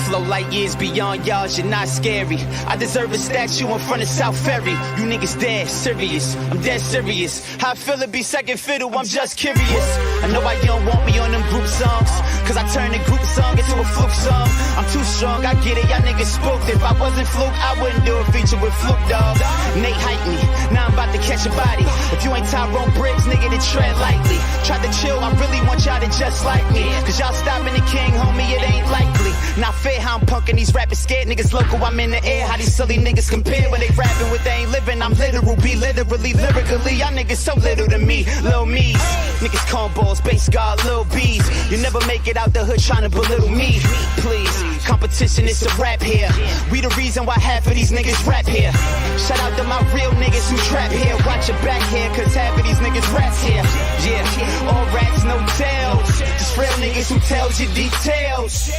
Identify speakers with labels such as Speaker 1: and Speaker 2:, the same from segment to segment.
Speaker 1: flow light years beyond y'all, you're not scary. I deserve a statue in front of South Ferry. You niggas dead serious, I'm dead serious. How I feel to be second fiddle, I'm just curious. I know why you don't want me on them group songs, cause I turned a group song into a fluke song. I'm too strong, I get it, y'all niggas spooked. If I wasn't fluke, I wouldn't do a feature with Fluke, dog. Nate hyped me, now I'm about to catch a body. If you ain't Tyrone Briggs, nigga, then tread lightly. Tried to chill, I really want y'all to just like me, cause y'all stopping the king, homie, it ain't likely. Not fair how I'm punking these rappers scared niggas local, I'm in the air. How these silly niggas compare when they rapping with they ain't living. I'm literal, be literally, lyrically. Y'all niggas so little to me, lil' me's. Niggas cornballs, bass guard, lil' bees. You never make it out the hood trying to belittle me. Please, competition is a rap here. We the reason why half of these niggas rap here. Shout out to my real niggas who trap here. Watch your back here, cause half of these niggas rats here. Yeah, all rats, no tails. Just real niggas who tells you details.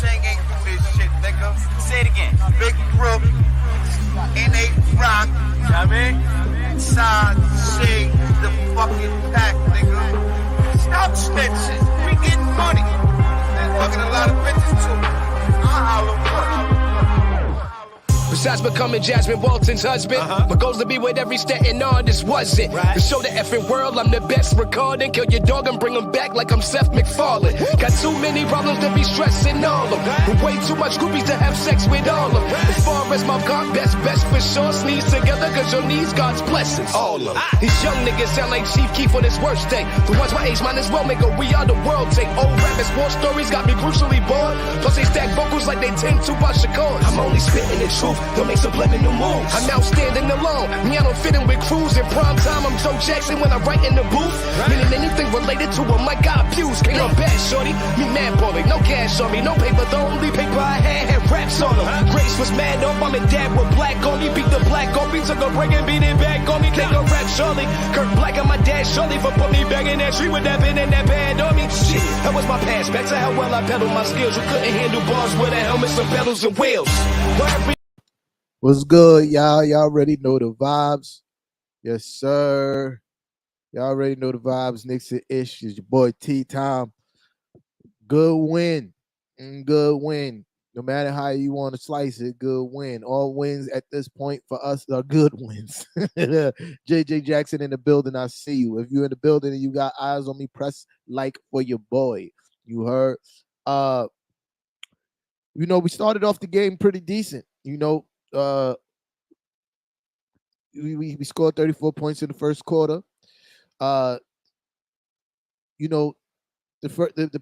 Speaker 2: Chain ain't do this shit, nigga.
Speaker 1: Say it again.
Speaker 2: Big Brook, N8 Rock,
Speaker 1: You know what I mean?
Speaker 2: Side, shade, the fucking pack, nigga. Stop snitching. We getting money. And fucking a lot of bitches too. I'll holler.
Speaker 3: Besides becoming Jasmine Walton's husband, my goal's to be with every Staten artist wasn't. To show the effing world I'm the best recording. Kill your dog and bring him back like I'm Seth MacFarlane. Got too many problems to be stressing all of them. And way too much groupies to have sex with all of them. As far as my God, best for sure. Sneeze together cause your knees God's blessings. All of them. These young niggas sound like Chief Keef on his worst day. The ones my age mine as well make a We Are the World take. Old rappers, war stories got me brutally bored. Plus they stack vocals like they 10 Tupac Shakur. I'm only spitting the truth. Don't make subliminal moves. I'm now standing alone. Me, I don't fit in with crews. In prime time, I'm Joe Jackson when I write in the booth. Meaning anything related to a mic I abuse. Can't on bad, shorty. Me mad balling. No cash on me. No paper. The only paper I had raps on them. Grace was mad off. I'm in dad with black on me. Beat the black on me. Took a break and beat it back on me. Take a rap, Charlie. Kurt Black on my dad, Charlie. For put me back in that tree with that pin and that bad on me. Shit, that was my past. Back to how well I pedal my skills. You couldn't handle bars with a helmet, some pedals and wheels.
Speaker 4: What's good, y'all? Y'all already know the vibes. Yes, sir. Y'all already know the vibes. Knicks and Ish is your boy T-Time. Good win. Good win. No matter how you want to slice it, good win. All wins at this point for us are good wins. JJ Jackson in the building, I see you. If you're in the building and you got eyes on me, press like for your boy. You heard? We started off the game pretty decent. We scored 34 points in the first quarter. The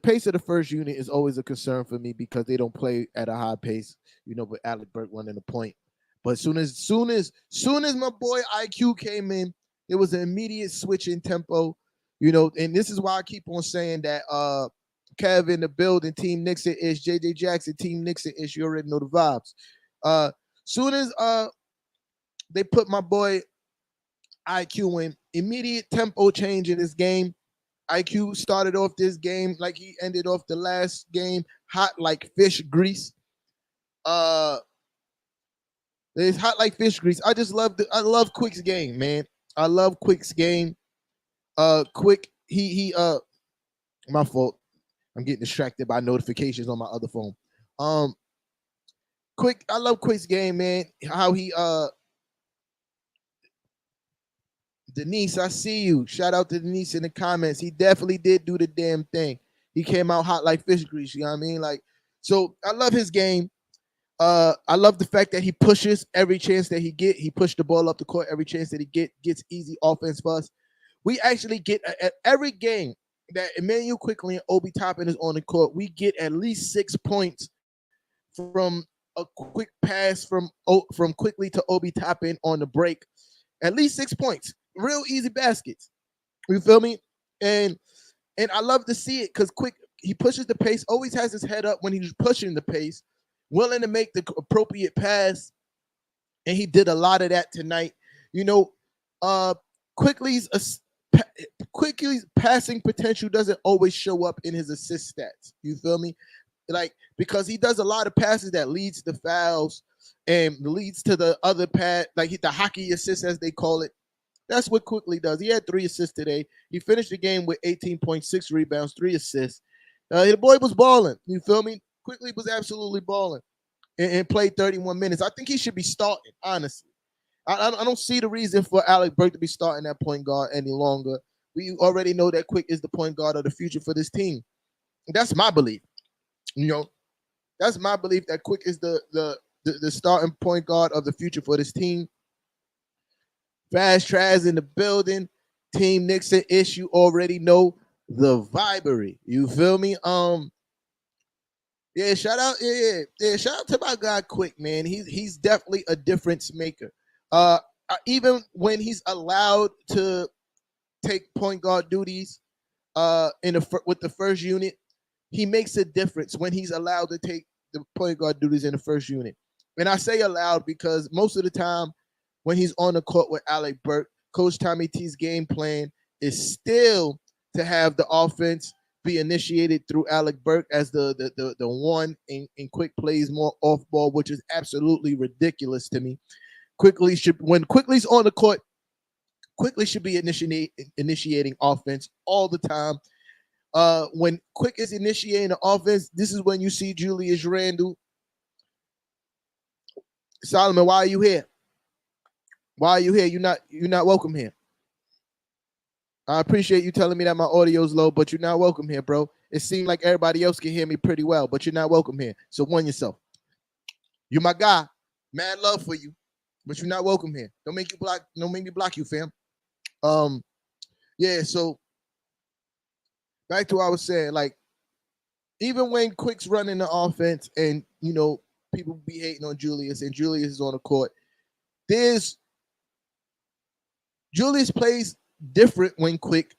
Speaker 4: pace of the first unit is always a concern for me because they don't play at a high pace, with Alec Burke running the point. But soon as my boy IQ came in, it was an immediate switch in tempo, and this is why I keep on saying that Kev in the building, Team Knicks and Ish, JJ Jackson, Team Knicks and Ish, you already know the vibes. Soon as they put my boy IQ in, immediate tempo change in this game. IQ started off this game like he ended off the last game, hot like fish grease. It's hot like fish grease. I love Quick's game, man. I love Quick's game. Quick, my fault. I'm getting distracted by notifications on my other phone. Quick, I love Quick's game, man. How he Denise, I see you. Shout out to Denise in the comments. He definitely did do the damn thing. He came out hot like fish grease, you know what I mean? So I love his game. I love the fact that he pushes every chance that he get. He pushed the ball up the court every chance that he gets easy offense for us. We actually get at every game that Emmanuel Quickly and Obi Toppin is on the court, we get at least 6 points from a quick pass from Quickly to Obi Toppin on the break. At least 6 points. Real easy baskets. You feel me? And I love to see it because Quick, he pushes the pace, always has his head up when he's pushing the pace, willing to make the appropriate pass. And he did a lot of that tonight. Quickly's passing potential doesn't always show up in his assist stats. You feel me? Because he does a lot of passes that leads to fouls and leads to the other pass, like the hockey assist as they call it. That's what Quickly does. He had 3 assists today. He finished the game with 18.6 rebounds, 3 assists. The boy was balling. You feel me? Quickly was absolutely balling and played 31 minutes. I think he should be starting, honestly. I don't see the reason for Alec Burke to be starting that point guard any longer. We already know that Quick is the point guard of the future for this team. That's my belief. You know, that's my belief that Quick is the starting point guard of the future for this team. Fast Traz in the building. Team Nixon issue already know the vibery. You feel me? Yeah, shout out, shout out to my guy Quick, man. He's definitely a difference maker. Even when he's allowed to take point guard duties, with the first unit, he makes a difference when he's allowed to take the point guard duties in the first unit. And I say allowed because most of the time when he's on the court with Alec Burke, Coach Tommy T's game plan is still to have the offense be initiated through Alec Burke as the one and Quick plays more off ball, which is absolutely ridiculous to me. When Quickly's on the court, Quickly should be initiating offense all the time. When Quick is initiating the offense, this is when you see Julius Randle. Solomon, why are you here? Why are you here? You're not welcome here. I appreciate you telling me that my audio's low, but you're not welcome here, bro. It seemed like everybody else can hear me pretty well, but you're not welcome here. So warn yourself. You're my guy. Mad love for you, but you're not welcome here. Don't make me block you, fam. Yeah, so back to what I was saying, like, even when Quick's running the offense and, you know, people be hating on Julius and Julius is on the court, Julius plays different when Quick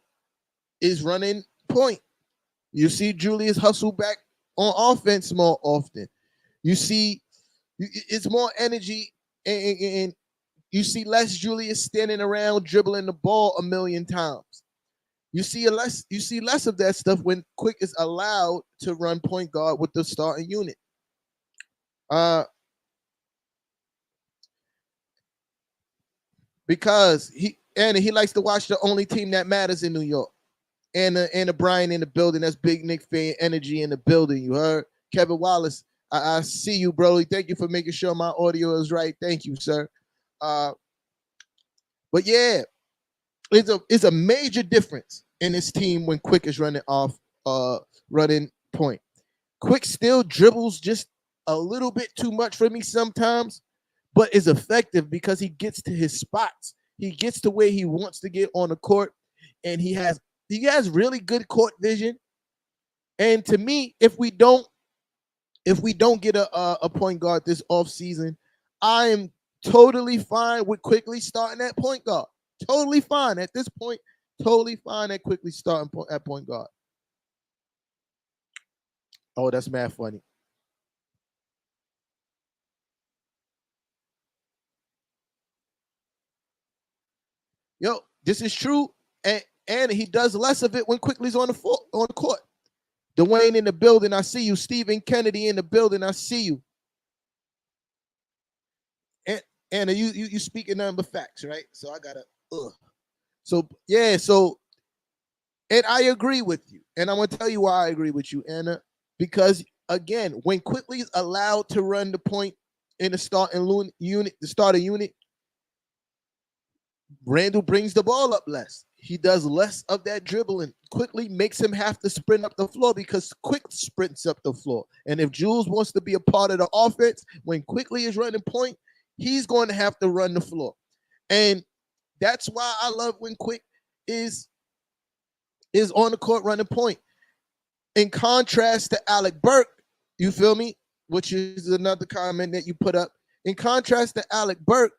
Speaker 4: is running point. You see Julius hustle back on offense more often. You see it's more energy and you see less Julius standing around dribbling the ball a million times. You see less of that stuff when Quick is allowed to run point guard with the starting unit. Because he likes to watch the only team that matters in New York. And the Brian in the building. That's Big Nick fan energy in the building. You heard? Kevin Wallace, I see you, bro. Thank you for making sure my audio is right. Thank you, sir. But yeah, it's a major difference in this team when Quick is running point. Quick still dribbles just a little bit too much for me sometimes, but is effective because he gets to his spots. He gets to where he wants to get on the court, and he has really good court vision. And to me, if we don't get a point guard this offseason, I am totally fine with Quickly starting at point guard. Totally fine at this point. Totally fine at Quickly starting at point guard. Oh, that's mad funny. Yo, this is true, and he does less of it when Quickly's on the court. Dwayne in the building, I see you. Stephen Kennedy in the building, I see you. And you speaking nothing but facts, right? So I gotta. So yeah, and I agree with you, and I'm gonna tell you why I agree with you, Anna. Because again, when Quickly is allowed to run the point in the starting unit, Randle brings the ball up less. He does less of that dribbling. Quickly makes him have to sprint up the floor because Quick sprints up the floor. And if Jules wants to be a part of the offense, when Quickly is running point, he's going to have to run the floor. And that's why I love when Quick is on the court running point. In contrast to Alec Burke, you feel me? Which is another comment that you put up. In contrast to Alec Burke,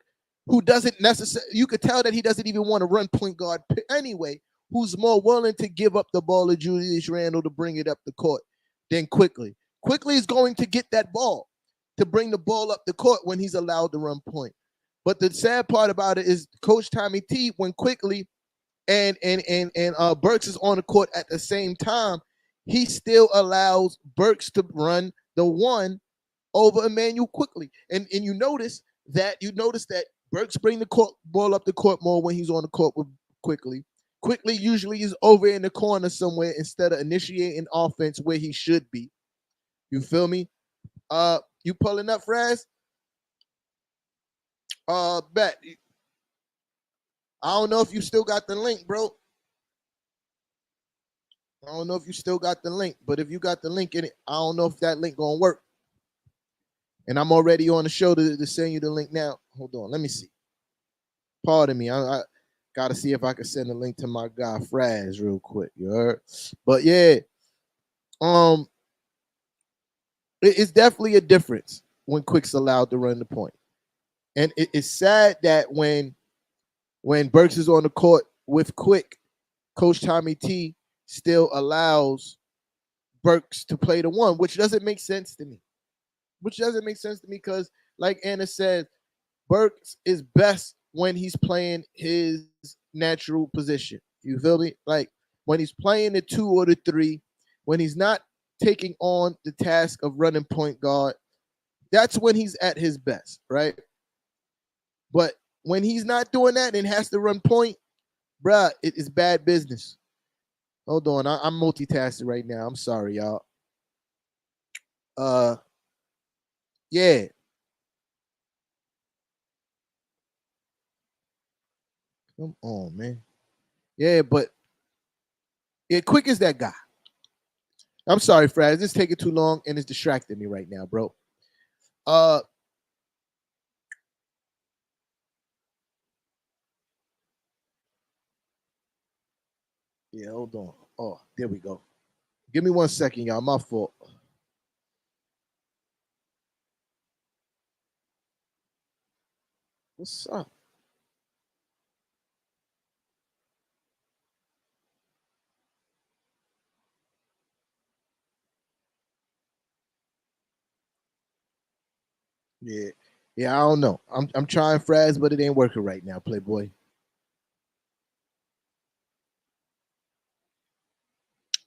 Speaker 4: who doesn't necessarily, you could tell that he doesn't even want to run point guard anyway, who's more willing to give up the ball to Julius Randle to bring it up the court than Quickly. Quickly is going to get that ball to bring the ball up the court when he's allowed to run point. But the sad part about it is Coach Tommy T, when Quickly and Burks is on the court at the same time, he still allows Burks to run the one over Emmanuel Quickly. And you notice that Burks bring the ball up the court more when he's on the court with Quickly. Quickly usually is over in the corner somewhere instead of initiating offense where he should be. You feel me? You pulling up, Fraz? Bet. I don't know if you still got the link, bro. I don't know if you still got the link, but if you got the link in it, I don't know if that link gonna work. And I'm already on the show to send you the link now. Hold on, let me see. Pardon me. I gotta see if I can send a link to my guy Fraz real quick. You heard? But yeah, it's definitely a difference when Quick's allowed to run the point. And it's sad that when Burks is on the court with Quick, Coach Tommy T still allows Burks to play the one, which doesn't make sense to me. Because, like Anna said, Burks is best when he's playing his natural position. You feel me? Like when he's playing the 2 or the 3, when he's not taking on the task of running point guard, that's when he's at his best, right? But when he's not doing that and has to run point, bruh, it is bad business. Hold on, I'm multitasking right now. I'm sorry, y'all. Yeah. Come on, man. Yeah, but Quick is that guy. I'm sorry, Fraz. This is taking too long and it's distracting me right now, bro. Yeah, hold on. Oh, there we go. Give me 1 second, y'all. My fault. What's up? Yeah. Yeah, I don't know. I'm trying Fraz, but it ain't working right now, Playboy.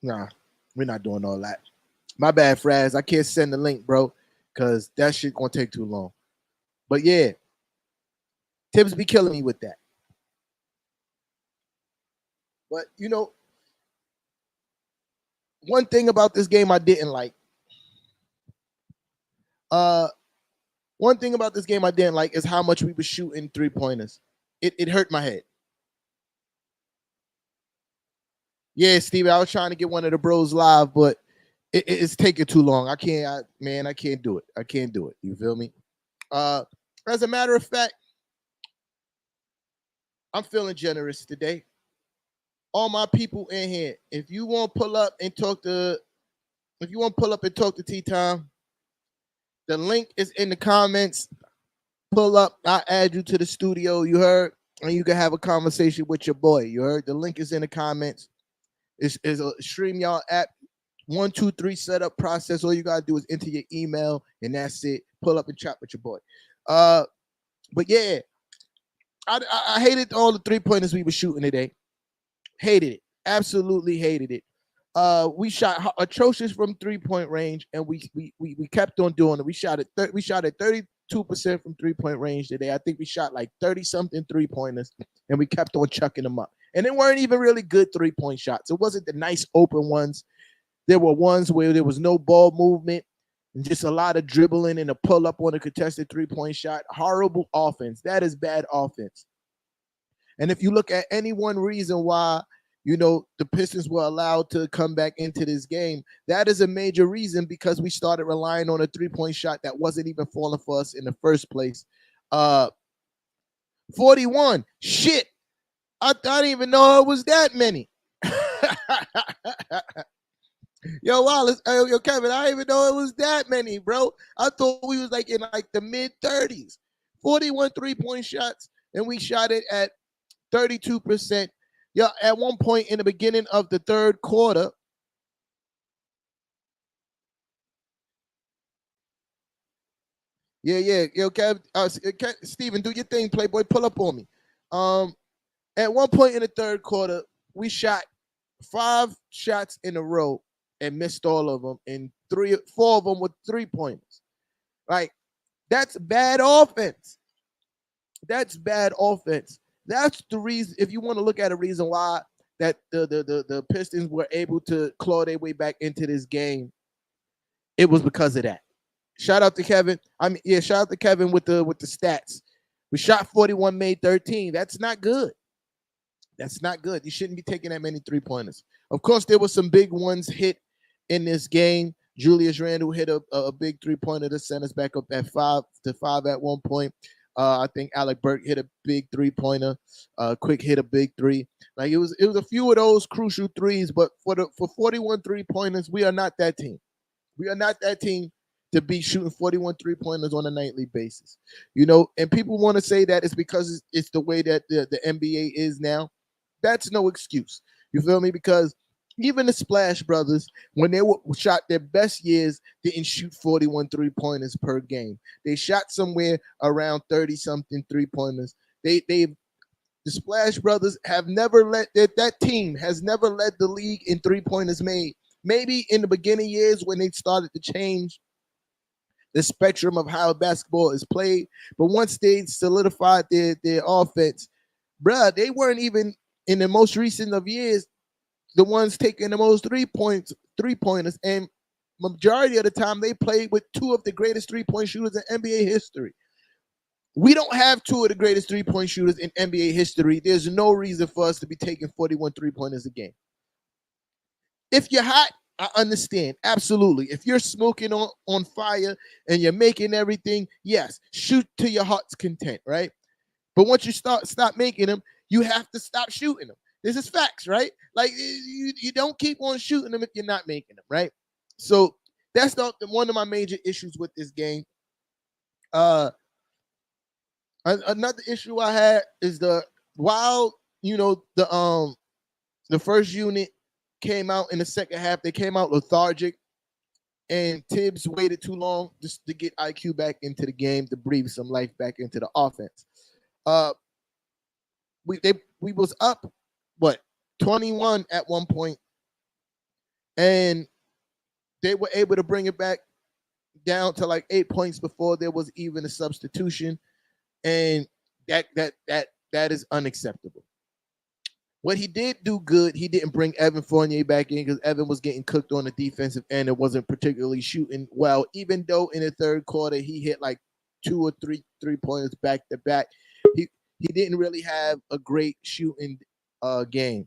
Speaker 4: Nah, we're not doing all that. My bad, Fraz. I can't send the link, bro, because that shit gonna take too long. But yeah, Tibbs be killing me with that. But you know, one thing about this game I didn't like. One thing about this game I didn't like is how much we were shooting 3-pointers. It hurt my head. Yeah, Steve, I was trying to get one of the bros live, but it's taking too long. I can't do it. I can't do it. You feel me? As a matter of fact, I'm feeling generous today. All my people in here, if you want to pull up and talk to T-Time, the link is in the comments. Pull up, I'll add you to the studio, you heard? And you can have a conversation with your boy, you heard? The link is in the comments. It's a StreamYard app. 1, 2, 3 setup process. All you gotta do is enter your email, and that's it. Pull up and chat with your boy. But yeah, I hated all the 3-pointers we were shooting today. Hated it. Absolutely hated it. We shot atrocious from 3-point range, and we kept on doing it. We shot at 32% from 3-point range today. I think we shot like 30-something 3-pointers, and we kept on chucking them up. And they weren't even really good 3-point shots. It wasn't the nice open ones. There were ones where there was no ball movement and just a lot of dribbling and a pull up on a contested 3-point shot. Horrible offense. That is bad offense. And if you look at any one reason why, the Pistons were allowed to come back into this game, that is a major reason, because we started relying on a 3-point shot that wasn't even falling for us in the first place. 41. Shit. I didn't even know it was that many. Yo, Wallace, yo, Kevin, I didn't even know it was that many, bro. I thought we was like in like the mid-30s. 41 3-point shots, and we shot it at 32%. Yeah, at one point in the beginning of the third quarter, yo, Kev, Steven, do your thing, Playboy, pull up on me. At one point in the third quarter, we shot 5 shots in a row and missed all of them, and 4 of them were 3-pointers. Like, that's bad offense. That's bad offense. That's the reason, if you want to look at a reason why that the Pistons were able to claw their way back into this game. it was because of that. Shout out to Kevin. Shout out to Kevin with the stats. We shot 41, made 13. That's not good. That's not good. You shouldn't be taking that many 3-pointers. Of course, there were some big ones hit in this game. Julius Randle hit a big 3-pointer to send us back up at 5-5 at one point. I think Alec Burke hit a big 3-pointer. Quick hit a big 3. Like it was a few of those crucial threes, but for 41 3-pointers, we are not that team. We are not that team to be shooting 41 3-pointers on a nightly basis. And people want to say that it's because it's the way that the NBA is now. That's no excuse. You feel me? Because even the Splash Brothers, when they shot their best years, didn't shoot 41 3-pointers per game. They shot somewhere around 30-something 3-pointers. The Splash Brothers have never that team has never led the league in 3-pointers made. Maybe in the beginning years when they started to change the spectrum of how basketball is played, but once they solidified their offense, bruh, they weren't even in the most recent of years the ones taking the most 3-pointers, and majority of the time they played with two of the greatest 3-point shooters in NBA history. We don't have two of the greatest 3-point shooters in NBA history. There's no reason for us to be taking 41 3-pointers a game. If you're hot, I understand. Absolutely. If you're smoking on fire and you're making everything, yes, shoot to your heart's content, right? But once you stop making them, you have to stop shooting them. This is facts, right? Like you don't keep on shooting them if you're not making them, right? So that's one of my major issues with this game. Another issue I had is while the first unit came out in the second half, they came out lethargic, and Tibbs waited too long just to get IQ back into the game, to breathe some life back into the offense. We was up 21 at one point, and they were able to bring it back down to like 8 points before there was even a substitution, and that is unacceptable. What he did do good, he didn't bring Evan Fournier back in because Evan was getting cooked on the defensive end and wasn't particularly shooting well, even though in the third quarter he hit like 2 or 3 3-pointers back to back. He didn't really have a great shooting game.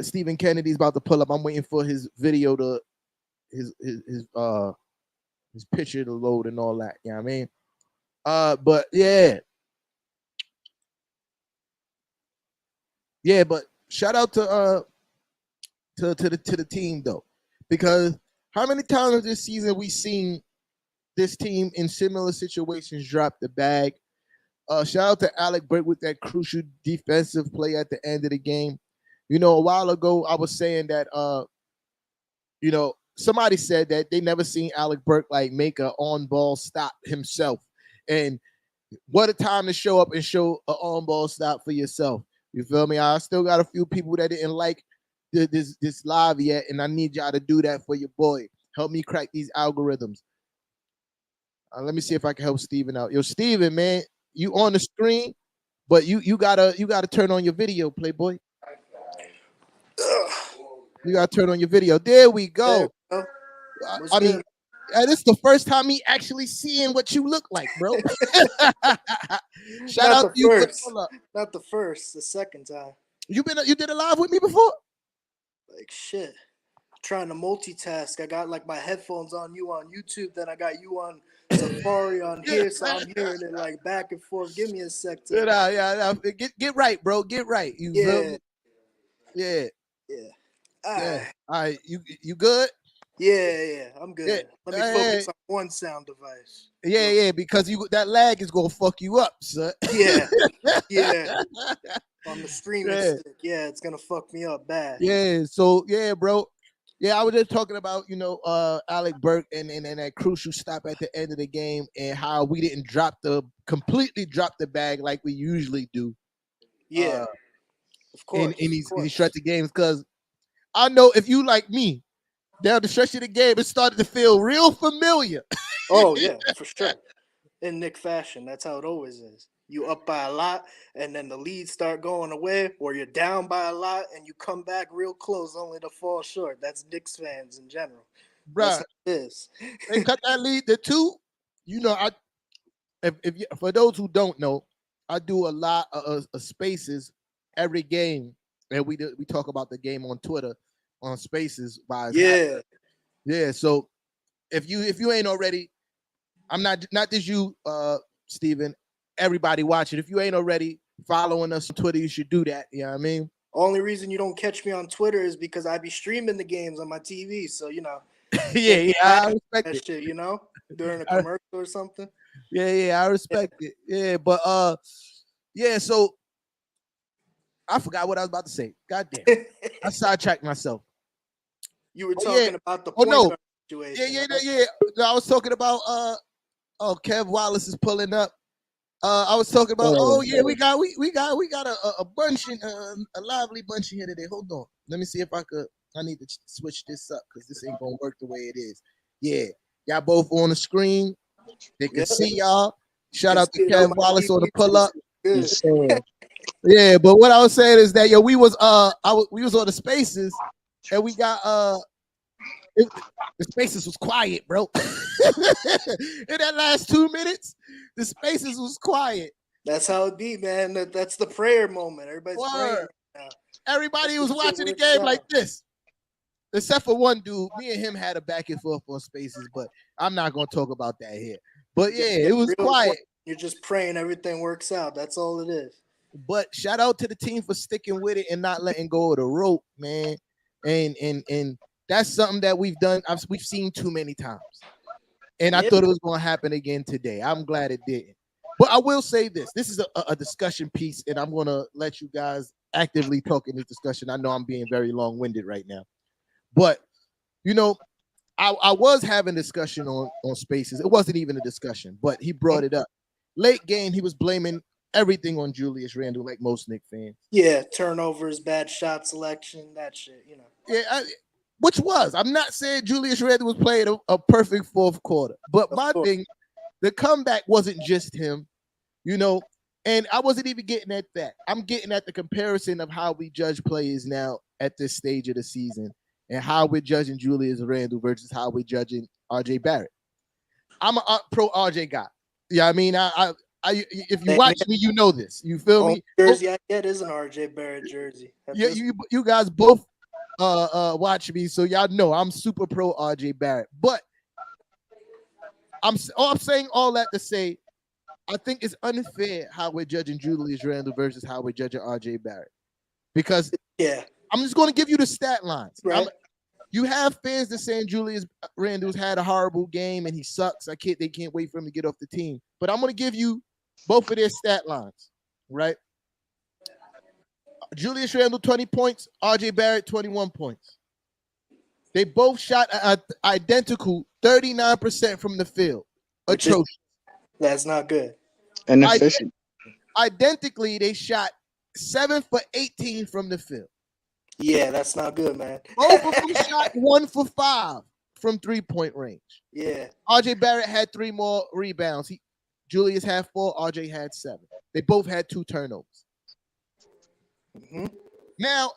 Speaker 4: Stephen Kennedy's about to pull up. I'm waiting for his video to his picture to load and all that. You know what I mean? But yeah. Yeah, but shout out to the team though, because how many times this season we seen this team in similar situations drop the bag? Shout out to Alec Burke with that crucial defensive play at the end of the game. A while ago I was saying that somebody said that they never seen Alec Burke like make an on-ball stop himself, and what a time to show up and show an on-ball stop for yourself. You feel me? I still got a few people that didn't like this live yet, and I need y'all to do that for your boy. Help me crack these algorithms. Let me see if I can help Steven out. Yo, Steven, man, you on the screen, but you gotta turn on your video, Playboy. You gotta turn on your video. There we go. I mean, this is the first time me actually seeing what you look like, bro. Shout out to you.
Speaker 5: Not the first, the second time.
Speaker 4: You did a live with me before?
Speaker 5: Like shit. Trying to multitask. I got like my headphones on you on YouTube, then I got you on Safari on here, so I'm hearing it like back and forth. Give me a sec.
Speaker 4: Get right, bro. Get right. Yeah. All right. You good?
Speaker 5: Yeah. I'm good.
Speaker 4: Yeah.
Speaker 5: Let me focus on one sound device.
Speaker 4: Yeah, because that lag is gonna fuck you up, son.
Speaker 5: Yeah. On the streaming stick, it's gonna fuck me up bad.
Speaker 4: Yeah. So bro. Yeah, I was just talking about Alec Burke and that crucial stop at the end of the game and how we didn't completely drop the bag like we usually do.
Speaker 5: Yeah, of course.
Speaker 4: In these stretch of games, because I know if you like me, down the stretch of the game, it started to feel real familiar.
Speaker 5: Oh yeah, for sure. In Nick fashion, that's how it always is. You up by a lot, and then the leads start going away, or you're down by a lot, and you come back real close, only to fall short. That's Knicks fans in general.
Speaker 4: Bruh,
Speaker 5: This.
Speaker 4: they cut that lead to 2. You know, if you, for those who don't know, I do a lot of spaces every game, and we talk about the game on Twitter on Spaces by yeah. So if you ain't already, I'm not just you, Steven, everybody watching. If you ain't already following us on Twitter, you should do that. You know what I mean?
Speaker 5: Only reason you don't catch me on Twitter is because I be streaming the games on my TV. So
Speaker 4: yeah, I respect
Speaker 5: that
Speaker 4: it.
Speaker 5: shit. During a commercial or something.
Speaker 4: Yeah, I respect it. Yeah, but yeah. So I forgot what I was about to say. God damn, I sidetracked myself.
Speaker 5: You were talking about the point guard situation.
Speaker 4: Yeah. No, I was talking about Kev Wallace is pulling up. I was talking about we got a bunch in a lively bunch in here today. Hold on, let me see if I need to switch this up because this ain't gonna work the way it is. Yeah, y'all both on the screen. They can see y'all. Shout out to Kev Wallace on the pull up. Yeah, but what I was saying is that we was on the spaces and we got the spaces was quiet, bro. In that last 2 minutes, the spaces was quiet.
Speaker 5: That's how it be, man. That's the prayer moment. Everybody's praying now.
Speaker 4: Everybody was watching the game like this. Except for one dude. Me and him had a back and forth on spaces, but I'm not gonna talk about that here. But yeah, it was quiet.
Speaker 5: You're just praying everything works out. That's all it is.
Speaker 4: But shout out to the team for sticking with it and not letting go of the rope, man. And that's something that we've done. We've seen too many times. And I thought it was going to happen again today. I'm glad it didn't. But I will say this. This is a discussion piece, and I'm going to let you guys actively talk in this discussion. I know I'm being very long-winded right now. But, I was having a discussion on spaces. It wasn't even a discussion, but he brought it up. Late game, he was blaming everything on Julius Randle, like most Knicks fans.
Speaker 5: Yeah, turnovers, bad shot selection, that shit,
Speaker 4: Yeah, which was. I'm not saying Julius Randle was playing a perfect fourth quarter, but my thing, the comeback wasn't just him, and I wasn't even getting at that. I'm getting at the comparison of how we judge players now at this stage of the season and how we're judging Julius Randle versus how we're judging RJ Barrett. I'm a pro RJ guy. Yeah, I mean, if you watch me, you know this. You feel me?
Speaker 5: Jersey I get is an RJ Barrett jersey.
Speaker 4: Yeah, you guys both watch me, so y'all know I'm super pro RJ Barrett. But I'm saying all that to say, I think it's unfair how we're judging Julius Randle versus how we're judging RJ Barrett. Because I'm just going to give you the stat lines.
Speaker 5: Right.
Speaker 4: You have fans that saying Julius Randle's had a horrible game and he sucks. They can't wait for him to get off the team. But I'm going to give you both of their stat lines, right? Julius Randle, 20 points. RJ Barrett, 21 points. They both shot identical 39% from the field. Atrocious.
Speaker 5: That's not good.
Speaker 6: And efficient.
Speaker 4: Identically, they shot 7 for 18 from the field.
Speaker 5: Yeah, that's not good, man.
Speaker 4: Both of them shot 1 for 5 from 3-point range.
Speaker 5: Yeah.
Speaker 4: RJ Barrett had 3 more rebounds. Julius had 4. RJ had 7. They both had 2 turnovers.
Speaker 5: Mm-hmm.
Speaker 4: Now,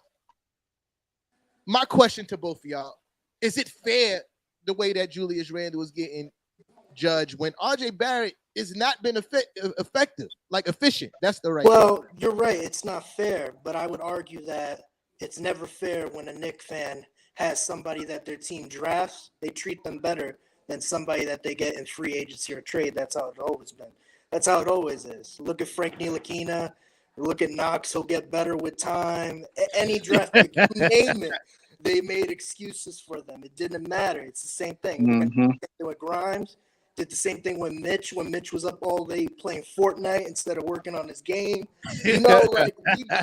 Speaker 4: my question to both of y'all, is it fair the way that Julius Randle is getting judged when RJ Barrett has not been effective, like efficient? That's the right
Speaker 5: Well, you're right. It's not fair, but I would argue that it's never fair when a Knicks fan has somebody that their team drafts, they treat them better than somebody that they get in free agency or trade. That's how it's always been. That's how it always is. Look at Frank Ntilikina. Look at Knox. He'll get better with time. Any draft pick, you name it, they made excuses for them. It didn't matter. It's the same thing.
Speaker 6: Mm-hmm.
Speaker 5: With Grimes, did the same thing with Mitch when Mitch was up all day playing Fortnite instead of working on his game. We make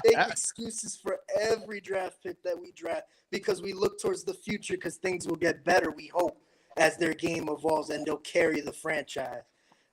Speaker 5: excuses for every draft pick that we draft because we look towards the future because things will get better, we hope, as their game evolves and they'll carry the franchise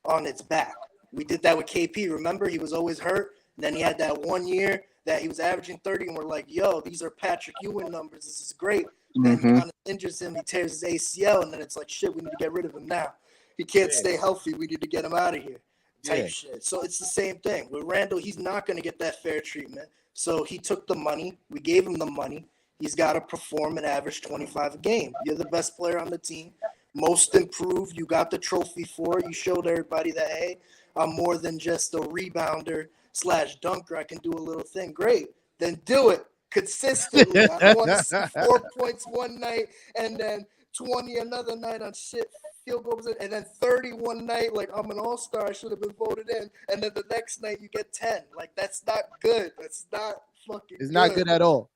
Speaker 5: on its back. We did that with KP. Remember, he was always hurt. And then he had that 1 year that he was averaging 30, and we're like, yo, these are Patrick Ewing numbers. This is great. Then he kind of injures him. He tears his ACL, and then it's like, shit, we need to get rid of him now. He can't stay healthy. We need to get him out of here type shit. So it's the same thing. With Randle, he's not going to get that fair treatment. So he took the money. We gave him the money. He's got to perform and average 25 a game. You're the best player on the team, most improved. You got the trophy for it. You showed everybody that, hey, I'm more than just a rebounder / dunker. I can do a little thing. Great. Then do it consistently. I don't want to see 4 points one night and then 20 another night on shit field goals, and then 31 night like I'm an all-star, I should have been voted in, and then the next night you get 10. Like, that's not good. That's not fucking
Speaker 4: It's not good at all.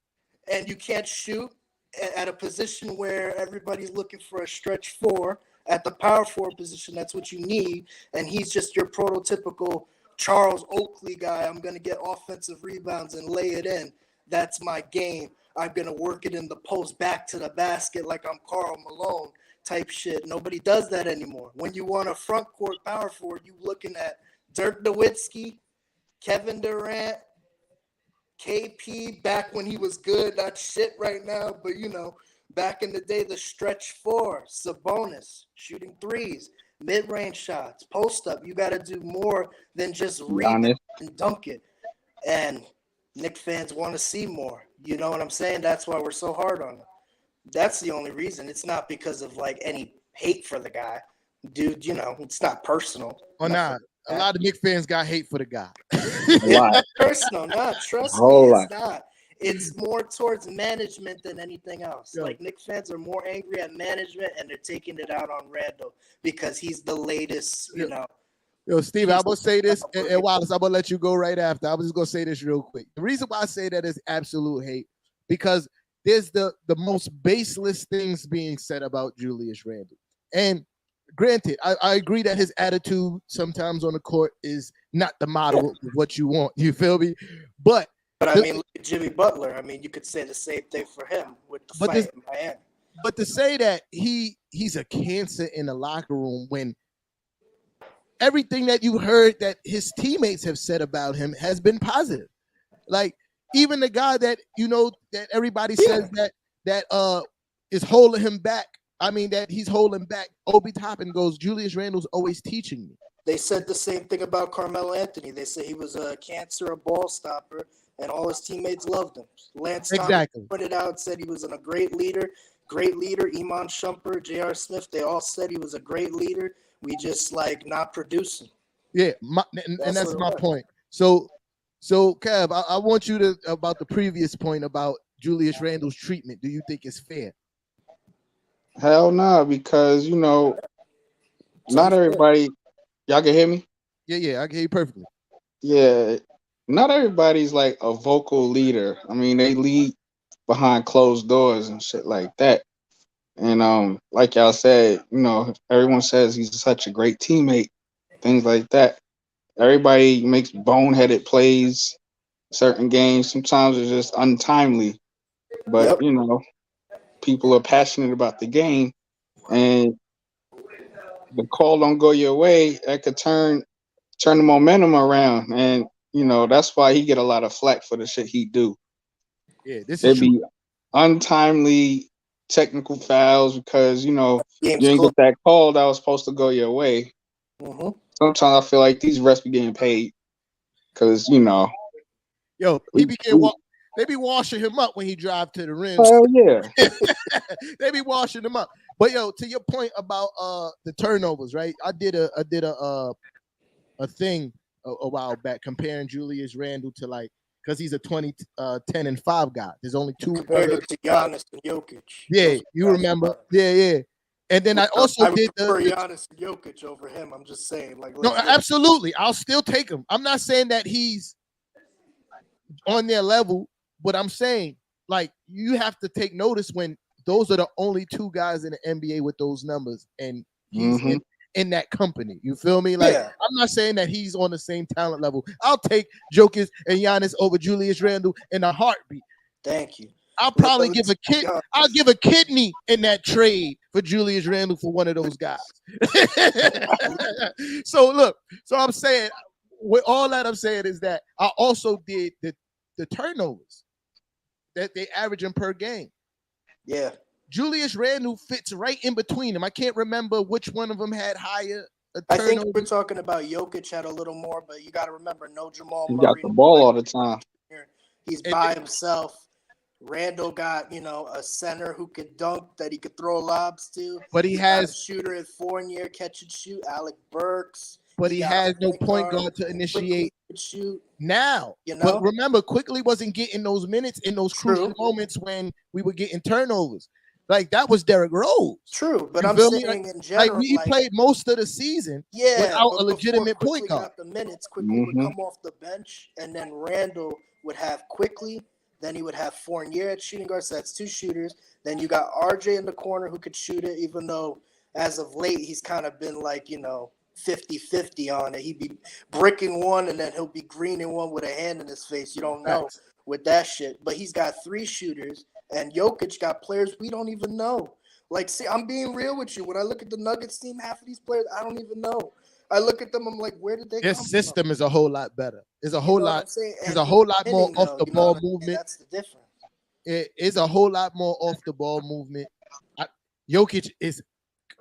Speaker 5: And you can't shoot at a position where everybody's looking for a stretch four. At the power forward position, that's what you need, and he's just your prototypical Charles Oakley guy. I'm going to get offensive rebounds and lay it in. That's my game. I'm going to work it in the post back to the basket like I'm Karl Malone type shit. Nobody does that anymore. When you want a front court power forward, you looking at Dirk Nowitzki, Kevin Durant, KP back when he was good. Not shit right now, but you know, back in the day, the stretch four, Sabonis, shooting threes, mid-range shots, post-up. You got to do more than just read and dunk it. And Knicks fans want to see more. You know what I'm saying? That's why we're so hard on him. That's the only reason. It's not because of like any hate for the guy. Dude, you know, it's not personal.
Speaker 4: Oh, nah. A lot of Knicks fans got hate for the guy.
Speaker 5: A lot. Personal, not trust me, it's not. It's more towards management than anything else.
Speaker 4: Yo.
Speaker 5: Like, Knicks fans are more angry at management, and they're taking it out on Randall because he's the latest, you know.
Speaker 4: Yo, Steve, I'm going to say this, and Wallace, I'm going to let you go right after. I'm just going to say this real quick. The reason why I say that is absolute hate, because there's the most baseless things being said about Julius Randle. And granted, I agree that his attitude sometimes on the court is not the model of what you want. You feel me? But
Speaker 5: I mean, look at Jimmy Butler. I mean, you could say the same thing for him with the fight in Miami.
Speaker 4: But to say that he's a cancer in the locker room when everything that you heard that his teammates have said about him has been positive. Like, even the guy that, you know, that everybody says that is holding him back. I mean, that he's holding back. Obi Toppin goes, Julius Randle's always teaching me.
Speaker 5: They said the same thing about Carmelo Anthony. They say he was a cancer, a ball stopper, and all his teammates loved him. Lance Thomas pointed out, said he was a great leader. Iman Shumpert, J.R. Smith, they all said he was a great leader. We just, like, not producing.
Speaker 4: Yeah, and that's my point. So Kev, I want you to, about the previous point about Julius Randle's treatment, do you think it's fair?
Speaker 6: Hell no, because, you know, not everybody, y'all can hear me?
Speaker 4: Yeah, I can hear you perfectly.
Speaker 6: Yeah, not everybody's like a vocal leader. I mean, they lead behind closed doors and shit like that. And like y'all said, you know, everyone says he's such a great teammate, things like that. Everybody makes boneheaded plays, certain games. Sometimes it's just untimely. But, you know, people are passionate about the game, and the call don't go your way, that could turn the momentum around. And, you know, that's why he get a lot of flack for the shit he do.
Speaker 4: Yeah, this is
Speaker 6: be untimely technical fouls because, you know, you didn't get that call that was supposed to go your way.
Speaker 5: Mm-hmm.
Speaker 6: Sometimes I feel like these refs be getting paid because, you know.
Speaker 4: Yo, they be washing him up when he drive to the rim.
Speaker 6: Oh, yeah.
Speaker 4: They be washing him up. But, yo, to your point about the turnovers, right? I did a thing a while back comparing Julius Randle to, like, because he's a 10 and 5 guy. There's only two.
Speaker 5: Compared to Giannis and Jokic.
Speaker 4: Yeah, you remember. Yeah. And then I also did
Speaker 5: prefer Giannis and Jokic over him. I'm just saying.
Speaker 4: No, absolutely. I'll still take him. I'm not saying that he's on their level, but I'm saying, like, you have to take notice when those are the only two guys in the NBA with those numbers, and he's in that company. You feel me? Like, I'm not saying that he's on the same talent level. I'll take Jokic and Giannis over Julius Randle in a heartbeat.
Speaker 5: Thank you.
Speaker 4: I'll probably give I'll give a kidney in that trade for Julius Randle for one of those guys. So I'm saying, with all that I'm saying is that I also did the turnovers that they averaging per game.
Speaker 5: Yeah.
Speaker 4: Julius Randle fits right in between them. I can't remember which one of them had higher turnovers.
Speaker 5: I think we're talking about Jokic had a little more, but you got to remember, no Jamal Murray.
Speaker 6: He got the ball all the time.
Speaker 5: He's by himself. Randall got, a center who could dunk that he could throw lobs to.
Speaker 4: But he
Speaker 5: got a
Speaker 4: has
Speaker 5: shooter at Fournier, catch and shoot, Alec Burks.
Speaker 4: but he
Speaker 5: got
Speaker 4: has
Speaker 5: a
Speaker 4: no point guard to
Speaker 5: who
Speaker 4: initiate
Speaker 5: could shoot.
Speaker 4: now. But remember, Quickly wasn't getting those minutes in those crucial moments when we were getting turnovers. Like that was Derrick Rose.
Speaker 5: True, but
Speaker 4: You
Speaker 5: I'm
Speaker 4: feel
Speaker 5: saying
Speaker 4: me?
Speaker 5: in general,
Speaker 4: he played most of the season without a legitimate point guard.
Speaker 5: Got the minutes, Quickly would come off the bench, and then Randall would have Quickly. Then he would have Fournier at shooting guard, so that's 2 shooters. Then you got RJ in the corner who could shoot it, even though as of late he's kind of been like, 50-50 on it. He'd be bricking one and then he'll be greening one with a hand in his face. You don't know with that shit. But he's got 3 shooters, and Jokic got players we don't even know. Like, see, I'm being real with you. When I look at the Nuggets team, half of these players I don't even know. I look at them, I'm like, where did they come from?
Speaker 4: Their system is a whole lot better. It's a whole lot. There's a
Speaker 5: whole
Speaker 4: lot more off the ball movement.
Speaker 5: That's the difference.
Speaker 4: It is a whole lot more off the ball movement. Jokic is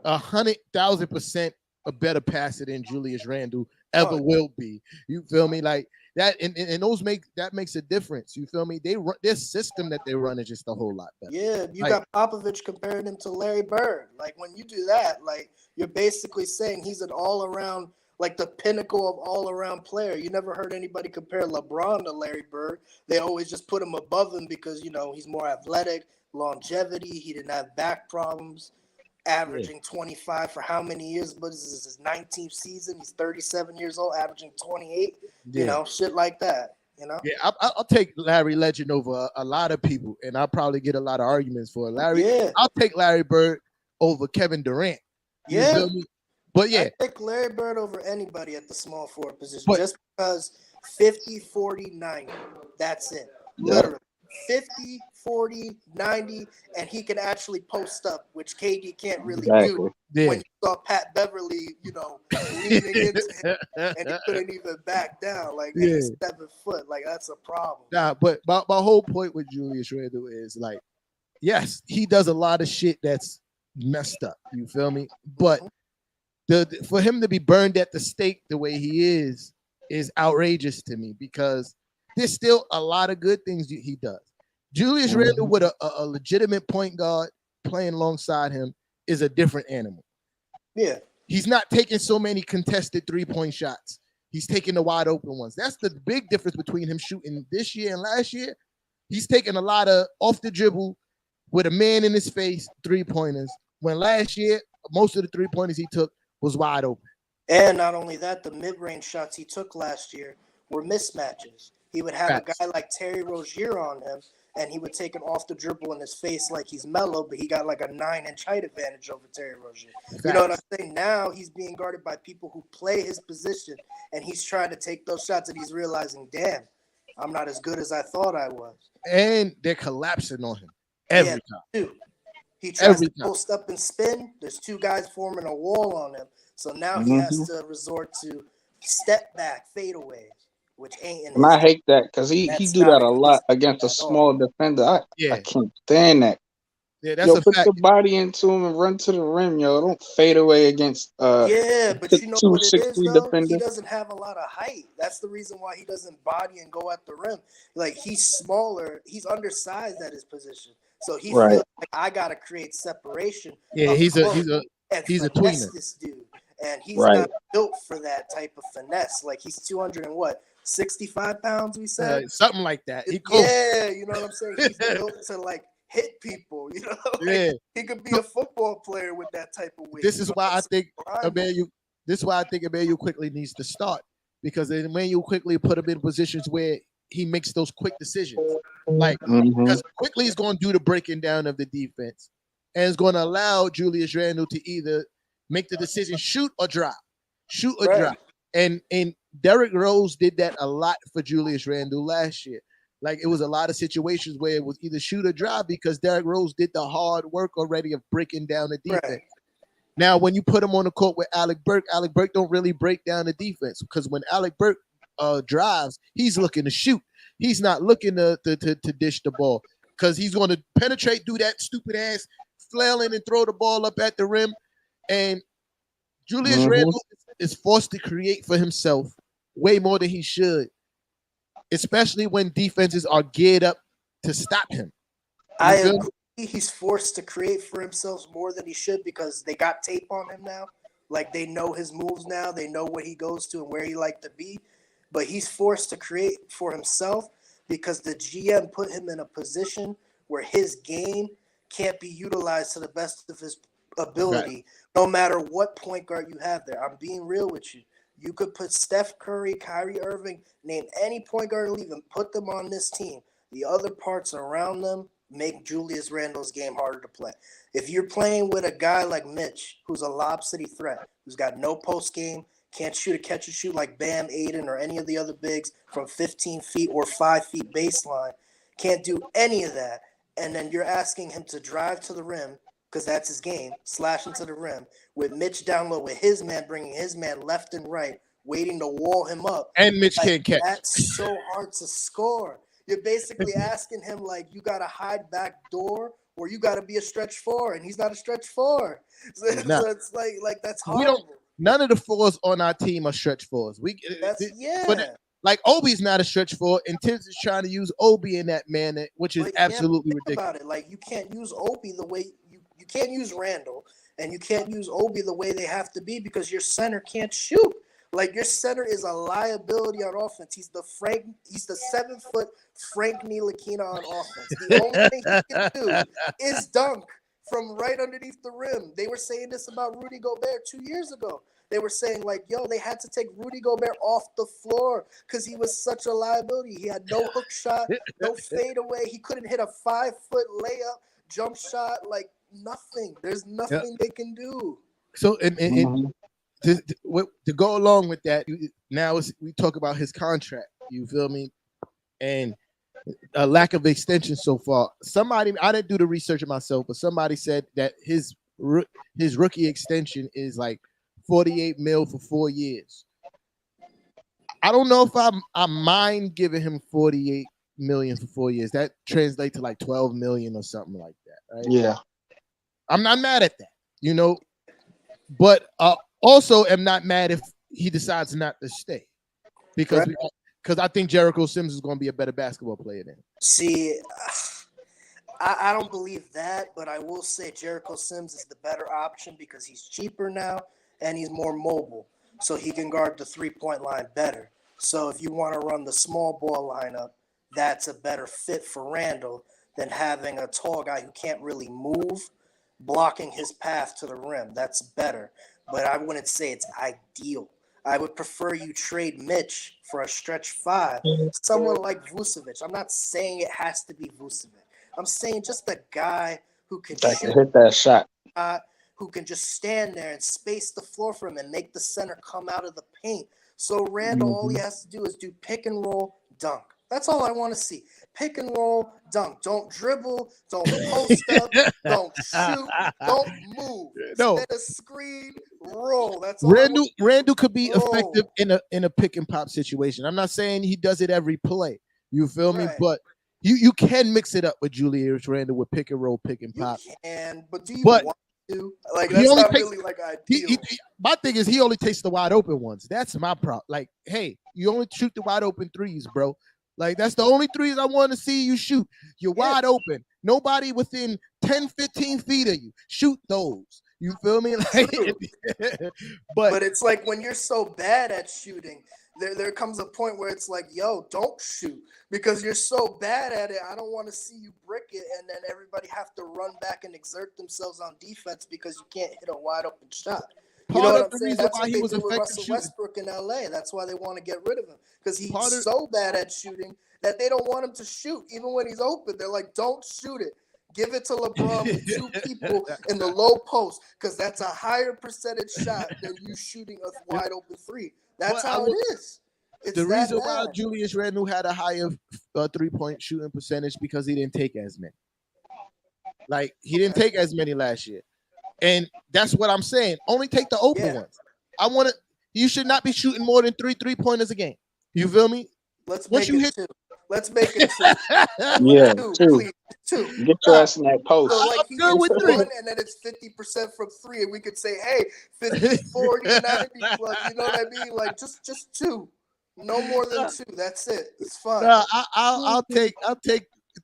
Speaker 4: 100,000% a better passer than Julius Randle ever will be. You feel me? Like that, and those makes a difference. You feel me? Their system that they run is just a whole lot better.
Speaker 5: Yeah, you got Popovich comparing him to Larry Bird. Like when you do that, like you're basically saying he's an all-around, like the pinnacle of all-around player. You never heard anybody compare LeBron to Larry Bird. They always just put him above him because he's more athletic, longevity. He didn't have back problems. Averaging 25 for how many years? But this is his 19th season. He's 37 years old, averaging 28. Shit like that.
Speaker 4: Yeah, I'll take Larry Legend over a lot of people, and I'll probably get a lot of arguments for Larry. Yeah. I'll take Larry Bird over Kevin Durant. You feel me? But yeah,
Speaker 5: I take Larry Bird over anybody at the small forward position just because 50, 40, 90. That's it. Literally. 50, 40, 90, and he can actually post up, which KD can't really do. Yeah. When you saw Pat Beverly, leaning into him, and he couldn't even back down. Like, he's 7 foot. Like, that's a problem.
Speaker 4: Nah, but my whole point with Julius Randle is, like, yes, he does a lot of shit that's messed up. You feel me? But for him to be burned at the stake the way he is outrageous to me because there's still a lot of good things he does. Julius Randle with a legitimate point guard playing alongside him is a different animal.
Speaker 5: Yeah.
Speaker 4: He's not taking so many contested 3-point shots. He's taking the wide open ones. That's the big difference between him shooting this year and last year. He's taking a lot of off the dribble with a man in his face 3-pointers. When last year, most of the 3-pointers he took was wide open.
Speaker 5: And not only that, the mid-range shots he took last year were mismatches. He would have a guy like Terry Rozier on him, and he would take an off the dribble in his face like he's mellow, but he got like a 9-inch height advantage over Terry Rozier. You know what I'm saying? Now he's being guarded by people who play his position, and he's trying to take those shots, and he's realizing, damn, I'm not as good as I thought I was.
Speaker 4: And they're collapsing on him every time.
Speaker 5: Too. He tries to post up and spin. There's 2 guys forming a wall on him, so now he has to resort to step back fadeaways. Which ain't
Speaker 6: and I hate that because he do that a lot against a small defender. I can't stand that.
Speaker 4: Yeah, that's a
Speaker 6: put
Speaker 4: fact.
Speaker 6: your body into him and run to the rim, yo. Don't fade away against
Speaker 5: but you know what it is, though?
Speaker 6: Defender.
Speaker 5: He doesn't have a lot of height. That's the reason why he doesn't body and go at the rim. Like, he's smaller. He's undersized at his position. So he feels like I gotta create separation.
Speaker 4: Yeah, he's a tweener.
Speaker 5: This dude. And he's not built for that type of finesse. Like, he's 265 pounds, we said?
Speaker 4: Something like that.
Speaker 5: Yeah, you know what I'm saying? He's built to, like, hit people, Like, he could be a football player with that type of weight.
Speaker 4: This is why I think Emmanuel Quickly needs to start. Because Emmanuel Quickly put him in positions where he makes those quick decisions. Like, because Quickly is going to do the breaking down of the defense. And it's going to allow Julius Randle to either make the decision, shoot or drop. And Derrick Rose did that a lot for Julius Randle last year. Like, it was a lot of situations where it was either shoot or drop because Derrick Rose did the hard work already of breaking down the defense. Right. Now, when you put him on the court with Alec Burke don't really break down the defense because when Alec Burke drives, he's looking to shoot. He's not looking to dish the ball because he's going to penetrate, do that stupid ass flailing and throw the ball up at the rim. And Julius Randle is forced to create for himself way more than he should, especially when defenses are geared up to stop him.
Speaker 5: I
Speaker 4: feel me?
Speaker 5: agree. He's forced to create for himself more than he should because they got tape on him now. Like they know his moves now. They know what he goes to and where he like to be. But he's forced to create for himself because the GM put him in a position where his game can't be utilized to the best of his ability, no matter what point guard you have there. I'm being real with you. You could put Steph Curry, Kyrie Irving, name any point guard and leave and put them on this team. The other parts around them make Julius Randle's game harder to play. If you're playing with a guy like Mitch, who's a lob city threat, who's got no post game, can't shoot a catch and shoot like Bam, Aiden, or any of the other bigs from 15 feet or 5 feet baseline, can't do any of that. And then you're asking him to drive to the rim, because that's his game, slash into the rim, with Mitch down low, with his man bringing his man left and right, waiting to wall him up.
Speaker 4: And Mitch can't catch.
Speaker 5: That's so hard to score. You're basically asking him, like, you got to hide back door or you got to be a stretch four, and he's not a stretch four. So it's like that's horrible.
Speaker 4: None of the fours on our team are stretch fours. But like Obi's not a stretch four, and Tibbs is trying to use Obi in that manner, which is absolutely ridiculous.
Speaker 5: About it. Like you can't use Obi the way you can't use Randall, and you can't use Obi the way they have to be because your center can't shoot. Like your center is a liability on offense. He's the 7-foot Frank Ntilikina on offense. The only thing he can do is dunk from right underneath the rim. They were saying this about Rudy Gobert 2 years ago. They were saying, like, yo, they had to take Rudy Gobert off the floor because he was such a liability. He had no hook shot, no fadeaway. He couldn't hit a 5-foot layup, jump shot, like nothing. There's nothing they can do.
Speaker 4: So, to go along with that, now we talk about his contract. You feel me? And a lack of extension so far. Somebody, I didn't do the research myself, but somebody said that his rookie extension is like $48 million for 4 years. I don't know if I mind giving him $48 million for 4 years. That translates to like $12 million or something like that, right?
Speaker 6: Yeah.
Speaker 4: I'm not mad at that, you know, but also am not mad if he decides not to stay because I think Jericho Sims is going to be a better basketball player than him.
Speaker 5: See, I don't believe that, but I will say Jericho Sims is the better option because he's cheaper now and he's more mobile, so he can guard the three-point line better. So if you want to run the small ball lineup, that's a better fit for Randall than having a tall guy who can't really move, blocking his path to the rim. That's better, but I wouldn't say it's ideal. I would prefer you trade Mitch for a stretch five, someone like Vucevic. I'm not saying it has to be Vucevic. I'm saying just a guy who can
Speaker 6: hit that shot,
Speaker 5: who can just stand there and space the floor for him and make the center come out of the paint. So Randall, all he has to do is do pick and roll, dunk. That's all I want to see. Pick and roll, dunk. Don't dribble. Don't post up. Don't shoot. Don't move.
Speaker 4: No.
Speaker 5: Set a screen. Roll. That's all.
Speaker 4: Randall could be effective in a pick and pop situation. I'm not saying he does it every play. You feel me? But you can mix it up with Julius Randle with pick and roll, pick and pop.
Speaker 5: You can, but do you want to? Like that's not really like ideal.
Speaker 4: My thing is he only takes the wide open ones. That's my problem. Like, hey, you only shoot the wide open threes, bro. Like, that's the only threes I want to see you shoot. You're wide open. Nobody within 10, 15 feet of you. Shoot those. You feel me? Like, but
Speaker 5: it's like when you're so bad at shooting, there comes a point where it's like, yo, don't shoot because you're so bad at it. I don't want to see you brick it, and then everybody have to run back and exert themselves on defense because you can't hit a wide open shot. You know what I'm saying? That's why he was effective Russell Westbrook in LA. That's why they want to get rid of him because he's so bad at shooting that they don't want him to shoot. Even when he's open, they're like, don't shoot it. Give it to LeBron with two people in the low post because that's a higher percentage shot than you shooting a wide open three. That's how it is. It's
Speaker 4: the reason why Julius Randle had a higher 3-point shooting percentage because he didn't take as many. Like, he didn't take as many last year. And that's what I'm saying. Only take the open ones. You should not be shooting more than 3 3-pointers a game. You feel me?
Speaker 5: Let's make it two. Let's make it two.
Speaker 6: Yeah,
Speaker 5: two. Please,
Speaker 6: Get your ass in that post.
Speaker 5: So like he
Speaker 4: good with 3,
Speaker 5: and then it's 50% from 3, and we could say, hey, 50, 40, 90 plus. You know what I mean? Like just 2. No more than 2. That's it. It's fine.
Speaker 4: I'll take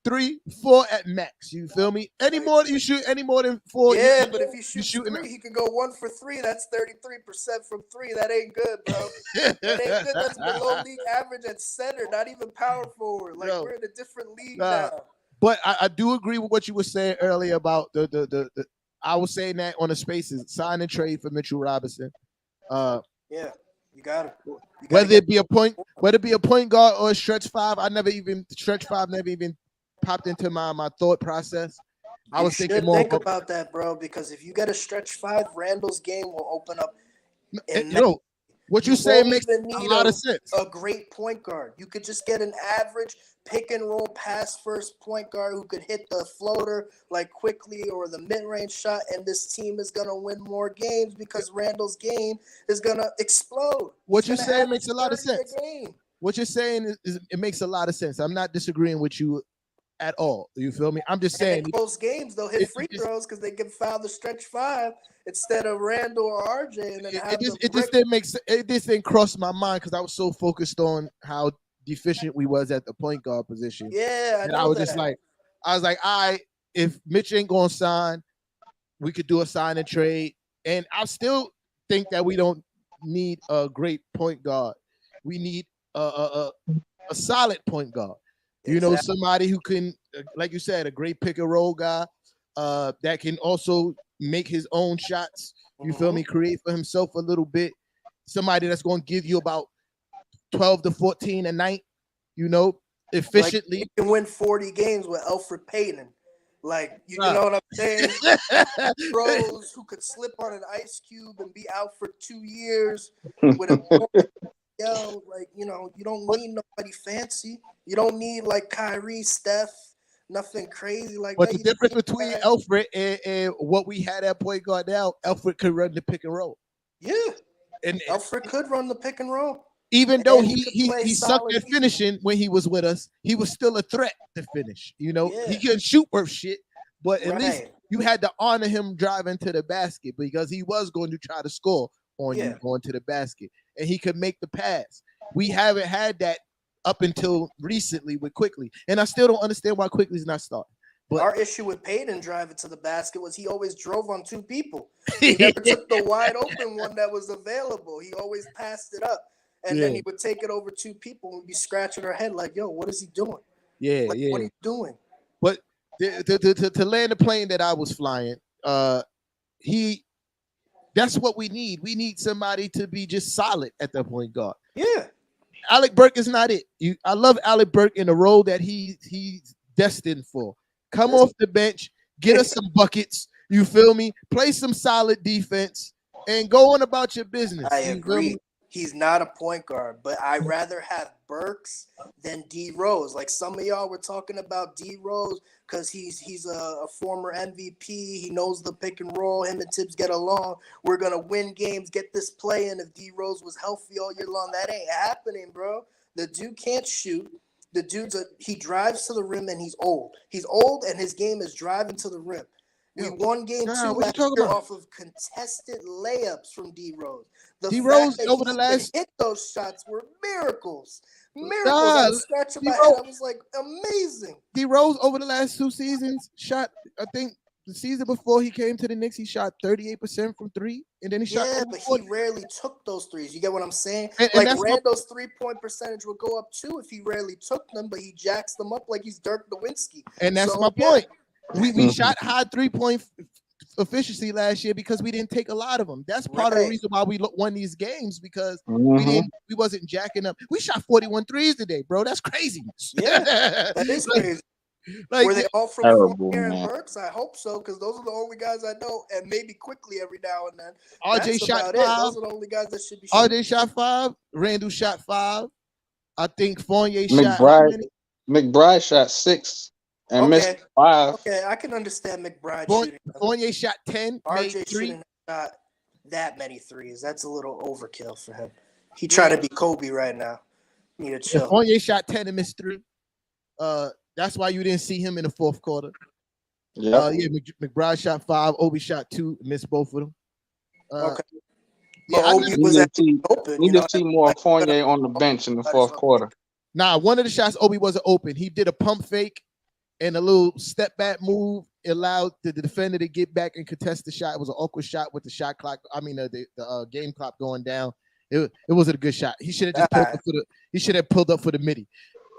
Speaker 4: 3, 4 at max. You feel me? Any more you shoot any more than 4.
Speaker 5: Yeah, but if he shoots
Speaker 4: shooting
Speaker 5: 3, he can go 1 for 3. That's 33% from 3. That ain't good, bro. That ain't good. That's below league average at center, not even power forward. Like, we're in a different league now.
Speaker 4: But I do agree with what you were saying earlier about the I was saying that on the spaces, sign and trade for Mitchell Robinson.
Speaker 5: Yeah, you got it.
Speaker 4: Whether it be a point guard or a stretch 5, stretch 5 never even popped into my thought process. I was thinking more
Speaker 5: about that, bro, because if you get a stretch 5, Randall's game will open up.
Speaker 4: What you say makes a lot of sense.
Speaker 5: A great point guard. You could just get an average pick and roll pass first point guard who could hit the floater like quickly or the mid-range shot, and this team is gonna win more games because Randall's game is gonna explode.
Speaker 4: What you're saying makes a lot of sense. What you're saying is it makes a lot of sense. I'm not disagreeing with you at all. You feel me? I'm just saying
Speaker 5: close games they'll hit free throws because they can foul the stretch 5 instead of Randall or RJ. And then
Speaker 4: it just didn't cross my mind because I was so focused on how deficient we was at the point guard position.
Speaker 5: Yeah,
Speaker 4: I was like, all right, if Mitch ain't gonna sign, we could do a sign and trade. And I still think that we don't need a great point guard. We need a solid point guard. You know, somebody who can, like you said, a great pick and roll guy that can also make his own shots. You feel me? Create for himself a little bit. Somebody that's going to give you about 12 to 14 a night, you know, efficiently.
Speaker 5: Like you can win 40 games with Elfrid Payton. Like, you know what I'm saying? Pros who could slip on an ice cube and be out for 2 years with a like, you know, you don't need nobody fancy. You don't need like Kyrie, Steph, nothing crazy like
Speaker 4: that. But
Speaker 5: the
Speaker 4: difference between Elfrid and what we had at point guard now, Elfrid could run the pick and roll.
Speaker 5: Yeah. And Elfrid could run the pick and roll.
Speaker 4: Even though he sucked at finishing when he was with us, he was still a threat to finish. You know, he couldn't shoot worth shit, but at least you had to honor him driving to the basket because he was going to try to score on you going to the basket, and he could make the pass. We haven't had that up until recently with Quickly, and I still don't understand why Quickly's not starting. But
Speaker 5: our issue with Payton driving to the basket was he always drove on 2 people. He never took the wide open one that was available. He always passed it up. And then he would take it over 2 people and we'd be scratching our head like, yo, what is he doing?
Speaker 4: Yeah,
Speaker 5: What are you doing?
Speaker 4: But to land the plane that I was flying, that's what we need. We need somebody to be just solid at the point guard.
Speaker 5: Yeah.
Speaker 4: Alec Burke is not it. I love Alec Burke in the role that he's destined for. Come off the bench, get us some buckets. You feel me? Play some solid defense and go on about your business.
Speaker 5: I agree. He's not a point guard, but I'd rather have Burks than D Rose. Like some of y'all were talking about D Rose because he's a former MVP. He knows the pick and roll. Him and Tibbs get along. We're gonna win games. Get this play in. If D Rose was healthy all year long, that ain't happening, bro. The dude can't shoot. The he drives to the rim and he's old. He's old and his game is driving to the rim. We won game 2 last year off of contested layups from D Rose. D Rose over the last hit those shots were miracles. I was scratching my head. I was like, amazing.
Speaker 4: D Rose over the last 2 seasons shot. I think the season before he came to the Knicks, he shot 38% from 3, and then he shot.
Speaker 5: Yeah, but he rarely took those threes. You get what I'm saying? And like Randall's 3-point percentage would go up too if he rarely took them, but he jacks them up like he's Dirk Nowitzki.
Speaker 4: And that's my point. We shot high 3-point efficiency last year because we didn't take a lot of them. That's part of the reason why we won these games because we wasn't jacking up. We shot 41 threes today, bro. That's crazy.
Speaker 5: Yeah, that is crazy.
Speaker 4: Like,
Speaker 5: were they all from Aaron Burks? I hope so, because those are the only guys I know, and maybe Quickly every now and then.
Speaker 4: RJ shot 5.
Speaker 5: Those are the only guys that should be shooting.
Speaker 4: RJ shot 5. Randall shot 5. I think Fournier
Speaker 6: McBride shot 6. And missed 5.
Speaker 5: Okay, I can understand McBride shooting.
Speaker 4: Fournier shot 10.
Speaker 5: RJ shouldn't have shot that many threes. That's a little overkill for him. He trying to be Kobe right now. Need to chill.
Speaker 4: Fournier shot 10 and missed 3. That's why you didn't see him in the 4th quarter. McBride shot 5. Obi shot 2. Missed both of them.
Speaker 6: Obi was open. Need to see more Fournier on the bench in the 4th quarter.
Speaker 4: Nah, one of the shots Obi wasn't open. He did a pump fake. and a little step back move allowed the defender to get back and contest the shot. It was an awkward shot with the shot clock. I mean, the game clock going down. It wasn't a good shot. He should have just pulled up for the. He should have pulled up for the midi.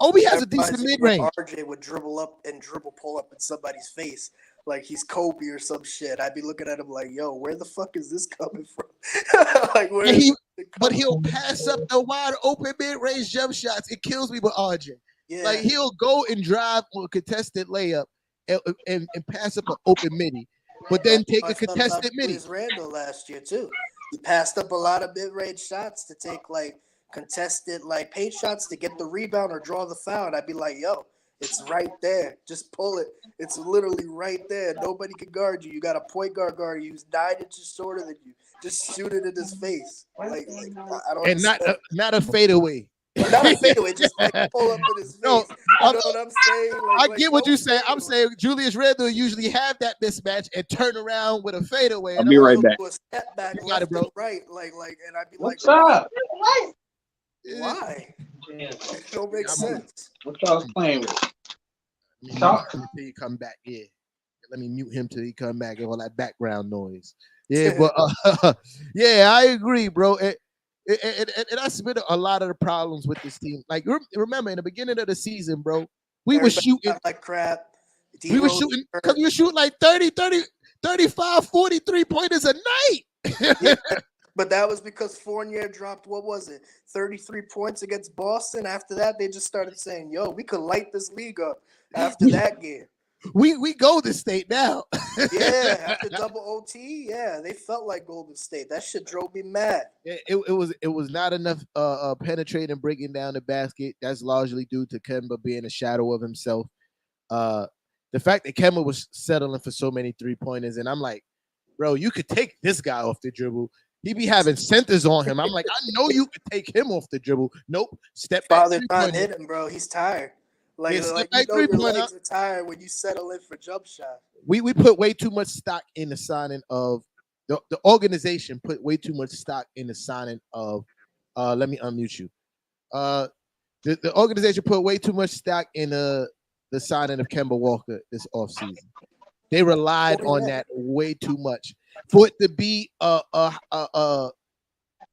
Speaker 4: Obi has a decent mid range.
Speaker 5: RJ would dribble up and dribble pull up in somebody's face like he's Kobe or some shit. I'd be looking at him like, yo, where the fuck is this coming from? Like,
Speaker 4: but he'll pass up the wide open mid range jump shots. It kills me with RJ.
Speaker 5: Yeah.
Speaker 4: Like he'll go and drive on a contested layup and pass up an open midi, but then take a contested midi.
Speaker 5: Randall last year too. He passed up a lot of mid range shots to take like contested like paint shots to get the rebound or draw the foul. And I'd be like, yo, it's right there. Just pull it. It's literally right there. Nobody can guard you. You got a point guard you who's 9 inches shorter than you. Just shoot it in his face. Like I don't.
Speaker 4: And not a fadeaway.
Speaker 5: Not a fadeaway, just like pull up in his face.
Speaker 4: No,
Speaker 5: you know what I'm saying?
Speaker 4: I get what you say. I'm saying Julius Randle usually have that mismatch and turn around with a fadeaway.
Speaker 6: I'll be right back.
Speaker 5: A step back,
Speaker 4: you got it, bro.
Speaker 5: Right, like, and I'd be
Speaker 6: What's
Speaker 5: like,
Speaker 6: up?
Speaker 5: Why? It don't make sense.
Speaker 6: What y'all playing with?
Speaker 4: Talk until you come back. Yeah, let me mute him till he come back and all that background noise. Yeah, but yeah, I agree, bro. And that's been a lot of the problems with this team. Like, remember in the beginning of the season, bro, we were shooting
Speaker 5: like crap.
Speaker 4: We were shooting because we were shooting like 30, 35, 43 pointers a night.
Speaker 5: Yeah, but that was because Fournier dropped, what was it, 33 points against Boston. After that, they just started saying, yo, we could light this league up after that game.
Speaker 4: We Golden State now.
Speaker 5: Yeah, after double OT, yeah, they felt like Golden State. That shit drove me mad.
Speaker 4: It was not enough penetrating, breaking down the basket. That's largely due to Kemba being a shadow of himself. The fact that Kemba was settling for so many 3-pointers, and I'm like, bro, you could take this guy off the dribble. He be having centers on him. I'm like, I know you could take him off the dribble. Nope, step back.
Speaker 5: Father time hit him, bro. He's tired. Like,
Speaker 4: Yeah,
Speaker 5: like you know your legs are tired when you settle in for jump shot.
Speaker 4: We put way too much stock in the signing of the organization. Put way too much stock in the signing of. Let me unmute you. The organization put way too much stock in the signing of Kemba Walker this offseason. They relied on that way too much for it to be a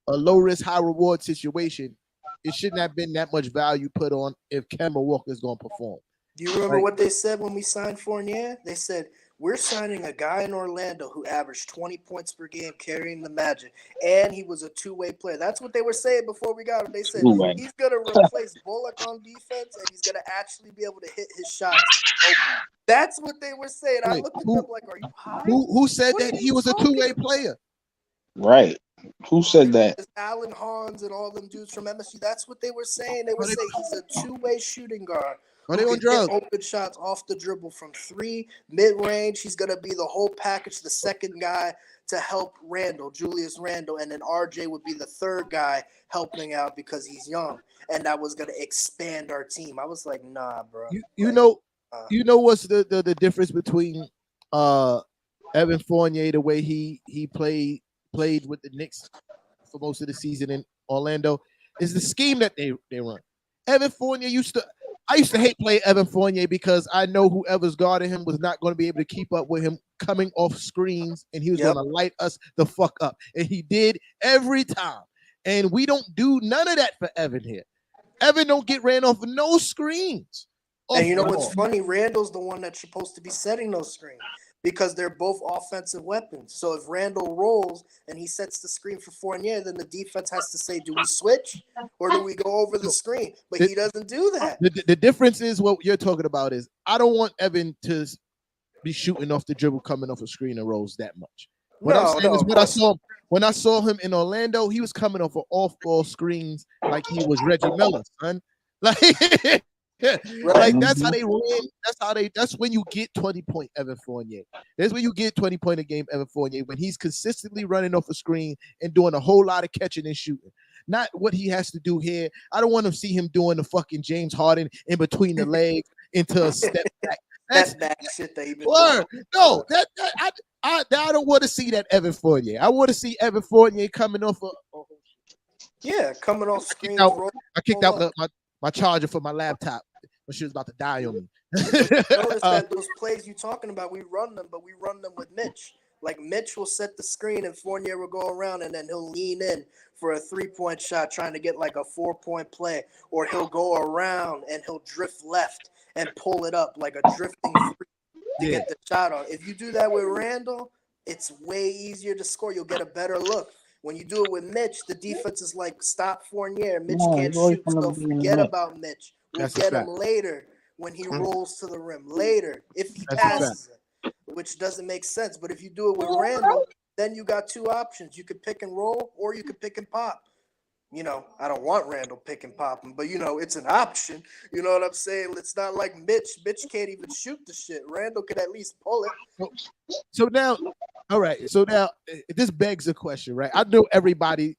Speaker 4: low risk, high reward situation. It shouldn't have been that much value put on if Kemba Walker is going to perform.
Speaker 5: Do you remember what they said when we signed Fournier? They said, we're signing a guy in Orlando who averaged 20 points per game carrying the Magic, and he was a two-way player. That's what they were saying before we got him. They said he's going to replace Bullock on defense, and he's going to actually be able to hit his shots open. That's what they were saying. I looked at them like, are you high?
Speaker 4: Who said that he was a two-way player?
Speaker 6: Right. Who said that?
Speaker 5: Alan Hans and all them dudes from MSU. That's what they were saying. They were saying he's a two-way shooting guard.
Speaker 4: Are they on drugs?
Speaker 5: Open shots off the dribble from 3, mid-range. He's going to be the whole package, the second guy to help Randall, Julius Randle, and then RJ would be the third guy helping out because he's young. And that was going to expand our team. I was like, nah, bro.
Speaker 4: You know what's the difference between Evan Fournier, the way he played with the Knicks for most of the season in Orlando, is the scheme that they run. Evan Fournier I used to hate playing Evan Fournier because I know whoever's guarding him was not going to be able to keep up with him coming off screens, and he was going to light us the fuck up. And he did every time. And we don't do none of that for Evan here. Evan don't get ran off of no screens.
Speaker 5: And you know what's funny? Randall's the one that's supposed to be setting those screens because they're both offensive weapons. So if Randall rolls and he sets the screen for Fournier, then the defense has to say, do we switch or do we go over the screen? But he doesn't do that.
Speaker 4: The difference is what you're talking about is I don't want Evan to be shooting off the dribble, coming off a screen and rolls that much. What I'm saying is when I saw him in Orlando, he was coming off of off-ball screens like he was Reggie Miller, son. Like like that's how they ran. That's when you get 20-point Evan Fournier. That's when you get 20-point a game Evan Fournier, when he's consistently running off a screen and doing a whole lot of catching and shooting. Not what he has to do here. I don't want to see him doing the fucking James Harden in between the legs into a step back. That's
Speaker 5: back shit that he been
Speaker 4: doing. No, I don't want to see that Evan Fournier. I want to see Evan Fournier coming off coming off screen. I kicked out my charger for my laptop. when she was about to die on me.
Speaker 5: Notice that those plays you talking about, we run them, but we run them with Mitch. Like Mitch will set the screen and Fournier will go around and then he'll lean in for a 3-point shot trying to get like a 4-point play, or he'll go around and he'll drift left and pull it up like a drifting free to get the shot on. If you do that with Randall, it's way easier to score. You'll get a better look. When you do it with Mitch, the defense is like, stop Fournier. Mitch can't shoot, so forget about Mitch. We'll get him later when he rolls to the rim. Later, if he passes it, which doesn't make sense. But if you do it with Randall, then you got two options. You could pick and roll, or you could pick and pop. You know, I don't want Randall pick and popping, but, you know, it's an option. You know what I'm saying? It's not like Mitch. Mitch can't even shoot the shit. Randall could at least pull it.
Speaker 4: So now, all right. So now this begs a question, right? I know everybody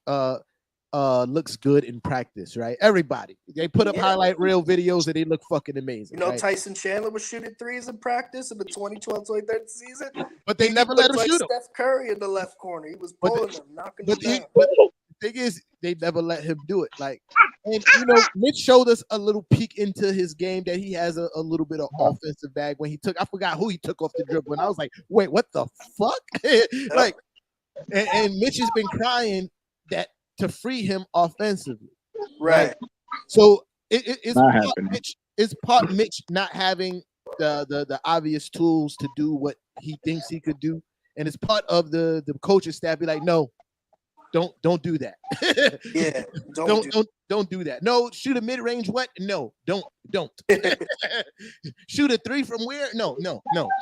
Speaker 4: looks good in practice, right? Everybody. They put up highlight reel videos and they look fucking amazing.
Speaker 5: You know,
Speaker 4: right?
Speaker 5: Tyson Chandler was shooting threes in practice in the 2012-2013 season.
Speaker 4: But they never let him
Speaker 5: like
Speaker 4: shoot them.
Speaker 5: Steph Curry in the left corner. He was pulling them, knocking them down.
Speaker 4: But the thing is, they never let him do it. Like, and you know, Mitch showed us a little peek into his game that he has a little bit of offensive bag when he took. I forgot who he took off the dribble, and I was like, wait, what the fuck? Like, and Mitch has been crying that to free him offensively, right? So it's part Mitch not having the obvious tools to do what he thinks he could do, and it's part of the coaching staff be like, no. Don't do that.
Speaker 5: Yeah,
Speaker 4: don't do that. No, shoot a mid-range what? No, don't. Shoot a three from where? No,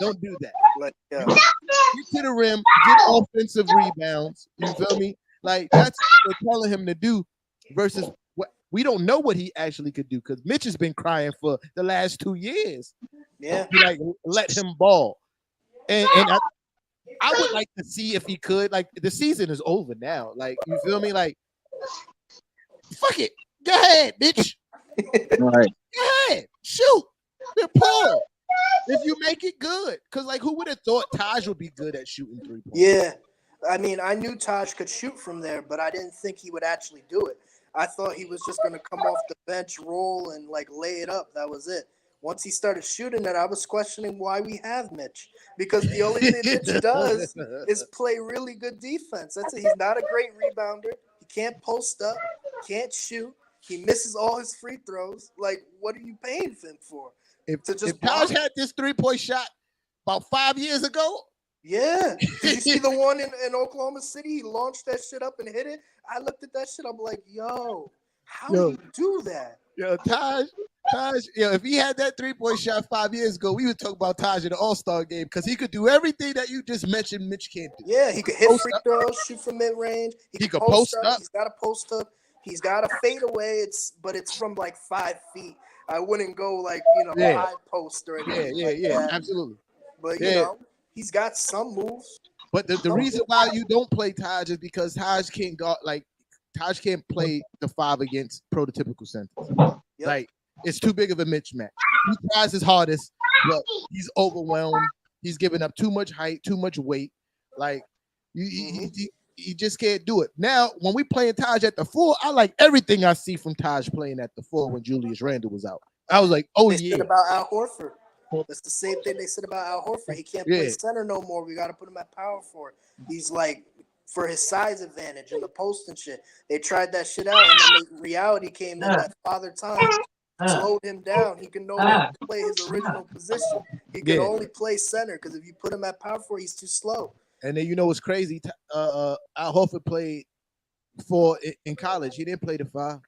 Speaker 4: don't do that.
Speaker 5: Like,
Speaker 4: get to the rim, get offensive rebounds. You feel me? Like that's what they're telling him to do versus what we don't know what he actually could do because Mitch has been crying for the last 2 years.
Speaker 5: Yeah,
Speaker 4: like let him ball, and I would like to see if he could. Like the season is over now. Like you feel me? Like fuck it. Go ahead, bitch.
Speaker 6: Right.
Speaker 4: Go ahead. Shoot. Pull. If you make it good. Because like who would have thought Taj would be good at shooting 3 points?
Speaker 5: Yeah. I mean, I knew Taj could shoot from there, but I didn't think he would actually do it. I thought he was just gonna come off the bench, roll, and like lay it up. That was it. Once he started shooting it, I was questioning why we have Mitch. Because the only thing Mitch does is play really good defense. That's it. He's not a great rebounder. He can't post up. Can't shoot. He misses all his free throws. Like, what are you paying him for?
Speaker 4: If Taj had this 3-point shot about 5 years ago.
Speaker 5: Yeah. Did you see the one in Oklahoma City? He launched that shit up and hit it. I looked at that shit. I'm like, yo, how do you do that?
Speaker 4: Yo, Taj, if he had that 3-point shot 5 years ago, we would talk about Taj in the All-Star game because he could do everything that you just mentioned Mitch can't do.
Speaker 5: Yeah, he could hit free throws, shoot from mid-range. He could post up. He's got a post up. He's got a fadeaway. But it's from like 5 feet. I wouldn't go like, high post or anything.
Speaker 4: Yeah, absolutely.
Speaker 5: But, you know, he's got some moves.
Speaker 4: But the reason why you don't play Taj is because Taj can't play the 5 against prototypical centers. Yep. Like, it's too big of a mismatch. He tries his hardest, but he's overwhelmed. He's giving up too much height, too much weight. Like, you just can't do it. Now, when we playing Taj at the 4, I like everything I see from Taj playing at the 4 when Julius Randle was out. I was like, oh,
Speaker 5: they said about Al Horford. That's the same thing they said about Al Horford. He can't play center no more. We got to put him at power forward. He's like, for his size advantage in the post and shit. They tried that shit out, and then reality came in that Father Time slowed him down. He can no longer play his original position. He can only play center because if you put him at power forward, he's too slow.
Speaker 4: And then you know what's crazy? Al Horford played 4 in college. He didn't play the 5.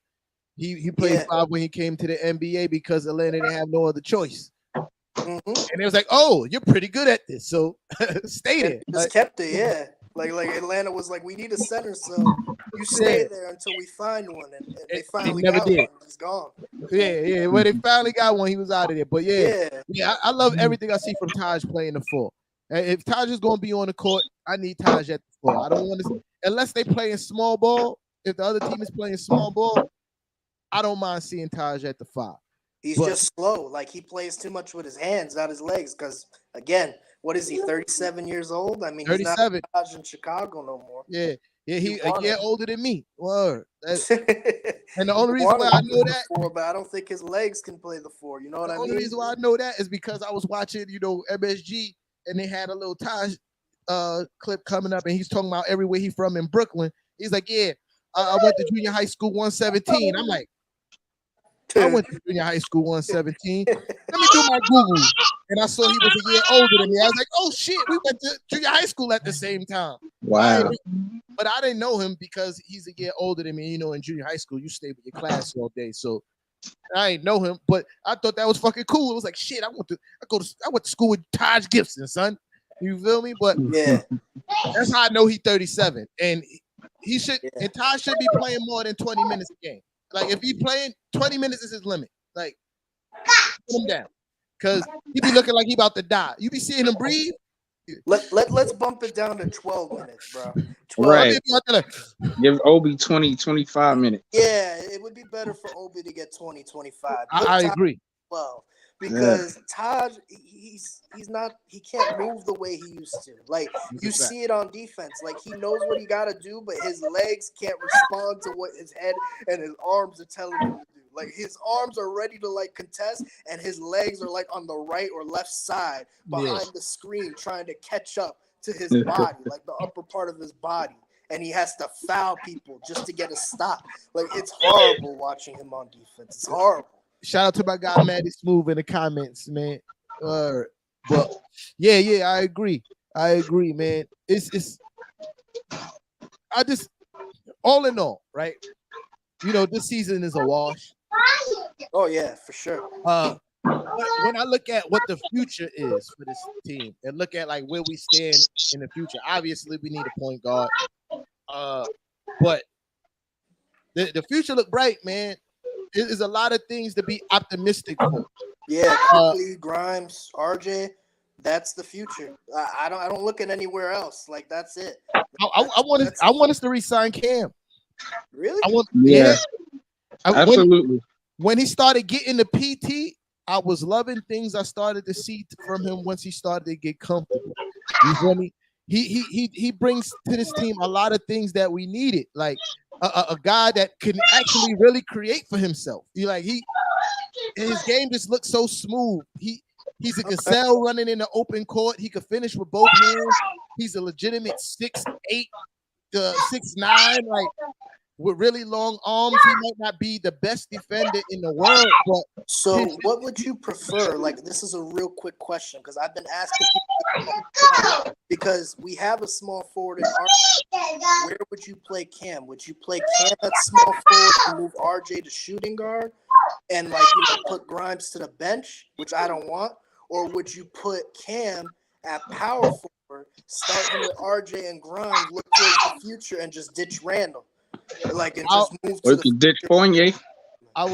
Speaker 4: He played 5 when he came to the NBA because Atlanta didn't have no other choice. And it was like, oh, you're pretty good at this, so stay there.
Speaker 5: Just kept it, yeah. Like Atlanta was like, we need a center, so you stay there until we find one. And they finally got one. He's gone.
Speaker 4: Yeah. When they finally got one, he was out of there. But yeah, I love everything I see from Taj playing the 4. If Taj is going to be on the court, I need Taj at the 4. I don't want to, unless they playing small ball. If the other team is playing small ball, I don't mind seeing Taj at the 5.
Speaker 5: He's just slow. Like, he plays too much with his hands, not his legs. Because, again, what is he, 37 years old? I mean, 37. He's not Taj in Chicago no more.
Speaker 4: Yeah. Yeah, he a
Speaker 5: wanted
Speaker 4: year
Speaker 5: him.
Speaker 4: older than me. Word. And the
Speaker 5: You
Speaker 4: only reason why
Speaker 5: wanted
Speaker 4: I
Speaker 5: him
Speaker 4: know
Speaker 5: to
Speaker 4: that,
Speaker 5: play the 4, but I don't think his legs can play the 4. You know what
Speaker 4: the
Speaker 5: I
Speaker 4: only
Speaker 5: mean?
Speaker 4: reason why I know that is because I was watching, MSG, and they had a little Taj clip coming up, and he's talking about everywhere he from in Brooklyn. He's like, yeah, I went to junior high school 117. I'm like, I went to junior high school 117. Let me do my Google. And I saw he was a year older than me. I was like, oh shit, we went to junior high school at the same time.
Speaker 6: Wow.
Speaker 4: But I didn't know him because he's a year older than me. In junior high school, you stay with your class all day. So I didn't know him, but I thought that was fucking cool. It was like, shit, I went to school with Taj Gibson, son. You feel me? But
Speaker 5: Yeah,
Speaker 4: that's how I know he's 37. And he should
Speaker 5: Yeah.
Speaker 4: and Taj should be playing more than 20 minutes a game. Like if he playing 20 minutes is his limit. Like put him down. Cause he be looking like he about to die. You be seeing him breathe.
Speaker 5: let's bump it down to 12 minutes, bro. 12.
Speaker 6: Right.
Speaker 4: He be out there like,
Speaker 6: Give Obi 20, 25 minutes.
Speaker 5: Yeah, it would be better for Obi to get 20, 25. Put
Speaker 4: I
Speaker 5: Taj
Speaker 4: agree.
Speaker 5: 12 because Taj, he's not, he can't move the way he used to. Like
Speaker 4: That's
Speaker 5: you
Speaker 4: a fact.
Speaker 5: see it on defense. Like he knows what he got to do, but his legs can't respond to what his head and his arms are telling him to do. Like his arms are ready to like contest, and his legs are like on the right or left side behind the screen, trying to catch up to his body, like the upper part of his body. And he has to foul people just to get a stop. Like it's horrible watching him on defense. It's horrible.
Speaker 4: Shout out to my guy Maddie Smooth in the comments, man. But yeah, I agree, man. It's I just all in all, right? This season is a wash.
Speaker 5: Oh yeah, for sure.
Speaker 4: But when I look at what the future is for this team and look at like where we stand in the future, obviously we need a point guard. But the future look bright, man. There's a lot of things to be optimistic for.
Speaker 5: Yeah, quickly, Grimes, RJ, that's the future. I don't look at anywhere else. Like that's it.
Speaker 4: I want us to resign Cam.
Speaker 5: Really?
Speaker 6: Yeah. Absolutely.
Speaker 4: When he started getting the PT, I was loving things I started to see from him once he started to get comfortable. You feel me? He brings to this team a lot of things that we needed, like a guy that can actually really create for himself. His game just looks so smooth. He's a gazelle running in the open court. He could finish with both hands. He's a legitimate 6'8" to 6'9", like with really long arms. He might not be the best defender in the world, but
Speaker 5: so what would you prefer? Like, this is a real quick question because I've been asking people because we have a small forward in RJ. Where would you play Cam? Would you play Cam at small forward and move RJ to shooting guard and put Grimes to the bench, which I don't want? Or would you put Cam at power forward, start him with RJ and Grimes, look towards the future, and just ditch Randall? Just move to the
Speaker 6: ditch Fournier.
Speaker 4: I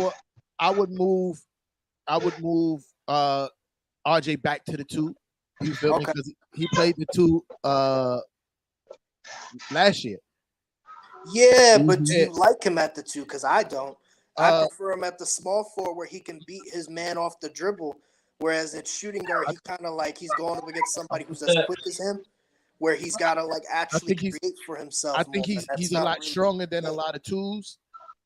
Speaker 4: would move RJ back to the 2. You feel me? Because he played the 2 last year.
Speaker 5: Yeah, but do you like him at the 2? Because I don't. I prefer him at the small forward where he can beat his man off the dribble. Whereas at shooting guard, he kind of like he's going up against somebody who's as quick as him, where he's got to like actually create for himself.
Speaker 4: I think he's a lot stronger than a lot of 2s,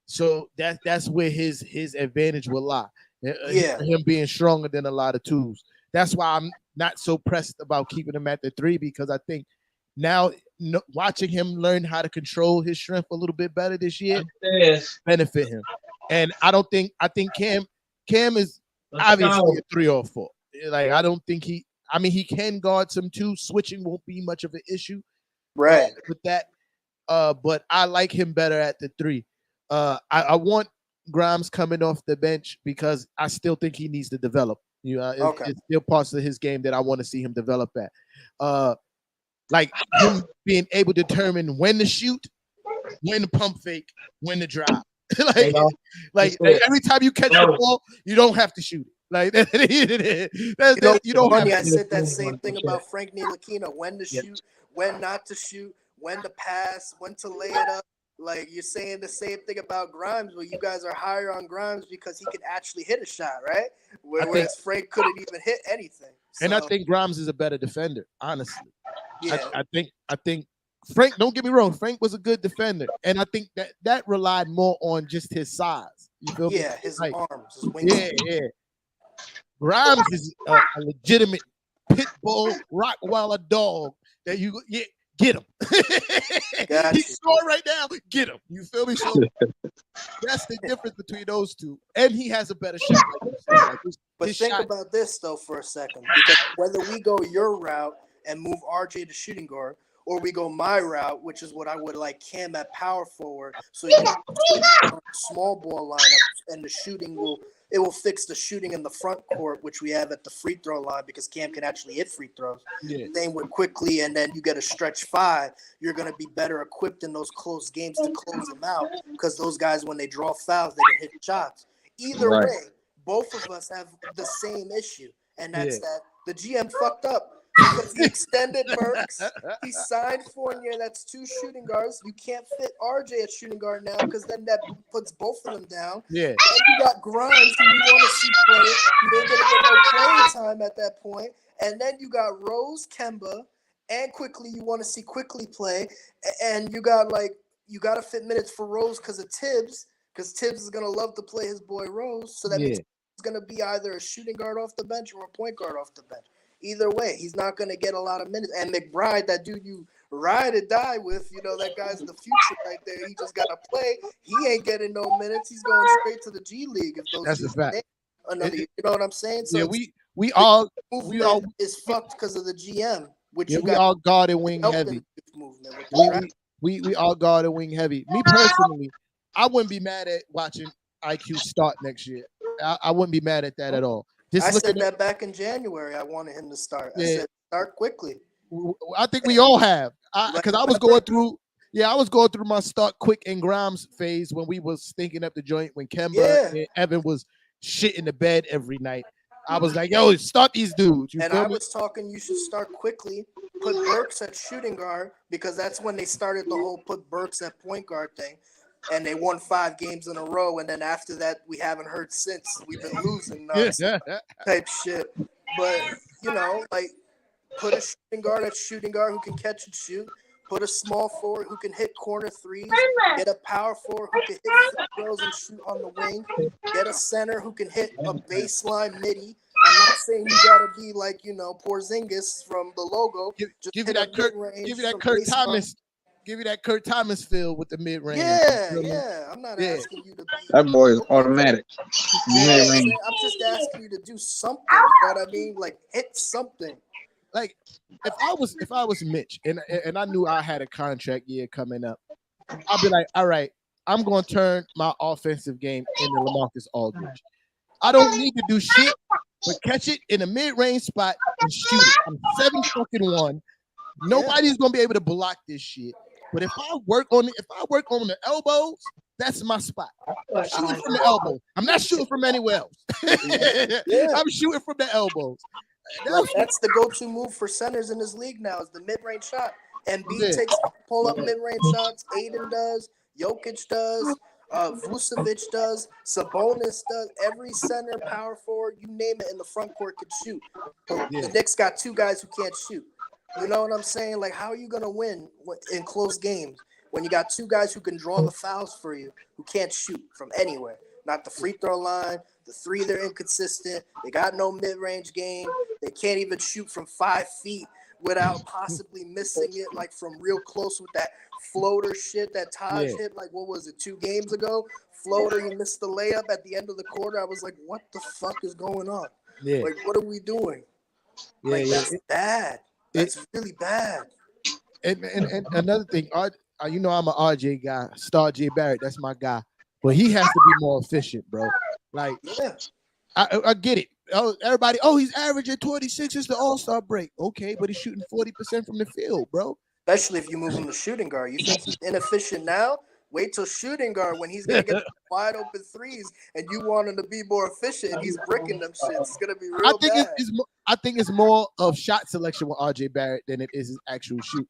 Speaker 4: so that's where his advantage will lie. Him being stronger than a lot of 2s. That's why I'm not so pressed about keeping him at the 3, because I think now watching him learn how to control his strength a little bit better this year benefit him. And I think Cam is obviously a 3 or 4. Like I don't think he can guard some 2. Switching won't be much of an issue,
Speaker 5: right?
Speaker 4: With that, but I like him better at the 3. I want Grimes coming off the bench because I still think he needs to develop. It's still parts of his game that I want to see him develop at. Like him being able to determine when to shoot, when to pump fake, when to drive. like every time you catch the ball, you don't have to shoot it. Like you don't.
Speaker 5: Funny, I said that same thing about Frank Ntilikina: when to shoot, when not to shoot, when to pass, when to lay it up. Like you're saying the same thing about Grimes, but you guys are higher on Grimes because he can actually hit a shot, right? Whereas Frank couldn't even hit anything.
Speaker 4: And I think Grimes is a better defender, honestly.
Speaker 5: Yeah.
Speaker 4: I think Frank, don't get me wrong, Frank was a good defender, and I think that relied more on just his size. You feel me?
Speaker 5: Yeah, his
Speaker 4: Like,
Speaker 5: arms, his wingspan.
Speaker 4: yeah. Grimes is a legitimate pit bull Rottweiler dog that get him.
Speaker 5: Got
Speaker 4: He's
Speaker 5: you.
Speaker 4: scoring right now. Get him. You feel me? So that's the difference between those two, and he has a better shot. Like you said. Like
Speaker 5: But
Speaker 4: his
Speaker 5: think
Speaker 4: shot,
Speaker 5: about this though for a second, because whether we go your route and move RJ to shooting guard, or we go my route, which is what I would like Cam at power forward, so you can switch on small ball lineup, and the shooting will fix the shooting in the front court, which we have at the free throw line because Cam can actually hit free throws.
Speaker 4: yeah.
Speaker 5: Same with quickly, and then you get a stretch five. You're going to be better equipped in those close games to close them out because those guys, when they draw fouls, they can hit shots. Either
Speaker 6: Right.
Speaker 5: way, both of us have the same issue, and that's
Speaker 4: Yeah.
Speaker 5: that the GM fucked up because he extended Burks. He signed Fournier. That's two shooting guards. You can't fit RJ at shooting guard now because then that puts both of them down.
Speaker 4: Yeah.
Speaker 5: And you got Grimes, who you want to see play. You ain't gonna get no playing time at that point. And then you got Rose, Kemba, and Quickly. You want to see Quickly play, and you got to fit minutes for Rose because of Tibbs. Because Tibbs is gonna love to play his boy Rose. So that means he's gonna be either a shooting guard off the bench or a point guard off the bench. Either way, he's not going to get a lot of minutes. And McBride, that dude you ride or die with, that guy's the future right there. He just got to play. He ain't getting no minutes. He's going straight to the G League. If those
Speaker 4: That's a fact.
Speaker 5: Another, you know what I'm saying? So
Speaker 4: Yeah, we all
Speaker 5: is fucked because of the GM. Which
Speaker 4: yeah,
Speaker 5: you
Speaker 4: we
Speaker 5: got
Speaker 4: all guard and wing heavy.
Speaker 5: Movement with the draft.
Speaker 4: We all guard and wing heavy. Me personally, I wouldn't be mad at watching IQ start next year. I wouldn't be mad at that at all.
Speaker 5: I said that back in January. I wanted him to start. I said start quickly.
Speaker 4: I think we all have, because I was going through. Yeah, I was going through my start quick and Grimes phase when we was stinking up the joint when Kemba and Evan was shit in the bed every night. I was like, yo, start these dudes.
Speaker 5: I was talking, you should start quickly. Put Burks at shooting guard because that's when they started the whole put Burks at point guard thing. And they won 5 games in a row, and then after that, we haven't heard since. We've been losing type shit. But put a shooting guard at shooting guard who can catch and shoot. Put a small forward who can hit corner threes. Get a power forward who can hit free throws and shoot on the wing. Get a center who can hit a baseline midi. I'm not saying you gotta be like Porzingis from the logo.
Speaker 4: Give you that Kurt Thomas. Give you that Kurt Thomas feel with the mid range.
Speaker 5: Yeah. I'm not asking you to be
Speaker 6: that boy is automatic.
Speaker 5: I'm just asking you to do something. You know what I mean? Like hit something.
Speaker 4: Like if I was Mitch and I knew I had a contract year coming up, I'd be like, all right, I'm gonna turn my offensive game into LaMarcus Aldridge. I don't need to do shit but catch it in a mid-range spot and shoot it. I'm 7-1. Nobody's gonna be able to block this shit. But if I work on the elbows, that's my spot. I'm shooting from the elbow. I'm not shooting from anywhere else. I'm shooting from the elbows.
Speaker 5: That's the go-to move for centers in this league now is the mid-range shot. And B takes pull-up mid-range shots. Aiden does. Jokic does. Vucevic does. Sabonis does. Every center, power forward, you name it, in the front court can shoot. The Knicks got 2 guys who can't shoot. You know what I'm saying? Like, how are you going to win in close games when you got 2 guys who can draw the fouls for you who can't shoot from anywhere? Not the free throw line. The 3, they're inconsistent. They got no mid-range game. They can't even shoot from 5 feet without possibly missing it, like from real close with that floater shit that Taj hit, like, what was it, 2 games ago? Floater, you missed the layup at the end of the quarter. I was like, what the fuck is going on?
Speaker 4: Yeah.
Speaker 5: Like, what are we doing? That's bad. That's really bad.
Speaker 4: And another thing, I'm an RJ guy. Star J Barrett, that's my guy. But he has to be more efficient, bro. Like, I get it. Oh, everybody, he's averaging 26. It's the All-Star break. Okay, but he's shooting 40% from the field, bro.
Speaker 5: Especially if you move him to shooting guard. You think he's inefficient now? Wait till shooting guard when he's going to get wide open threes and you want him to be more efficient and he's bricking them shits. It's going to be real bad.
Speaker 4: I think it's more of shot selection with RJ Barrett than it is his actual shoot.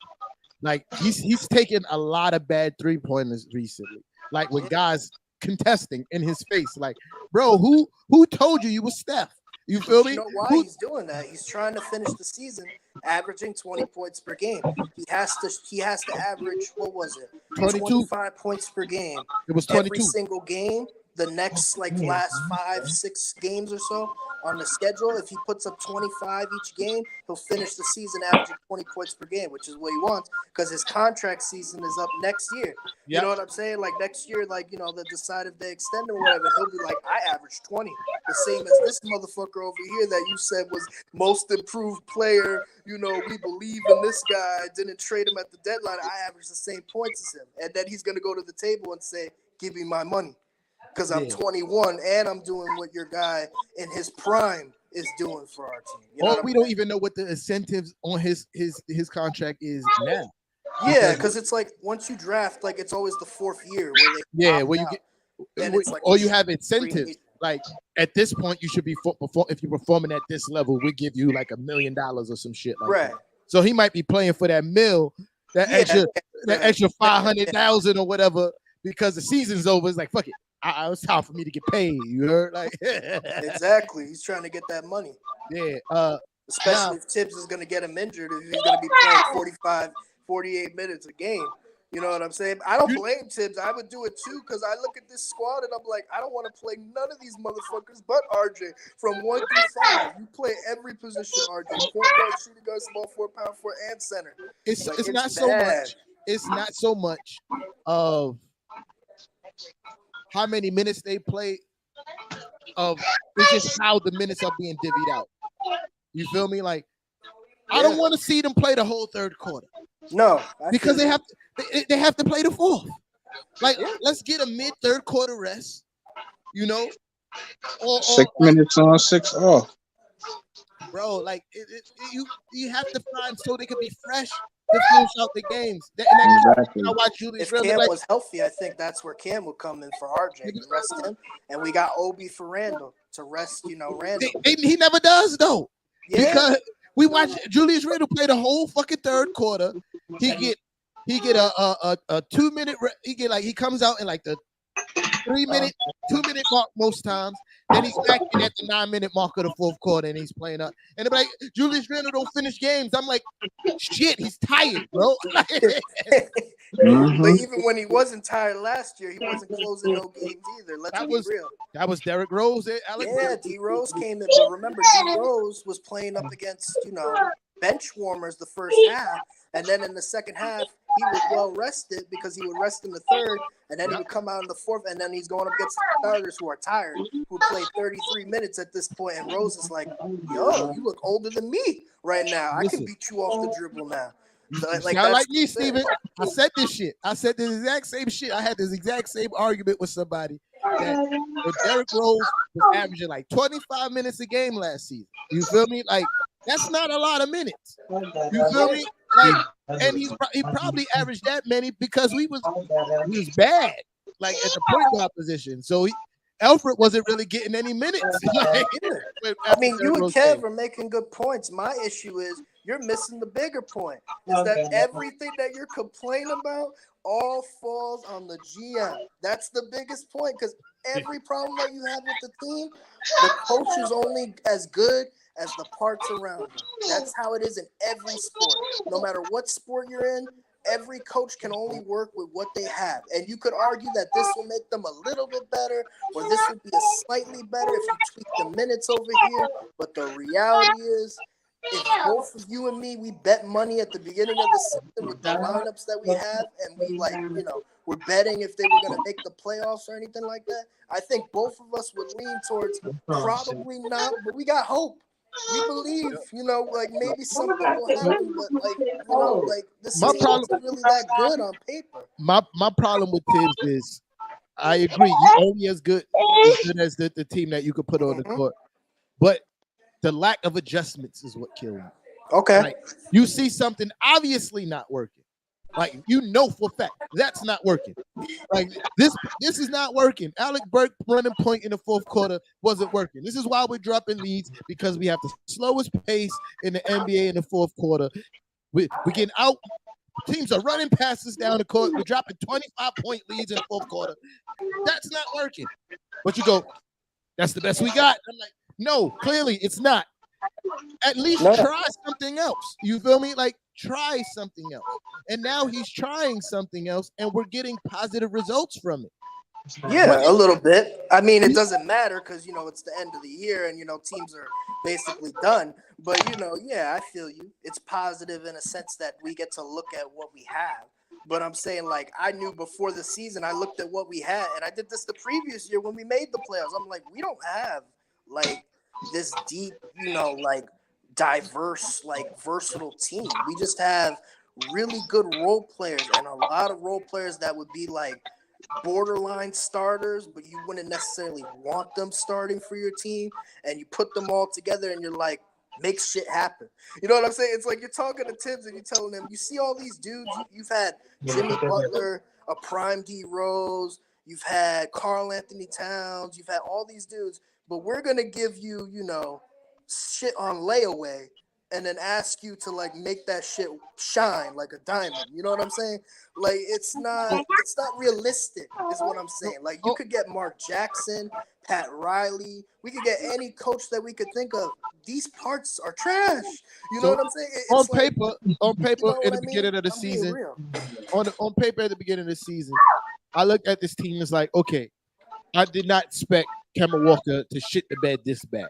Speaker 4: Like, he's taken a lot of bad three-pointers recently. Like, with guys contesting in his face. Like, bro, who told you was Steph? You feel me?
Speaker 5: You know why he's doing that? He's trying to finish the season averaging 20 points per game. He has to average, what was it?
Speaker 4: 22.
Speaker 5: 25 points per game.
Speaker 4: It was
Speaker 5: Every
Speaker 4: 22.
Speaker 5: single game. The next last 5-6 games or so on the schedule, if he puts up 25 each game, he'll finish the season averaging 20 points per game, which is what he wants because his contract season is up next year. You know what I'm saying? Like next year, like they decide if they extend him or whatever, he'll be like, I averaged 20, the same as this motherfucker over here that you said was most improved player. We believe in this guy. Didn't trade him at the deadline. I averaged the same points as him, and then he's gonna go to the table and say, "Give me my money." Because I'm 21 and I'm doing what your guy in his prime is doing for our team.
Speaker 4: We don't even know what the incentives on his contract is now.
Speaker 5: Yeah, because it's like once you draft, like it's always the fourth year where you
Speaker 4: have incentives. Like at this point, you should be if you're performing at this level, we give you like $1 million or some shit like that. So he might be playing for that extra 500,000 or whatever because the season's over. It's like fuck it. It's time for me to get paid. You heard? Like
Speaker 5: exactly. He's trying to get that money.
Speaker 4: Yeah.
Speaker 5: Especially if Tibbs is going to get him injured, if he's going to be playing 45, 48 minutes a game. You know what I'm saying? I don't blame Tibbs. I would do it too because I look at this squad and I'm like, I don't want to play none of these motherfuckers but RJ from 1 through 5. You play every position, RJ. Point guard, shooting guard, small forward, power forward, and center.
Speaker 4: It's not so much. It's not so much of how many minutes they play. It's just how the minutes are being divvied out. You feel me? Like I don't want to see them play the whole third quarter.
Speaker 5: No,
Speaker 4: because they have to play the fourth. Like let's get a mid third quarter rest. Or
Speaker 6: 6 minutes on, 6 off.
Speaker 4: Bro, like you have to find so they can be fresh to finish out the games.
Speaker 6: Exactly.
Speaker 5: If Cam was healthy, I think that's where Cam would come in for RJ to rest him, and we got Obi for Randall to rest. Randall.
Speaker 4: He never does though, because we watch Julius Randle play the whole fucking third quarter. He get a 2 minute. He comes out in like the 2 minute mark most times. Then he's back in at the 9 minute mark of the fourth quarter and he's playing up. And they're like, Julius Randle don't finish games. I'm like, shit, he's tired, bro.
Speaker 5: But even when he wasn't tired last year, he wasn't closing no games either. Let's be real.
Speaker 4: That was Derrick Rose.
Speaker 5: D Rose came in, but remember, D Rose was playing up against bench warmers the first half, and then in the second half he was well rested because he would rest in the third, and then he would come out in the fourth, and then he's going up against the starters who are tired, who played 33 minutes at this point, and Rose is like, yo, you look older than me right now. I can beat you off the dribble now.
Speaker 4: Like me, Steven. I said this shit. I said the exact same shit. I had this exact same argument with somebody that Derrick Rose was averaging like 25 minutes a game last season. You feel me? Like that's not a lot of minutes. You feel me? Like, and he probably averaged that many because he was bad, like at the point guard position. So Alfred wasn't really getting any minutes.
Speaker 5: I mean, you and Kev are making good points. My issue is you're missing the bigger point. Is that everything that you're complaining about all falls on the GM. That's the biggest point because every problem that you have with the team, the coach is only as good as the parts around him. That's how it is in every sport. No matter what sport you're in, every coach can only work with what they have. And you could argue that this will make them a little bit better, or this would be a slightly better if you tweak the minutes over here. But the reality is, if both of you and me, we bet money at the beginning of the season with the lineups that we have, and we we're betting if they were going to make the playoffs or anything like that, I think both of us would lean towards probably not, but we got hope. We believe, maybe something will happen, but this team isn't really that good on paper.
Speaker 4: My problem with Tibbs is, I agree, you're only as good as the team that you could put on the court, but the lack of adjustments is what killed me.
Speaker 5: Okay,
Speaker 4: like, you see something obviously not working, like for a fact that's not working. Like this is not working. Alec Burke running point in the fourth quarter wasn't working. This is why we're dropping leads, because we have the slowest pace in the NBA in the fourth quarter. We're getting out. Teams are running passes down the court. We're dropping 25-point leads in the fourth quarter. That's not working. But you go, that's the best we got. I'm like, no, clearly it's not. At least
Speaker 5: No.
Speaker 4: try something else. You feel me? Like try something else. And now he's trying something else, and we're getting positive results from it.
Speaker 5: Yeah, a little bit. I mean, it doesn't matter because it's the end of the year and teams are basically done. But yeah, I feel you. It's positive in a sense that we get to look at what we have. But I'm saying, like, I knew before the season, I looked at what we had, and I did this the previous year when we made the playoffs. I'm like, we don't have like this deep, like diverse, like versatile team. We just have really good role players and a lot of role players that would be like borderline starters, but you wouldn't necessarily want them starting for your team. And you put them all together and you're like, make shit happen. You know what I'm saying? It's like you're talking to Tibbs and you're telling him, you see all these dudes, you've had Jimmy Butler, a prime D Rose, you've had Karl Anthony Towns, you've had all these dudes, but we're going to give you, shit on layaway and then ask you to like make that shit shine like a diamond. You know what I'm saying? Like it's not realistic, is what I'm saying. Like you could get Mark Jackson, Pat Riley, we could get any coach that we could think of. These parts are trash. You know what I'm saying? It's
Speaker 4: on
Speaker 5: like,
Speaker 4: paper, in the beginning of the season, on paper at the beginning of the season, I looked at this team and was like, okay, I did not expect Kemba Walker to shit the bed this bad.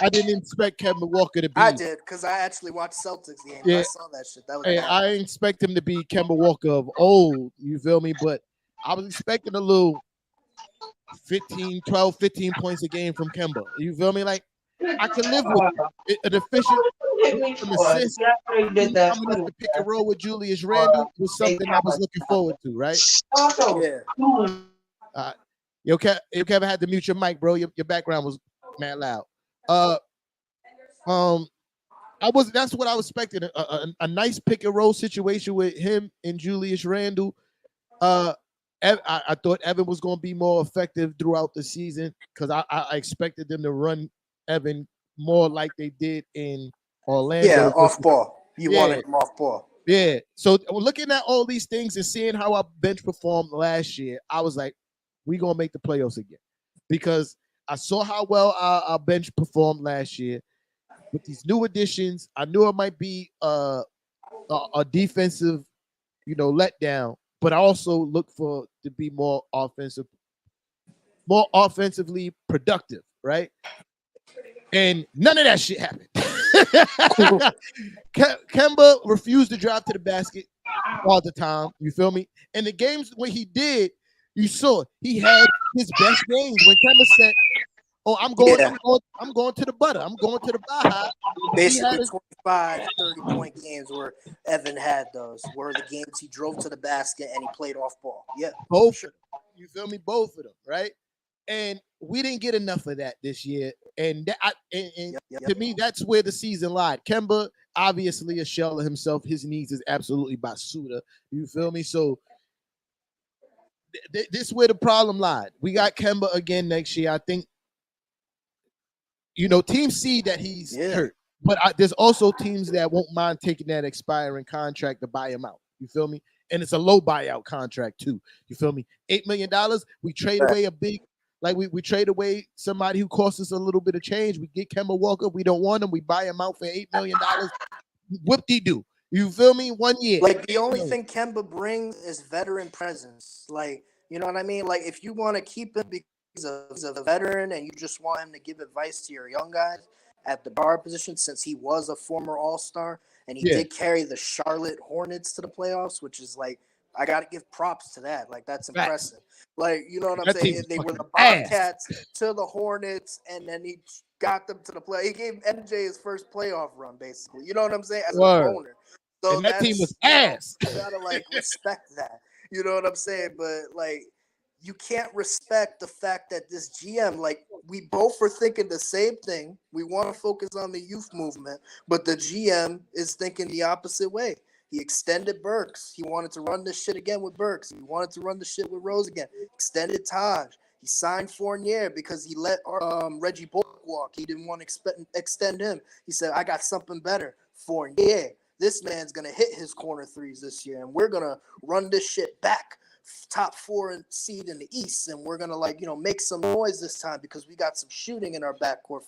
Speaker 4: I didn't expect Kemba Walker to be.
Speaker 5: I did because I actually watched Celtics games. Yeah. I saw that shit. That was bad.
Speaker 4: I didn't expect him to be Kemba Walker of old. You feel me? But I was expecting a little 15 points a game from Kemba. You feel me? Like I can live with it. An efficient assist. Coming off the pick and roll with Julius Randle was something I was looking forward to, right?
Speaker 5: Yeah.
Speaker 4: Yo, Kevin had to mute your mic, bro. Your background was mad loud. That's what I was expecting. A nice pick and roll situation with him and Julius Randle. I thought Evan was going to be more effective throughout the season because I expected them to run Evan more like they did in Orlando.
Speaker 5: Yeah, off ball. You wanted him off ball.
Speaker 4: Yeah. So looking at all these things and seeing how our bench performed last year, I was like, we're going to make the playoffs again because I saw how well our bench performed last year. With these new additions, I knew it might be a defensive, letdown, but I also look for to be more offensively productive, right? And none of that shit happened. Kemba refused to drive to the basket all the time. You feel me? And the games when he did, you saw he had his best games when Kemba said, "Oh, I'm going to the butter. I'm going to the Baja."
Speaker 5: Basically, 25, 30-point games where Evan had those were the games he drove to the basket and he played off ball. Yeah,
Speaker 4: both. Sure. You feel me? Both of them, right? And we didn't get enough of that this year. And to me, that's where the season lied. Kemba, obviously a shell of himself. His needs is absolutely Basuda. You feel me? So this is where the problem lied. We got Kemba again next year. I think, teams see that he's hurt. But there's also teams that won't mind taking that expiring contract to buy him out. You feel me? And it's a low buyout contract too. You feel me? $8 million. We trade away a big, like we trade away somebody who costs us a little bit of change. We get Kemba Walker. We don't want him. We buy him out for $8 million. Whoop-de-doo. You feel me? 1 year.
Speaker 5: Like the only thing Kemba brings is veteran presence. Like, you know what I mean? Like if you want to keep him because he's a veteran and you just want him to give advice to your young guys at the guard position, since he was a former All-Star and he did carry the Charlotte Hornets to the playoffs, which is like, I got to give props to that. Like, that's impressive. Like, you know what I'm saying? They were the Bobcats to the Hornets, and then he got them to the play. He gave MJ his first playoff run, basically. You know what I'm saying? As an owner. So
Speaker 4: and that team was ass.
Speaker 5: You got to, like, respect that. You know what I'm saying? But, like, you can't respect the fact that this GM, like, we both are thinking the same thing. We want to focus on the youth movement, but the GM is thinking the opposite way. He extended Burks. He wanted to run this shit again with Burks. He wanted to run the shit with Rose again. Extended Taj. He signed Fournier because he let Reggie Bullock walk. He didn't want to extend him. He said, I got something better. Fournier. This man's going to hit his corner threes this year, and we're going to run this shit back. Top 4 seed in the East, and we're gonna make some noise this time because we got some shooting in our backcourt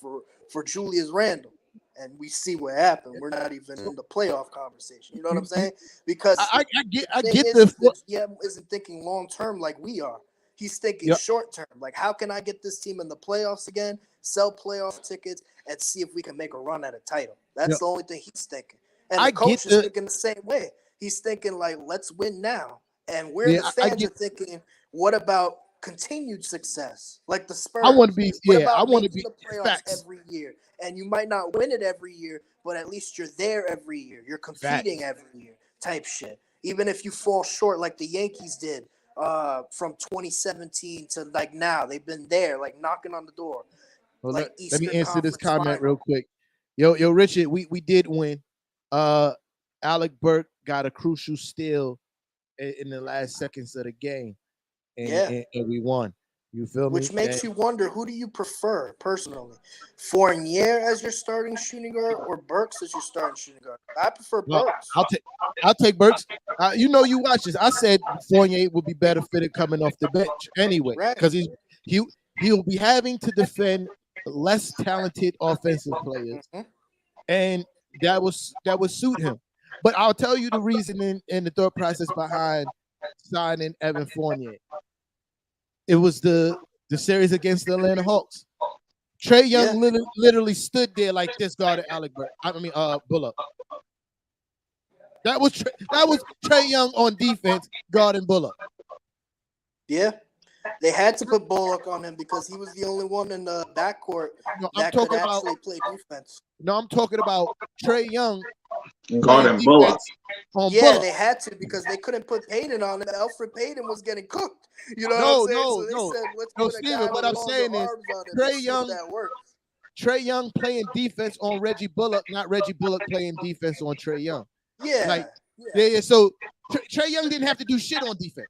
Speaker 5: for Julius Randle. and we see what happened. We're not even in the playoff conversation. You know what I'm saying? Because
Speaker 4: I get
Speaker 5: the GM isn't thinking long term like we are. He's thinking short term. Like, how can I get this team in the playoffs again, sell playoff tickets, and see if we can make a run at a title? That's the only thing he's thinking. And the coach is thinking the same way. He's thinking, like, let's win now. And we're the fans are thinking, what about continued success? Like the Spurs.
Speaker 4: I want to be,
Speaker 5: I want to be the playoffs every year. And you might not win it every year, but at least you're there every year. You're competing every year type shit. Even if you fall short like the Yankees did from 2017 to like now. They've been there, like knocking on the door.
Speaker 4: Well,
Speaker 5: like
Speaker 4: let me answer this comment
Speaker 5: final.
Speaker 4: real quick. Yo, Richard, we did win. Alec Burke got a crucial steal in the last seconds of the game. And we won. You feel me?
Speaker 5: Which makes you wonder, who do you prefer personally? Fournier as your starting shooting guard or Burks as your starting shooting guard? I prefer Burks.
Speaker 4: I'll take Burks. You watch this. I said Fournier would be better fitted coming off the bench anyway, because he'll be having to defend less talented offensive players, and that would suit him. But I'll tell you the reasoning and the thought process behind signing Evan Fournier. It was the series against the Atlanta Hawks. Trae Young literally stood there like this, guarded Alec Burke. Bullock. That was Trae Young on defense guarding Bullock.
Speaker 5: Yeah, they had to put Bullock on him because he was the only one in the backcourt that could actually play defense.
Speaker 4: No, I'm talking about Trae Young
Speaker 6: guarding Bullock.
Speaker 5: Bullock. They had to because they couldn't put Payton on him. Alfred Payton was getting cooked. You know what I'm saying? So they said, let's put
Speaker 4: Steven, what I'm saying is Trae Young playing defense on Reggie Bullock, not Reggie Bullock playing defense on Trae Young. So Trae Young didn't have to do shit on defense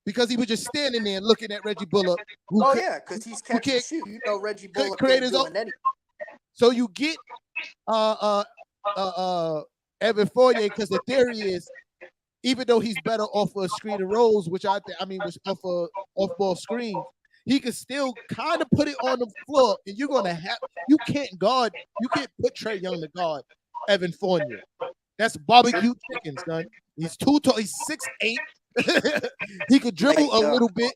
Speaker 4: because he was just standing there looking at Reggie Bullock.
Speaker 5: Because he's catching shoot. You know Reggie Bullock can't do anything.
Speaker 4: So you get Evan Fournier, because the theory is, even though he's better off a screen and rolls, which was off a off-ball screen, he can still kind of put it on the floor, and you can't put Trae Young to guard Evan Fournier. That's barbecue chicken, son. He's too tall. He's 6'8". He could dribble a little bit.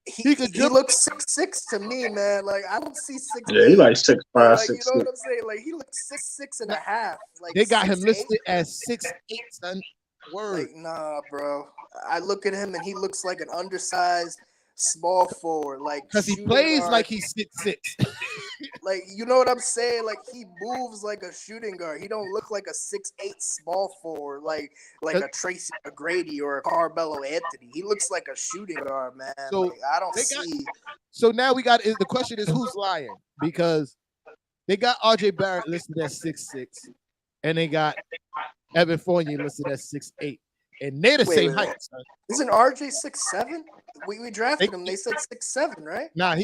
Speaker 5: He looks 6'6" to me, man. Like, I don't see 6'8".
Speaker 6: Yeah, he like 6'5",
Speaker 5: like,
Speaker 6: 6'6".
Speaker 5: You know what I'm saying? Like, he looks 6'6" and a half. Like,
Speaker 4: they got him listed as 6'8", son. Word.
Speaker 5: Like, nah, bro. I look at him and he looks like an undersized small forward. Like,
Speaker 4: because he plays like he's 6'6".
Speaker 5: Like, you know what I'm saying? Like, he moves like a shooting guard. He don't look like a 6'8" small forward, like a Tracy McGrady or a Carmelo Anthony. He looks like a shooting guard, man. So like, I don't see.
Speaker 4: So now the question is, who's lying? Because they got RJ Barrett listed as 6'6", and they got Evan Fournier listed as 6'8". And they're the same height.
Speaker 5: Isn't RJ 6'7"? We drafted him. They said 6'7", right?
Speaker 4: Nah,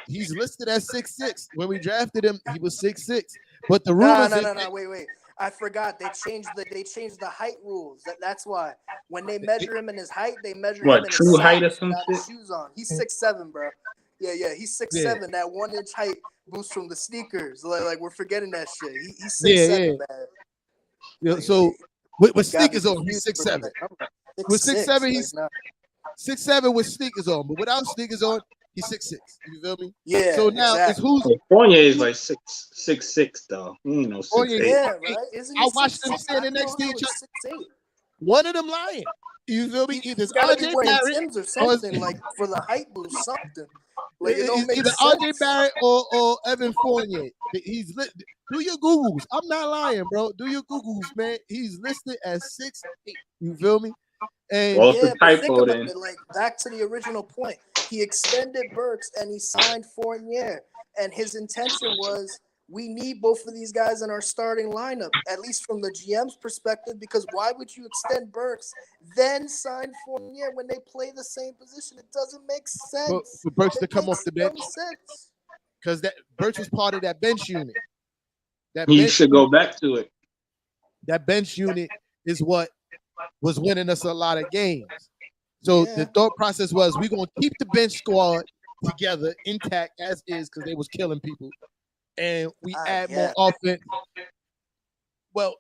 Speaker 4: he's listed as 6'6". When we drafted him, he was 6'6". But the rumors.
Speaker 5: No. Wait. I forgot. They changed the height rules. That's why when they measure him in his height, they measure him in his
Speaker 6: true height or some shit.
Speaker 5: Shoes on. He's 6'7", bro. Yeah. He's 6'7". That 1 inch height boost from the sneakers. Like we're forgetting that shit. He's 6'7", man.
Speaker 4: Yeah. So. With sneakers on, he's 6'7". With 6'7", he's 6'7" with sneakers on, but without sneakers on, he's 6'6". You feel me?
Speaker 5: Yeah.
Speaker 4: So now it's who's
Speaker 6: Fournier is like 6'6" though. You know, 6'8".
Speaker 5: Yeah, right. Isn't
Speaker 4: I watched them standing next to each other. One of them lying. You feel me? Either
Speaker 5: RJ Barrett or something like for the height boost, something. Like it don't make
Speaker 4: either
Speaker 5: sense.
Speaker 4: RJ Barrett or Evan Fournier. Do your Googles. I'm not lying, bro. Do your Googles, man. He's listed as 6'8". You feel me? And
Speaker 6: well, it's a typo then.
Speaker 5: Like back to the original point. He extended Burks and he signed Fournier. And his intention was, we need both of these guys in our starting lineup, at least from the GM's perspective, because why would you extend Burks, then sign Fournier when they play the same position? It doesn't make sense.
Speaker 4: For Burks to come off the bench, because that Burks was part of that bench unit.
Speaker 6: He should go back to it.
Speaker 4: That bench unit is what was winning us a lot of games. So the thought process was, we're going to keep the bench squad together, intact as is, because they was killing people. And we add more offense. Well,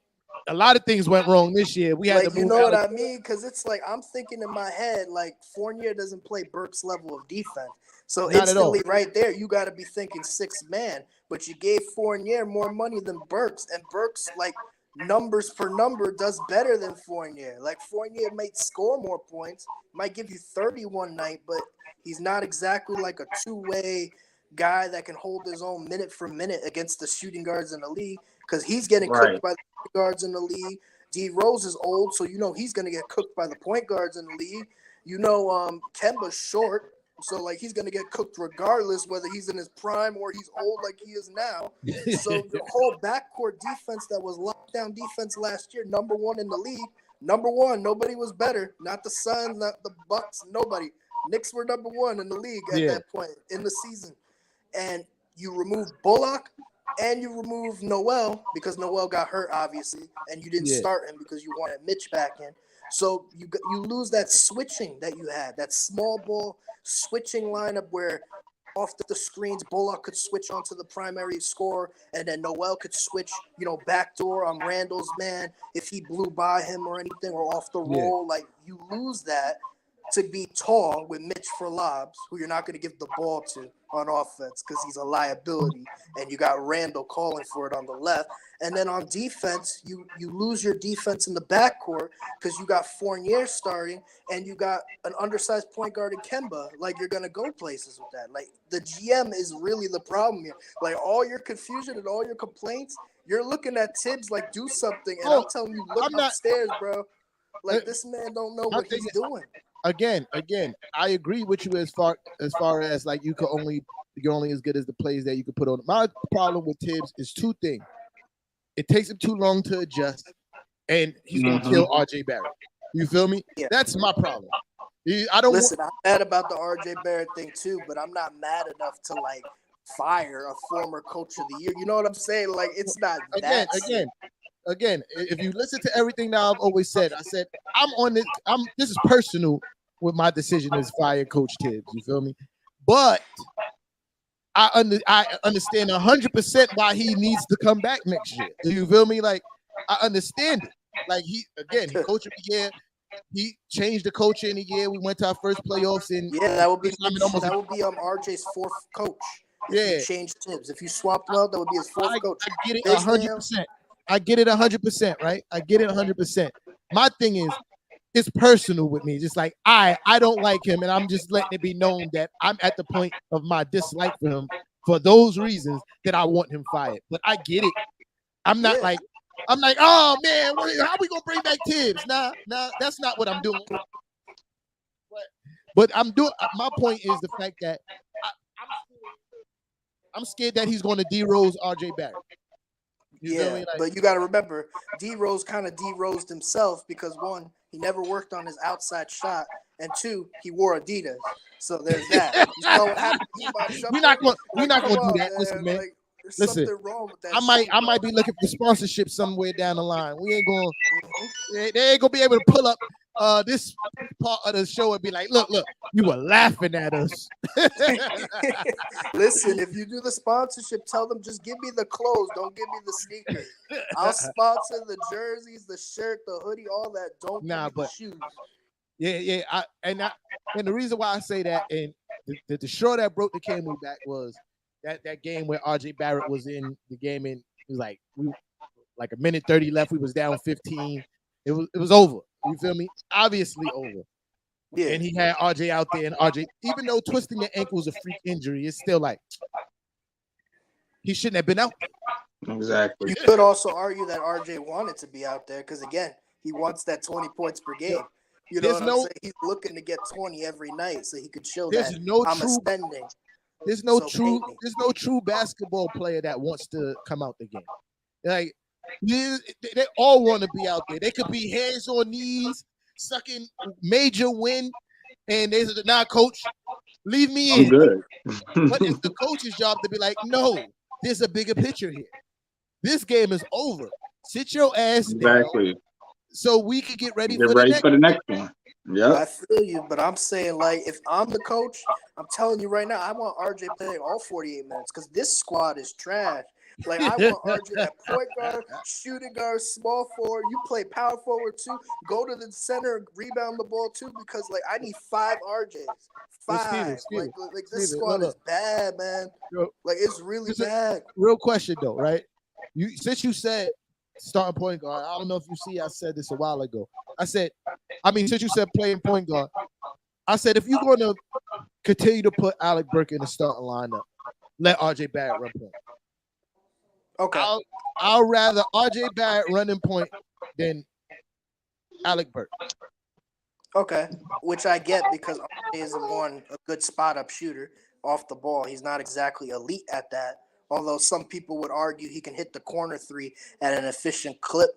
Speaker 4: a lot of things went wrong this year. We had
Speaker 5: Like,
Speaker 4: to
Speaker 5: you
Speaker 4: move
Speaker 5: know what
Speaker 4: Alex.
Speaker 5: I mean? Because it's like I'm thinking in my head, like Fournier doesn't play Burks' level of defense. So
Speaker 4: Not at all.
Speaker 5: instantly, right there, you got to be thinking 6 man. But you gave Fournier more money than Burks, and Burks, like numbers per number, does better than Fournier. Like Fournier might score more points, might give you 30 one night, but he's not exactly like a two-way guy that can hold his own minute for minute against the shooting guards in the league because he's getting
Speaker 6: Right.
Speaker 5: cooked by the shooting guards in the league. D Rose is old, so you know he's gonna get cooked by the point guards in the league. You know, Kemba's short, so like he's gonna get cooked regardless whether he's in his prime or he's old like he is now. So the whole backcourt defense that was lockdown defense last year, number one in the league, number one. Nobody was better. Not the Suns, not the Bucks, nobody. Knicks were number one in the league at
Speaker 4: Yeah.
Speaker 5: that point in the season. And you remove Bullock and you remove Noel because Noel got hurt, obviously, and you didn't
Speaker 4: Yeah.
Speaker 5: start him because you wanted Mitch back in. So you lose that switching that you had, that small ball switching lineup where off the screens, Bullock could switch onto the primary scorer, and then Noel could switch, backdoor on Randall's man if he blew by him or anything, or off the roll. Like, you lose that to be tall with Mitch for lobs, who you're not going to give the ball to on offense because he's a liability, and you got Randall calling for it on the left. And then on defense, you lose your defense in the backcourt because you got Fournier starting, and you got an undersized point guard in Kemba. Like, you're going to go places with that. Like, the GM is really the problem here. Like, all your confusion and all your complaints, you're looking at Tibbs like, do something, and I'm telling you, look upstairs, bro. Like, this man don't know what he's doing.
Speaker 4: Again, I agree with you as far as like you're only as good as the plays that you can put on. My problem with Tibbs is two things. It takes him too long to adjust, and he's gonna kill RJ Barrett. You feel me?
Speaker 5: Yeah.
Speaker 4: That's my problem. I'm
Speaker 5: mad about the RJ Barrett thing too, but I'm not mad enough to like fire a former coach of the year. You know what I'm saying? Like, it's not that.
Speaker 4: Again, if you listen to everything that I've always said, I said I'm on this. This is personal with my decision as fire Coach Tibbs. You feel me? But I understand 100% why he needs to come back next year. You feel me? Like, I understand it. Like, he coached the year. He changed the coach in the year. We went to our first playoffs in.
Speaker 5: Yeah, that would be RJ's fourth coach. If you changed Tibbs. If you swapped out, that would be his fourth coach.
Speaker 4: I get it 100%. I get it 100%, right? I get it 100%. My thing is, it's personal with me. Just like I don't like him, and I'm just letting it be known that I'm at the point of my dislike for him for those reasons that I want him fired. But I get it. I'm not like, oh man, how we gonna bring back Tibbs? Nah, that's not what I'm doing. But I'm doing. My point is the fact that I'm scared that he's going to D-Rose RJ Barrett.
Speaker 5: But you got to remember, D-Rose kind of D-Rosed himself because, one, he never worked on his outside shot, and two, he wore Adidas. So there's that. You know what happened to
Speaker 4: we're not going to do that. Listen, man.
Speaker 5: Like, there's something wrong with that.
Speaker 4: I might be looking for sponsorship somewhere down the line. We ain't going. They ain't gonna be able to pull up this part of the show and be like, look, you were laughing at us.
Speaker 5: Listen, if you do the sponsorship, tell them just give me the clothes, don't give me the sneakers. I'll sponsor the jerseys, the shirt, the hoodie, all that. Don't give me the shoes.
Speaker 4: Yeah. And the reason why I say that, and the straw that broke the camel back was that game where RJ Barrett was in the game, and it was like a minute 30 left. We was down 15. It was over. You feel me? Obviously over. Yeah. And he had RJ out there, and RJ, even though twisting your ankle is a freak injury, it's still like he shouldn't have been out there.
Speaker 6: Exactly.
Speaker 5: You could also argue that RJ wanted to be out there because, again, he wants that 20 points per game. You know what I'm saying? He's looking to get 20 every night so he could show that I'm ascending.
Speaker 4: There's no true basketball player that wants to come out the game. Like, they all want to be out there. They could be hands on knees, sucking major wind, and they said, "Nah, coach, leave me in."
Speaker 6: I'm good.
Speaker 4: But it's the coach's job to be like, "No, there's a bigger picture here. This game is over. Sit your ass down, so we can get ready for the next one."
Speaker 6: Yeah,
Speaker 5: I feel you, but I'm saying, like, if I'm the coach, I'm telling you right now, I want RJ playing all 48 minutes because this squad is trash. Like I want RJ at point guard, shooting guard, small forward. You play power forward too. Go to the center, rebound the ball too, because like I need 5 RJs.
Speaker 4: Yo,
Speaker 5: 5.
Speaker 4: Steven,
Speaker 5: Like this
Speaker 4: Steven,
Speaker 5: squad
Speaker 4: look,
Speaker 5: is bad, man.
Speaker 4: yo,
Speaker 5: Like it's really
Speaker 4: Just a
Speaker 5: bad.
Speaker 4: real question though, right? Since you said starting point guard, I don't know if you see I said this a while ago. Since you said playing point guard, I said if you're gonna continue to put Alec Burke in the starting lineup, let RJ Barrett run point.
Speaker 5: Okay.
Speaker 4: I'll rather RJ Barrett running point than Alec Burke.
Speaker 5: Okay, which I get because RJ is a good spot up shooter off the ball. He's not exactly elite at that. Although some people would argue he can hit the corner 3 at an efficient clip.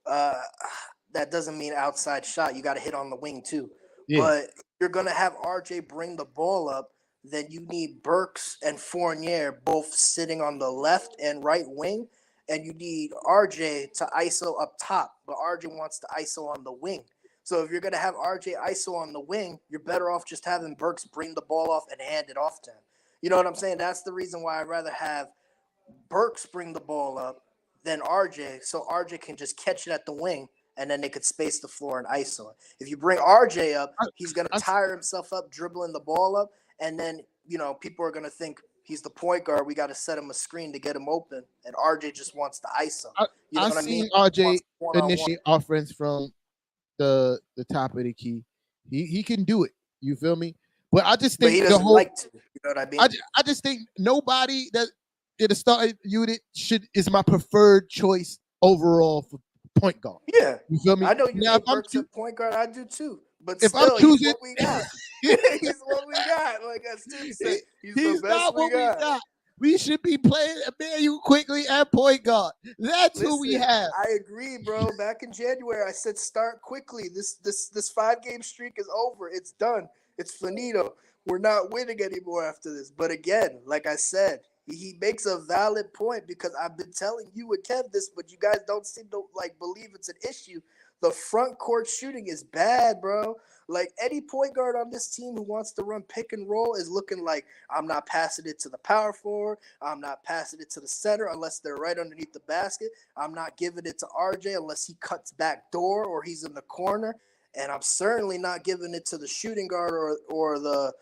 Speaker 5: That doesn't mean outside shot. You got to hit on the wing too.
Speaker 4: Yeah.
Speaker 5: But you're gonna have RJ bring the ball up. Then you need Burks and Fournier both sitting on the left and right wing, and you need RJ to ISO up top. But RJ wants to ISO on the wing. So if you're going to have RJ ISO on the wing, you're better off just having Burks bring the ball off and hand it off to him. You know what I'm saying? That's the reason why I'd rather have Burks bring the ball up than RJ, so RJ can just catch it at the wing, and then they could space the floor and ISO it. If you bring RJ up, he's going to tire himself up dribbling the ball up, and then, people are going to think he's the point guard. We got to set him a screen to get him open, and RJ just wants to ISO. You know what I mean?
Speaker 4: RJ initiate offense from the top of the key. He can do it. You feel me? But I just think
Speaker 5: he doesn't like to. You know what I mean?
Speaker 4: I just think nobody that did a starting unit is my preferred choice overall for point guard.
Speaker 5: Yeah,
Speaker 4: you feel me?
Speaker 5: I know you
Speaker 4: now, if I'm
Speaker 5: point guard. I do too. But
Speaker 4: if
Speaker 5: still,
Speaker 4: I'm choosing,
Speaker 5: he's what we got. He's what we got. Like I still said, he's the best
Speaker 4: not what
Speaker 5: we got.
Speaker 4: We got. We should be playing Emmanuel Quickly at point guard. That's who we have.
Speaker 5: I agree, bro. Back in January, I said start quickly. This 5-game streak is over. It's done. It's finito. We're not winning anymore after this. But again, like I said, he makes a valid point because I've been telling you and Kev this, but you guys don't seem to believe it's an issue. The front court shooting is bad, bro. Like any point guard on this team who wants to run pick and roll is looking like I'm not passing it to the power forward. I'm not passing it to the center unless they're right underneath the basket. I'm not giving it to RJ unless he cuts back door or he's in the corner. And I'm certainly not giving it to the shooting guard or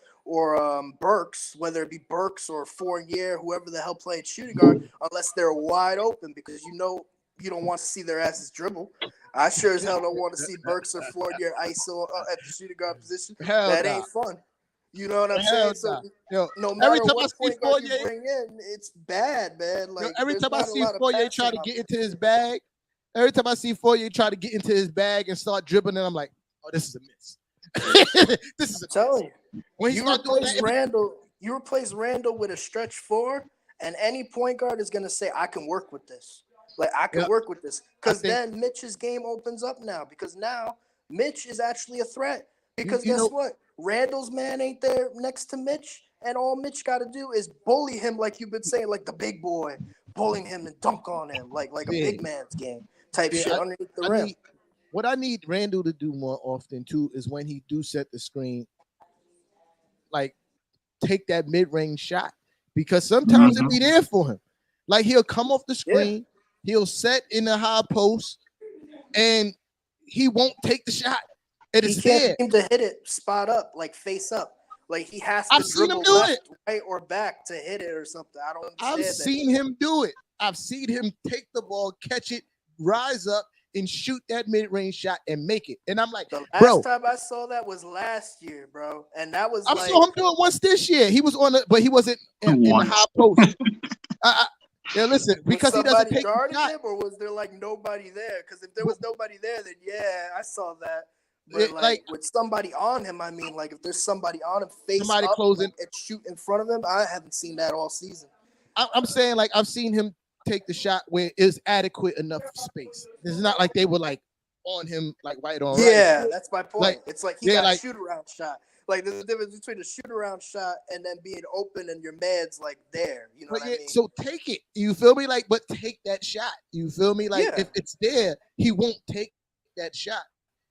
Speaker 5: Burks, whether it be Burks or Fournier, whoever the hell played shooting guard, unless they're wide open because you don't want to see their asses dribble. I sure as hell don't want to see Burks or Fournier ISO at the shooting guard position. That ain't fun. You know what I'm saying? So no matter what point guard you bring in, it's bad, man. Like
Speaker 4: every time I see Fournier try to get into his bag, every time I see Fournier try to get into his bag and start dribbling, I'm like, oh, this is a miss. This is
Speaker 5: telling you.
Speaker 4: When
Speaker 5: you replace Randall with a stretch 4, and any point guard is gonna say, I can work with this. Like, I can work with this. Because then Mitch's game opens up now. Because now Mitch is actually a threat. Because guess what? Randall's man ain't there next to Mitch. And all Mitch got to do is bully him like you've been saying, like the big boy. Bullying him and dunk on him like a big man's game type shit underneath the rim.
Speaker 4: What I need Randall to do more often, too, is when he do set the screen, like, take that mid-range shot. Because sometimes it'll be there for him. Like, he'll come off the screen. Yeah. He'll set in the high post, and he won't take the shot. It is there. He can't
Speaker 5: seem to hit it spot up, like face up. Like he has to dribble left, right, or back to hit it or something. I don't understand.
Speaker 4: I've seen him do it. I've seen him take the ball, catch it, rise up, and shoot that mid-range shot and make it. And I'm like,
Speaker 5: the last time I saw that was last year, bro. And that was
Speaker 4: I saw him do it once this year. He was on the, but he wasn't in the high post. Yeah, listen, because he doesn't take the shot.
Speaker 5: Him, or was there nobody there? Because if there was nobody there, then yeah, I saw that. But with somebody on him, I mean, if there's somebody on him, face
Speaker 4: somebody
Speaker 5: up
Speaker 4: closing
Speaker 5: and shoot in front of him, I haven't seen that all season.
Speaker 4: I'm saying I've seen him take the shot where it's adequate enough space. It's not like they were on him right on.
Speaker 5: Yeah,
Speaker 4: right.
Speaker 5: That's my point. It's like he got a shoot around shot. Like there's a difference between a shoot around shot and then being open and your man's there. You know what I mean?
Speaker 4: So take it. You feel me? But take that shot. You feel me? If it's there, he won't take that shot.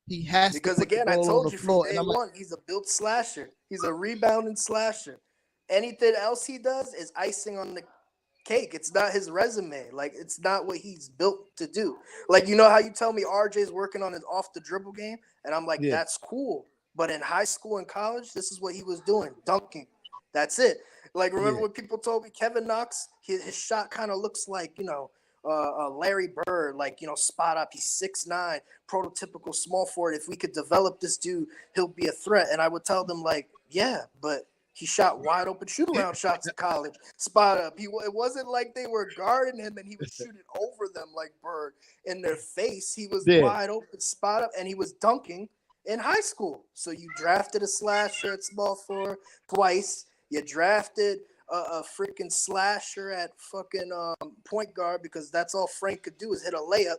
Speaker 4: He has
Speaker 5: because
Speaker 4: to
Speaker 5: again, I told you from day one, he's a built slasher. He's a rebounding slasher. Anything else he does is icing on the cake. It's not his resume. Like, it's not what he's built to do. Like, you know how you tell me RJ's working on his off the dribble game, and I'm like,
Speaker 4: Yeah.
Speaker 5: that's cool. But in high school and college, this is what he was doing, dunking. That's it. Like, remember when people told me Kevin Knox, his shot kind of looks like, Larry Bird, like, spot up. He's 6'9", prototypical small forward. If we could develop this dude, he'll be a threat. And I would tell them, like, yeah, but he shot wide open shoot around shots in college. Spot up. It wasn't like they were guarding him and he was shooting over them like Bird in their face. He was wide open, spot up, and he was dunking in high school. So you drafted a slasher at small forward twice. You drafted a freaking slasher at fucking point guard because that's all Frank could do is hit a layup.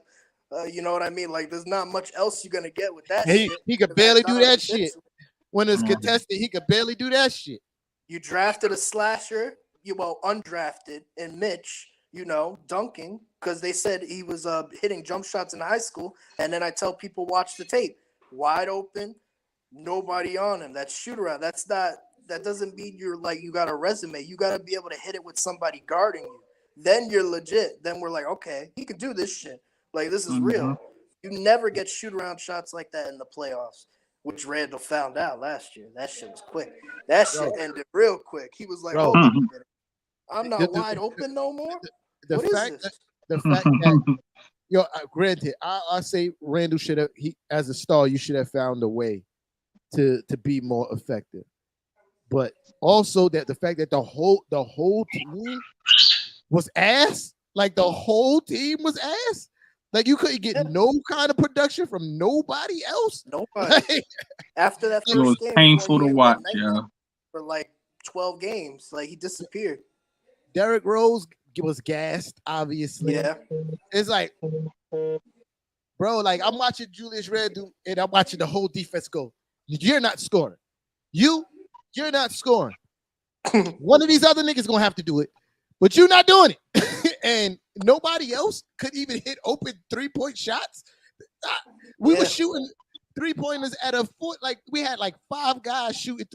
Speaker 5: You know what I mean? Like, there's not much else you're gonna get with that shit.
Speaker 4: He could barely do that shit. When it's contested, he could barely do that shit.
Speaker 5: You drafted a slasher, undrafted, and Mitch, dunking because they said he was hitting jump shots in high school. And then I tell people, watch the tape, wide open, nobody on him. That's shoot around. That doesn't mean you got a resume. You got to be able to hit it with somebody guarding you. Then you're legit. Then we're like, okay, he can do this shit. Like, this is real. You never get shoot around shots like that in the playoffs, which Randall found out last year. That shit was quick. That shit ended real quick. He was like, hold on a minute. I'm not wide open no more?
Speaker 4: The fact that, granted, I say Randall should have, as a star, you should have found a way to be more effective. But also that the fact that the whole team was ass, like the whole team was ass. Like, you couldn't get no kind of production from nobody else.
Speaker 5: Nobody. After that first
Speaker 7: it was
Speaker 5: game,
Speaker 7: painful to watch,
Speaker 5: for like 12 games, like he disappeared.
Speaker 4: Derrick Rose was gassed, obviously.
Speaker 5: Yeah.
Speaker 4: It's like, bro, like I'm watching Julius Randle and I'm watching the whole defense go, you're not scoring. You're not scoring. One of these other niggas gonna have to do it, but you're not doing it. And nobody else could even hit open 3-point shots. We were shooting 3-pointers at a foot. Like, we had like 5 guys shooting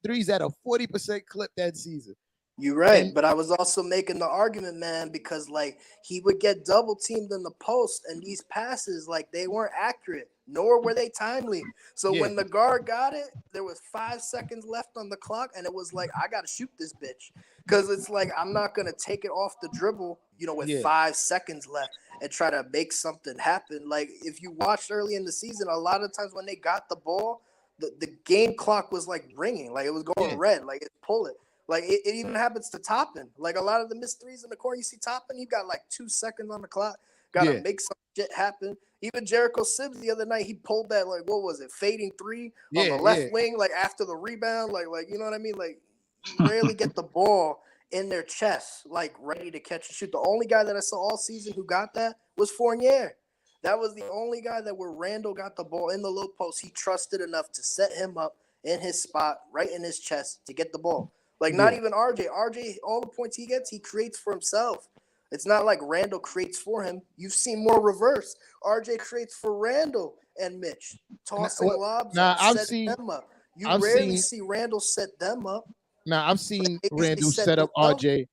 Speaker 4: threes at a 40% clip that season.
Speaker 5: You're right, but I was also making the argument, man, because like he would get double teamed in the post, and these passes, like, they weren't accurate, nor were they timely. So when the guard got it, there was 5 seconds left on the clock, and it was like, I gotta shoot this bitch, because it's like I'm not gonna take it off the dribble, with 5 seconds left and try to make something happen. Like, if you watched early in the season, a lot of times when they got the ball, the game clock was like ringing, like it was going red, like it's pull it. Like, it even happens to Toppin. Like, a lot of the missed threes in the corner, you see Toppin, you got like 2 seconds on the clock. Got to make some shit happen. Even Jericho Sims the other night, he pulled that, like, what was it, fading 3 on the left wing, like, after the rebound. Like, you know what I mean? Like, you rarely get the ball in their chest, like, ready to catch and shoot. The only guy that I saw all season who got that was Fournier. That was the only guy that where Randall got the ball in the low post, he trusted enough to set him up in his spot, right in his chest, to get the ball. Like, not even RJ. RJ, all the points he gets, he creates for himself. It's not like Randall creates for him. You've seen more reverse. RJ creates for Randall and Mitch, tossing lobs, setting them up. You rarely see Randall set them up.
Speaker 4: I've seen Randall set up RJ.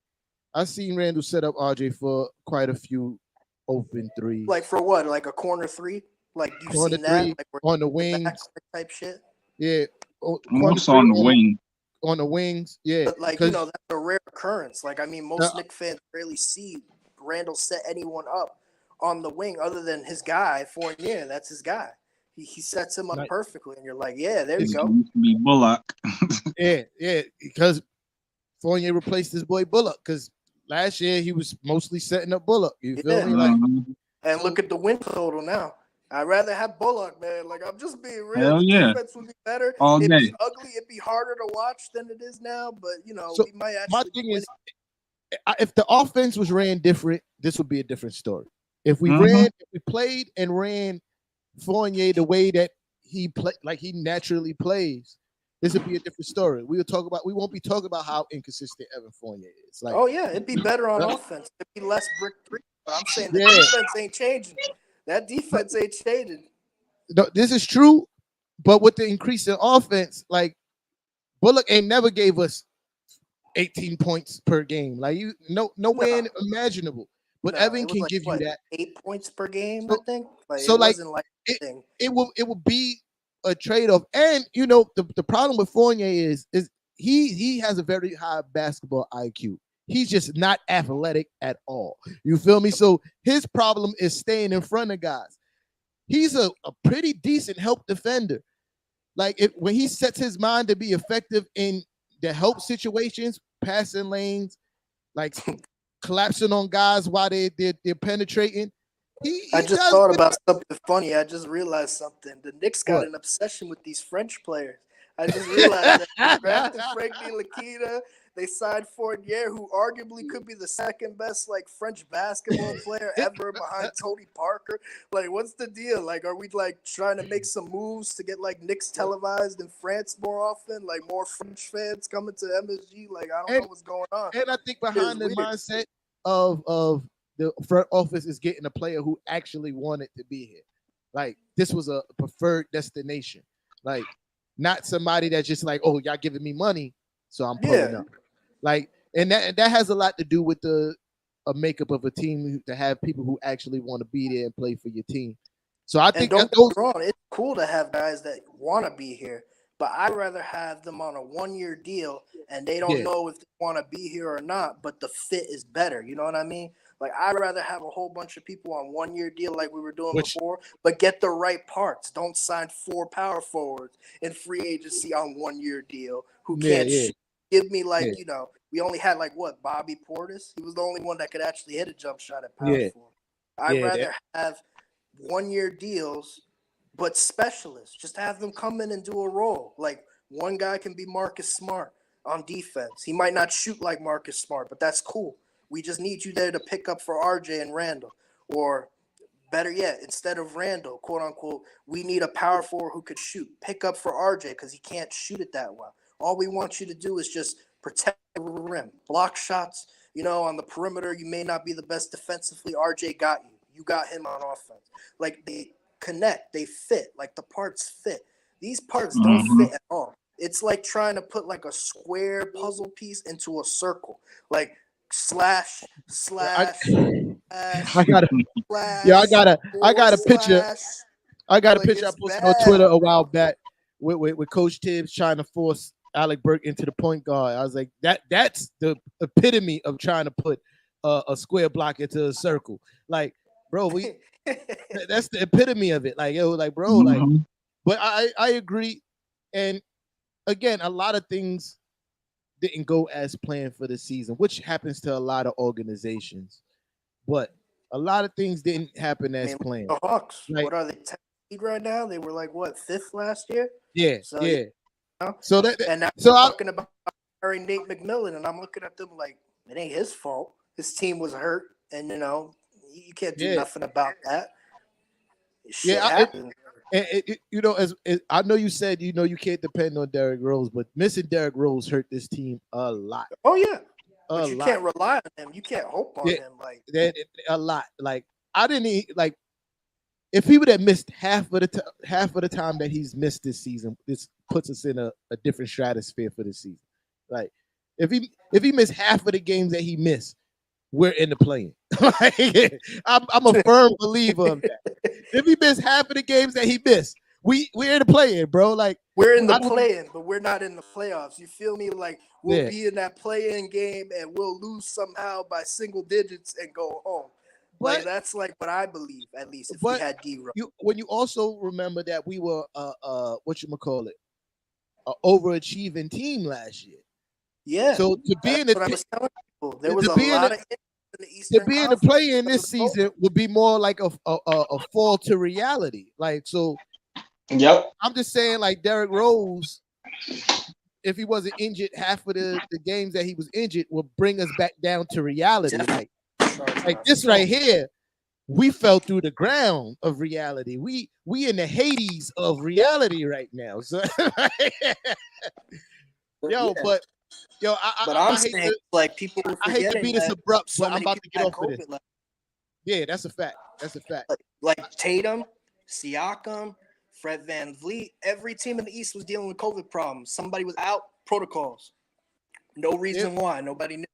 Speaker 4: I've seen Randall set up RJ for quite a few open threes.
Speaker 5: Like, for what? Like a corner 3? Like, you've
Speaker 4: corner
Speaker 5: seen that?
Speaker 4: 3
Speaker 5: Like,
Speaker 4: on the wings
Speaker 5: type shit?
Speaker 4: Yeah.
Speaker 7: Also on the wing.
Speaker 4: On the wings, yeah.
Speaker 5: But, like, that's a rare occurrence. Like, I mean, most Knicks fans rarely see Randall set anyone up on the wing other than his guy, Fournier. That's his guy. He sets him up perfectly, and you're like, yeah, there you go.
Speaker 7: Used to be Bullock.
Speaker 4: yeah, because Fournier replaced his boy Bullock, because last year he was mostly setting up Bullock. You feel me? Like,
Speaker 5: and look at the win total now. I'd rather have Bullock, man. Like, I'm just being real.
Speaker 7: Hell yeah.
Speaker 5: Defense would be better.
Speaker 7: All
Speaker 5: It'd
Speaker 7: day.
Speaker 5: be ugly. It'd be harder to watch than it is now. But,
Speaker 4: so
Speaker 5: we might actually.
Speaker 4: My thing is, if the offense was ran different, this would be a different story. If we played and ran Fournier the way that he play, like he naturally plays, this would be a different story. We won't be talking about how inconsistent Evan Fournier is. Like,
Speaker 5: oh yeah, it'd be better on offense. It'd be less brick 3. But I'm saying the defense ain't changing. That defense ain't changing.
Speaker 4: No, this is true, but with the increase in offense, like Bullock ain't never gave us 18 points per game. Like nowhere
Speaker 5: No,
Speaker 4: imaginable. But
Speaker 5: no,
Speaker 4: Evan
Speaker 5: it was
Speaker 4: can
Speaker 5: like
Speaker 4: give you
Speaker 5: what,
Speaker 4: that.
Speaker 5: 8 points per game, I
Speaker 4: So
Speaker 5: think. Like
Speaker 4: so
Speaker 5: it
Speaker 4: like
Speaker 5: wasn't like
Speaker 4: it
Speaker 5: thing.
Speaker 4: it will be a trade-off. And the problem with Fournier is he has a very high basketball IQ. He's just not athletic at all. You feel me? So his problem is staying in front of guys. He's a pretty decent help defender. Like when he sets his mind to be effective in the help situations, passing lanes, like collapsing on guys while they're penetrating,
Speaker 5: I
Speaker 4: he
Speaker 5: just
Speaker 4: does
Speaker 5: thought
Speaker 4: good.
Speaker 5: about something funny. I just realized something. The Knicks got
Speaker 4: What?
Speaker 5: an obsession with these French players. I just realized that they drafted Frank Ntilikina. They signed Fournier, who arguably could be the second best like French basketball player ever behind Tony Parker. Like, what's the deal? Like, are we like trying to make some moves to get like Knicks televised in France more often? Like more French fans coming to MSG? Like, I don't
Speaker 4: and
Speaker 5: know what's going on.
Speaker 4: and I think
Speaker 5: It is
Speaker 4: behind the
Speaker 5: weird.
Speaker 4: mindset of the front office is getting a player who actually wanted to be here. Like this was a preferred destination. Like not somebody that's just like, oh, y'all giving me money, so I'm pulling
Speaker 5: Yeah.
Speaker 4: up. Like, and that has a lot to do with the a makeup of a team to have people who actually want to be there and play for your team. So I
Speaker 5: And
Speaker 4: think
Speaker 5: don't
Speaker 4: that
Speaker 5: get
Speaker 4: those
Speaker 5: me wrong, it's cool to have guys that want to be here, but I'd rather have them on a 1-year deal and they don't
Speaker 4: yeah,
Speaker 5: know if they want to be here or not, but the fit is better. You know what I mean? Like, I'd rather have a whole bunch of people on 1-year deal like we were doing
Speaker 4: which
Speaker 5: before, but get the right parts. Don't sign 4 power forwards in free agency on 1-year deal who
Speaker 4: yeah,
Speaker 5: can't
Speaker 4: yeah,
Speaker 5: shoot. Give me,
Speaker 4: yeah,
Speaker 5: like, we only had, like, what, Bobby Portis? He was the only one that could actually hit a jump shot at power
Speaker 4: yeah,
Speaker 5: forward. I'd
Speaker 4: yeah. That,
Speaker 5: rather have 1-year deals but specialists. Just have them come in and do a role. Like one guy can be Marcus Smart on defense. He might not shoot like Marcus Smart, but that's cool. We just need you there to pick up for RJ and Randall. Or better yet, instead of Randall, quote unquote, we need a power forward who could shoot. Pick up for RJ because he can't shoot it that well. All we want you to do is just protect the rim, block shots. On the perimeter, you may not be the best defensively. RJ got you. You got him on offense. Like they connect, they fit. Like the parts fit. These parts don't
Speaker 7: Mm-hmm.
Speaker 5: fit at all. It's like trying to put like a square puzzle piece into a circle. Like slash,
Speaker 4: I,
Speaker 5: slash,
Speaker 4: I
Speaker 5: slash,
Speaker 4: gotta, yeah,
Speaker 5: slash,
Speaker 4: I
Speaker 5: more
Speaker 4: got a picture.
Speaker 5: slash.
Speaker 4: I got a
Speaker 5: Like
Speaker 4: picture I
Speaker 5: it's
Speaker 4: posted on
Speaker 5: bad,
Speaker 4: Twitter a
Speaker 5: bro.
Speaker 4: while back with Coach Tibbs trying to force Alec Burke into the point guard. I was like, that's the epitome of trying to put a square block into a circle. Like, bro, that's the epitome of it. Like, like, bro, like,
Speaker 7: Mm-hmm.
Speaker 4: but I agree. And again, a lot of things didn't go as planned for the season, which happens to a lot of organizations. But a lot of things didn't happen
Speaker 5: I
Speaker 4: as
Speaker 5: mean,
Speaker 4: planned.
Speaker 5: the Hawks,
Speaker 4: Like,
Speaker 5: what are they, 10th seed right now? They were like, what, 5th last year?
Speaker 4: yeah,
Speaker 5: So,
Speaker 4: yeah.
Speaker 5: know?
Speaker 4: So
Speaker 5: And now
Speaker 4: so
Speaker 5: we're
Speaker 4: I,
Speaker 5: talking about hiring Nate McMillan, and I'm looking at them like, it ain't his fault. His team was hurt, and, you can't do
Speaker 4: yeah,
Speaker 5: nothing about that. Shit
Speaker 4: yeah.
Speaker 5: happens.
Speaker 4: As I know you said, you can't depend on Derrick Rose, but missing Derrick Rose hurt this team a lot,
Speaker 5: Oh, yeah.
Speaker 4: a
Speaker 5: But you
Speaker 4: lot.
Speaker 5: can't rely on him. You can't hope on
Speaker 4: Yeah,
Speaker 5: him. Like,
Speaker 4: a lot. Like I didn't like if he would have missed half of the time that he's missed this season. This puts us in a different stratosphere for this season. Like if he missed half of the games that he missed, we're in the play-in. Like, I'm a firm believer of that. If he missed half of the games that he missed, we're in the play-in, bro. Like
Speaker 5: we're in the
Speaker 4: I don't,
Speaker 5: play-in, but we're not in the playoffs. You feel me? Like, we'll
Speaker 4: yeah.
Speaker 5: be in that play-in game, and we'll lose somehow by single digits and go home. Like,
Speaker 4: But
Speaker 5: that's like what I believe, at least, if we
Speaker 4: but
Speaker 5: had D-Rose.
Speaker 4: when you also remember that we were what you call it, an overachieving team last year.
Speaker 5: Yeah,
Speaker 4: So to be
Speaker 5: that's
Speaker 4: in the
Speaker 5: what I was telling people. There was
Speaker 4: to
Speaker 5: a
Speaker 4: be in
Speaker 5: lot
Speaker 4: the
Speaker 5: of injuries in the Eastern Conference.
Speaker 4: play in
Speaker 5: because
Speaker 4: this
Speaker 5: of COVID.
Speaker 4: season would be more like a fall to reality. Like so,
Speaker 6: Yep.
Speaker 4: I'm just saying, like Derrick Rose, if he wasn't injured, half of the games that he was injured will bring us back down to reality.
Speaker 5: Definitely.
Speaker 4: Like this right here, we fell through the ground of reality. We in the Hades of reality right now. So, yo,
Speaker 5: Yeah.
Speaker 4: but
Speaker 5: But
Speaker 4: I
Speaker 5: I'm
Speaker 4: hate
Speaker 5: saying,
Speaker 4: to
Speaker 5: like, people are
Speaker 4: I hate to
Speaker 5: forgetting
Speaker 4: be this
Speaker 5: that
Speaker 4: abrupt,
Speaker 5: so
Speaker 4: but I'm
Speaker 5: many
Speaker 4: about to
Speaker 5: people
Speaker 4: get
Speaker 5: had
Speaker 4: off of this.
Speaker 5: COVID. Like,
Speaker 4: Yeah, that's a fact. That's a fact.
Speaker 5: like Tatum, Siakam, Fred Van Vliet, every team in the East was dealing with COVID problems. Somebody was out, protocols. No reason why. Nobody knew.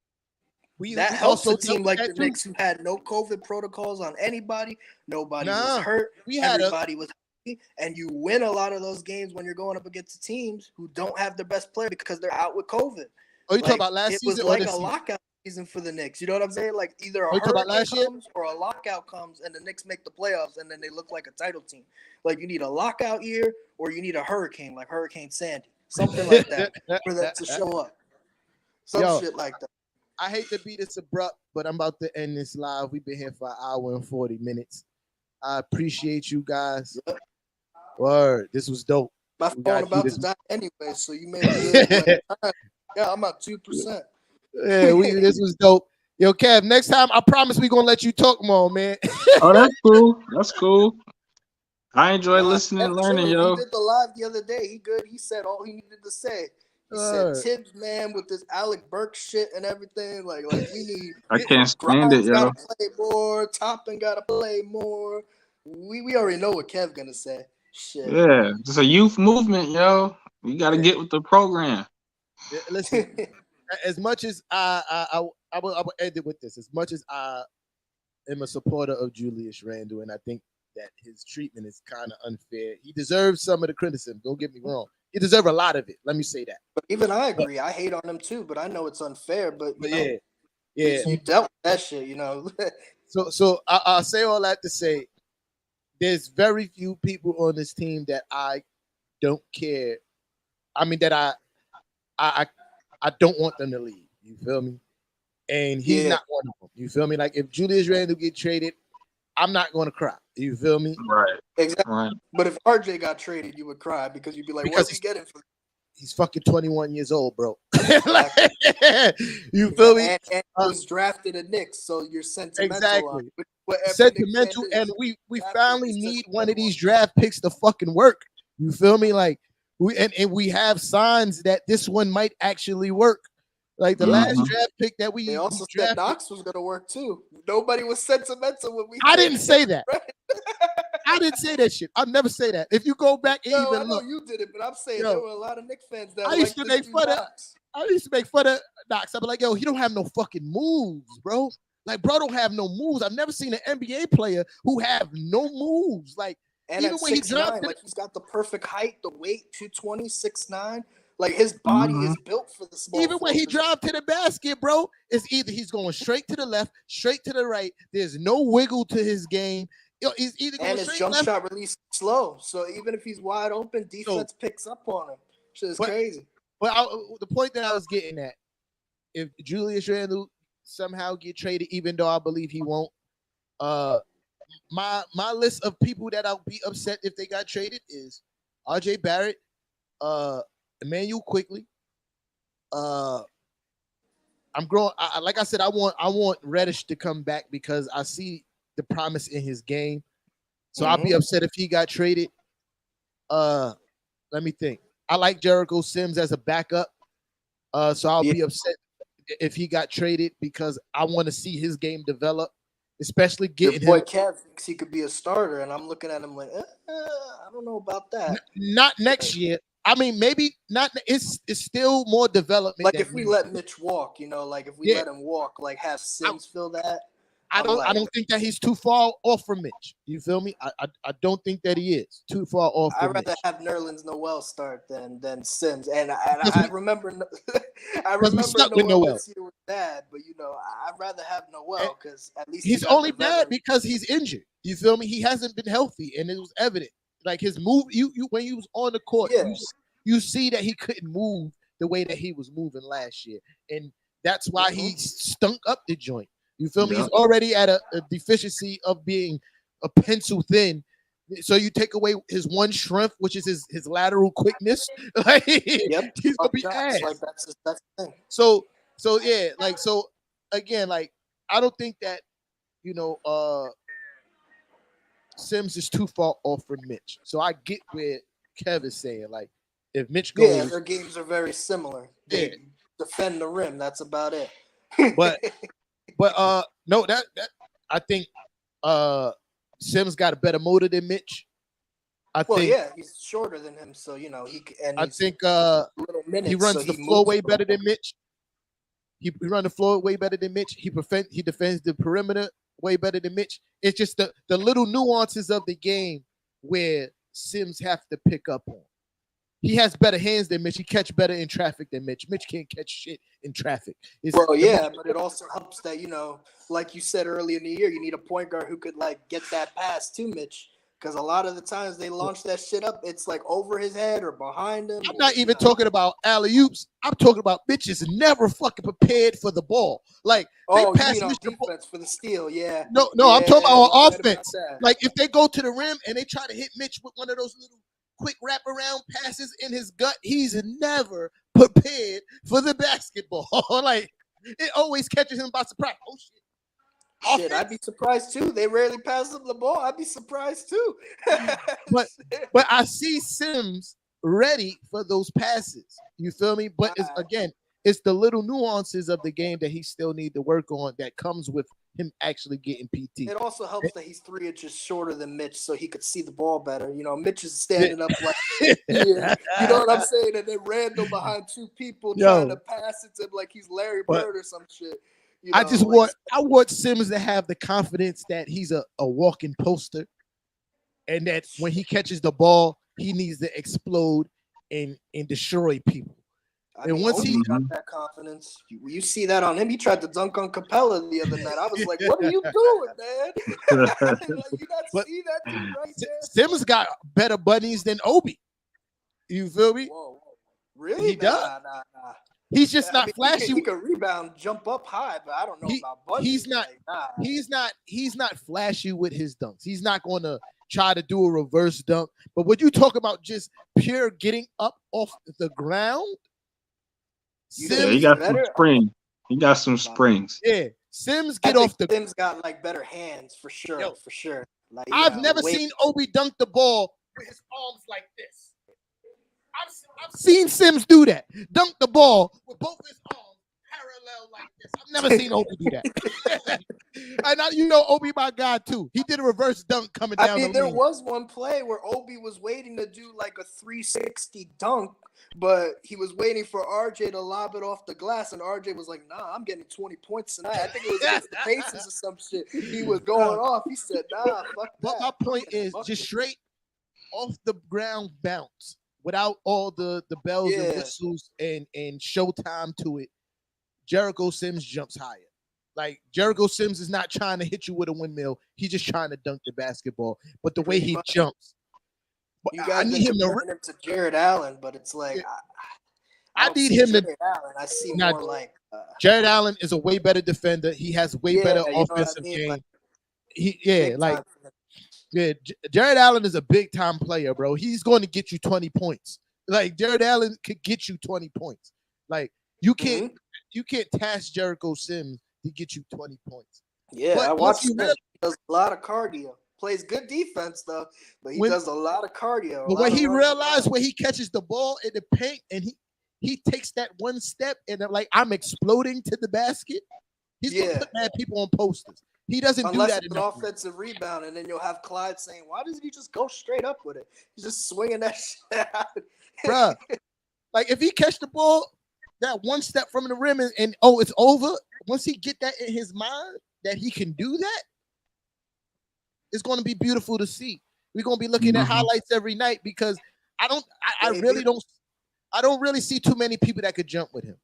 Speaker 4: We
Speaker 5: That helps
Speaker 4: also
Speaker 5: a team
Speaker 4: dealt with
Speaker 5: like
Speaker 4: that
Speaker 5: the
Speaker 4: too.
Speaker 5: Knicks who had no COVID protocols on anybody. Nobody was
Speaker 4: Nah,
Speaker 5: hurt.
Speaker 4: we had
Speaker 5: Everybody was healthy. And you win a lot of those games when you're going up against teams who don't have their best player because they're out with COVID.
Speaker 4: Oh, you talking
Speaker 5: Like,
Speaker 4: about last
Speaker 5: it was
Speaker 4: season or
Speaker 5: like
Speaker 4: this
Speaker 5: a
Speaker 4: season?
Speaker 5: lockout season for the Knicks. You know what I'm saying? Like either
Speaker 4: Oh,
Speaker 5: a
Speaker 4: you talking about
Speaker 5: hurricane
Speaker 4: last year?
Speaker 5: comes or a lockout comes and the Knicks make the playoffs and then they look like a title team. Like you need a lockout year or you need a hurricane like Hurricane Sandy. Something like that for them to show up. Some
Speaker 4: Yo,
Speaker 5: shit like that.
Speaker 4: I hate to be this abrupt, but I'm about to end this live. We've been here for an hour and 40 minutes. I appreciate you guys.
Speaker 5: Yep.
Speaker 4: Word. This was dope.
Speaker 5: My
Speaker 4: We
Speaker 5: phone
Speaker 4: gotta keep
Speaker 5: about
Speaker 4: this-
Speaker 5: to die anyway, so you made a good time. Yeah, I'm at 2%.
Speaker 4: Yeah, this was dope. Yo, Kev, next time I promise we're gonna let you talk more, man.
Speaker 6: Oh, that's cool. That's cool. I enjoy
Speaker 5: Nah,
Speaker 6: listening and
Speaker 5: that's
Speaker 6: learning,
Speaker 5: true.
Speaker 6: yo.
Speaker 5: He did the live the other day. He good. He said all he needed to say. He said Tibbs, man, with this Alec Burke shit and everything. Like we need
Speaker 6: I can't stand it,
Speaker 5: Grimes
Speaker 6: yo.
Speaker 5: gotta play more. Toppin gotta play more. We already know what Kev gonna say. Shit.
Speaker 6: Yeah, it's a youth movement, yo. You got to get with the program.
Speaker 4: Yeah, listen, as much as I will end it with this. As much as I am a supporter of Julius Randle, and I think that his treatment is kind of unfair. He deserves some of the criticism. Don't get me wrong. He deserves a lot of it. Let me say that.
Speaker 5: But even I agree. I hate on him too, but I know it's unfair. But you know,
Speaker 4: yeah.
Speaker 5: you dealt with that shit, you know.
Speaker 4: So I'll say all that to say, there's very few people on this team that I don't care. I mean, that I don't want them to leave. You feel me? And he's not one of them. You feel me? Like if Julius Randle get traded, I'm not going to cry. You feel me?
Speaker 6: Right.
Speaker 5: Exactly.
Speaker 6: Right.
Speaker 5: But if RJ got traded, you would cry because you'd be like, "What's he getting for?"
Speaker 4: He's fucking 21 years old, bro. Like, you feel me?
Speaker 5: And he was drafted a Knicks, so you're sentimental.
Speaker 4: Exactly.
Speaker 5: On
Speaker 4: Sentimental, and we finally need one of these draft picks to fucking work. You feel me? Like we have signs that this one might actually work. Like the last draft pick that
Speaker 5: they also said Knox was gonna work too. Nobody was sentimental when we.
Speaker 4: I didn't say that. I didn't say that shit. I'll never say that. If you go back and even
Speaker 5: I know
Speaker 4: look,
Speaker 5: you did it, but I'm saying there were a lot of Knicks fans that
Speaker 4: I used to make fun of. I used to make fun of Knox. I'd be like, yo, he don't have no fucking moves, bro. Like, bro, don't have no moves. I've never seen an NBA player who have no moves. Like,
Speaker 5: and
Speaker 4: even
Speaker 5: at
Speaker 4: when
Speaker 5: 6'9", like he's got the perfect height, the weight, 220, 6'9". Like his body is built for the small.
Speaker 4: Even when he drives to the basket, bro, it's either he's going straight to the left, straight to the right. There's no wiggle to his game. He's either going
Speaker 5: and his jump shot release slow. So even if he's wide open, defense picks up on him. Shit is crazy.
Speaker 4: But the point that I was getting at, if Julius Randle somehow get traded, even though I believe he won't, my list of people that I'll be upset if they got traded is RJ Barrett, Emmanuel Quickly. I'm growing. Like I said, I want Reddish to come back because I see the promise in his game. So I'll be upset if he got traded. Let me think. I like Jericho Sims as a backup. So I'll be upset if he got traded because I want to see his game develop, especially getting
Speaker 5: Your boy
Speaker 4: him.
Speaker 5: Kev thinks he could be a starter, and I'm looking at him like, I don't know about that.
Speaker 4: Not next year. I mean, maybe not. It's still more development.
Speaker 5: Like if we let Mitch walk, you know, like if we let him walk, like have Sims fill that.
Speaker 4: I don't think that he's too far off from Mitch. You feel me? I don't think that he is too far off.
Speaker 5: I'd rather have Nerlens Noel start than Sims, and I remember Noel this year was bad, but you know I'd rather have Noel because at least
Speaker 4: he's only bad because he's injured. You feel me? He hasn't been healthy, and it was evident. Like his move, you when he was on the court, you see that he couldn't move the way that he was moving last year, and that's why he stunk up the joint. You feel me? He's already at a deficiency of being a pencil thin. So you take away his one strength, which is his lateral quickness. Like, he's gonna be ass.
Speaker 5: Like that's the thing.
Speaker 4: So yeah, like so again, like I don't think that Sims is too far off from Mitch. So I get where Kev is saying, like, if Mitch goes,
Speaker 5: their games are very similar. They defend the rim. That's about it.
Speaker 4: But no, that I think Sims got a better motor than Mitch. I think
Speaker 5: he's shorter than him, so you know he.
Speaker 4: I think he runs the floor way better than Mitch. He run the floor way better than Mitch. He defends the perimeter way better than Mitch. It's just the little nuances of the game where Sims have to pick up on. He has better hands than Mitch. He catch better in traffic than Mitch. Mitch can't catch shit in traffic.
Speaker 5: Bro, yeah, but it also helps that, like you said earlier in the year, you need a point guard who could like get that pass to Mitch. Because a lot of the times they launch that shit up, it's like over his head or behind him.
Speaker 4: I'm not even talking about alley-oops. I'm talking about bitches never fucking prepared for the ball. Like, they pass
Speaker 5: you mean on
Speaker 4: Mitch the ball.
Speaker 5: defense for the steal, yeah.
Speaker 4: No,
Speaker 5: yeah,
Speaker 4: I'm talking about on
Speaker 5: right
Speaker 4: offense.
Speaker 5: about
Speaker 4: Like, if they go to the rim and they try to hit Mitch with one of those little quick wraparound passes in his gut, he's never prepared for the basketball. Like, it always catches him by surprise. Oh, shit.
Speaker 5: Shit, I'd be surprised too. They rarely pass him the ball. I'd be surprised too.
Speaker 4: but I see Sims ready for those passes. You feel me? But it's the little nuances of the game that he still need to work on that comes with him actually getting PT.
Speaker 5: It also helps that he's 3 inches shorter than Mitch, so he could see the ball better. Mitch is standing up like here. You know what I'm saying? And then Randall behind 2 people trying to pass it to him like he's Larry Bird or some shit.
Speaker 4: I want Sims to have the confidence that he's a walking poster, and that when he catches the ball, he needs to explode and destroy people.
Speaker 5: And once he got that confidence, you see that on him. He tried to dunk on Capella the other night. I was like, "What are you doing, man?" Like, you not see that dude right there?
Speaker 4: Sims got better buddies than Obi. You feel me?
Speaker 5: Whoa. Really?
Speaker 4: He does.
Speaker 5: Nah.
Speaker 4: He's just not flashy.
Speaker 5: He can rebound, jump up high, but I don't know about buddies.
Speaker 4: He's not flashy with his dunks. He's not going to try to do a reverse dunk. But when you talk about just pure getting up off the ground,
Speaker 7: he got some spring. He got some springs.
Speaker 4: Yeah, Sims
Speaker 5: Sims got like better hands for sure. For sure. Like,
Speaker 4: I've never seen Obi dunk the ball with his arms like this. I've seen Sims do that. Dunk the ball with both his arms parallel like this. I've never seen Obi do that. And Obi my guy too. He did a reverse dunk coming down.
Speaker 5: There was one play where Obi was waiting to do like a 360 dunk, but he was waiting for RJ to lob it off the glass, and RJ was like, "Nah, I'm getting 20 points tonight." I think it was against the Pacers or some shit. He was going off. He said, "Nah, fuck that."
Speaker 4: But my point is just straight off the ground bounce without all the bells and whistles and showtime to it. Jericho Sims jumps higher. Like, Jericho Sims is not trying to hit you with a windmill. He's just trying to dunk the basketball. But the way he jumps,
Speaker 5: you guys need him to Jared Allen, but it's like
Speaker 4: I need him to.
Speaker 5: Jared Allen. I see more like
Speaker 4: Jared Allen is a way better defender. He has way better offensive game. Jared Allen is a big time player, bro. He's going to get you 20 points. Like, Jared Allen could get you 20 points. Like, you can't task Jericho Sims to get you 20 points.
Speaker 5: Yeah, I watched him. He does a lot of cardio. Plays good defense though, but he does a lot of cardio.
Speaker 4: But when he realized when he catches the ball in the paint and he takes that one step and I'm exploding to the basket, he's gonna put mad people on posters. He doesn't do that
Speaker 5: enough. An offensive rebound, and then you'll have Clyde saying, "Why doesn't he just go straight up with it? He's just swinging that shit out."
Speaker 4: Bruh, like, if he catch the ball that one step from the rim and it's over, once he get that in his mind that he can do that, it's going to be beautiful to see. We're going to be looking at highlights every night because I don't really see too many people that could jump with him.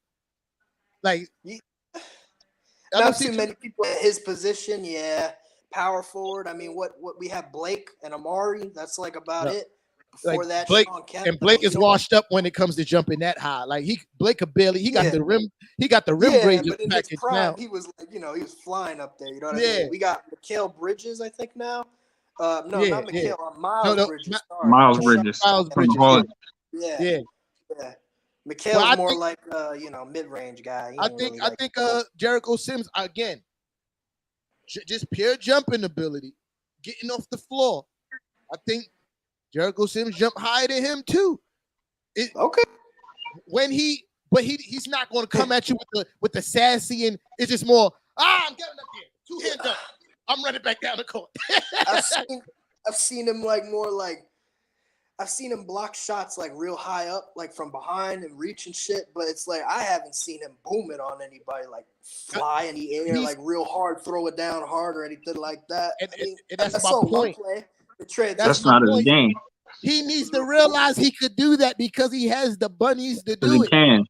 Speaker 4: Like,
Speaker 5: not too many people at his position. Yeah, power forward. I mean, what we have Blake and Amari. That's like about it. Before that,
Speaker 4: Blake is washed up when it comes to jumping that high. Like, Blake could barely. He got the rim. He got the rim range package now.
Speaker 5: He was like, he was flying up there. You know what I mean? We got Mikal Bridges, I think now. Not Mikal. Miles Bridges.
Speaker 7: Miles Bridges.
Speaker 5: Yeah. Mikal's more like mid-range guy.
Speaker 4: I think Jericho Sims again, just pure jumping ability, getting off the floor. I think Jericho Sims jumped higher than him too. He's not going to come at you with the sassy, and it's just more. I'm getting up here, 2 hands up. I'm running back down the court.
Speaker 5: I've seen him like more like I've seen him block shots like real high up, like from behind and reach and shit. But it's like I haven't seen him boom it on anybody, like fly in the air, like real hard, throw it down hard or anything like that.
Speaker 4: And,
Speaker 5: I mean,
Speaker 4: and that's my
Speaker 5: saw one
Speaker 4: point.
Speaker 5: play.
Speaker 7: That's not his game.
Speaker 4: He needs to realize he could do that because he has the bunnies to do it.
Speaker 7: He can.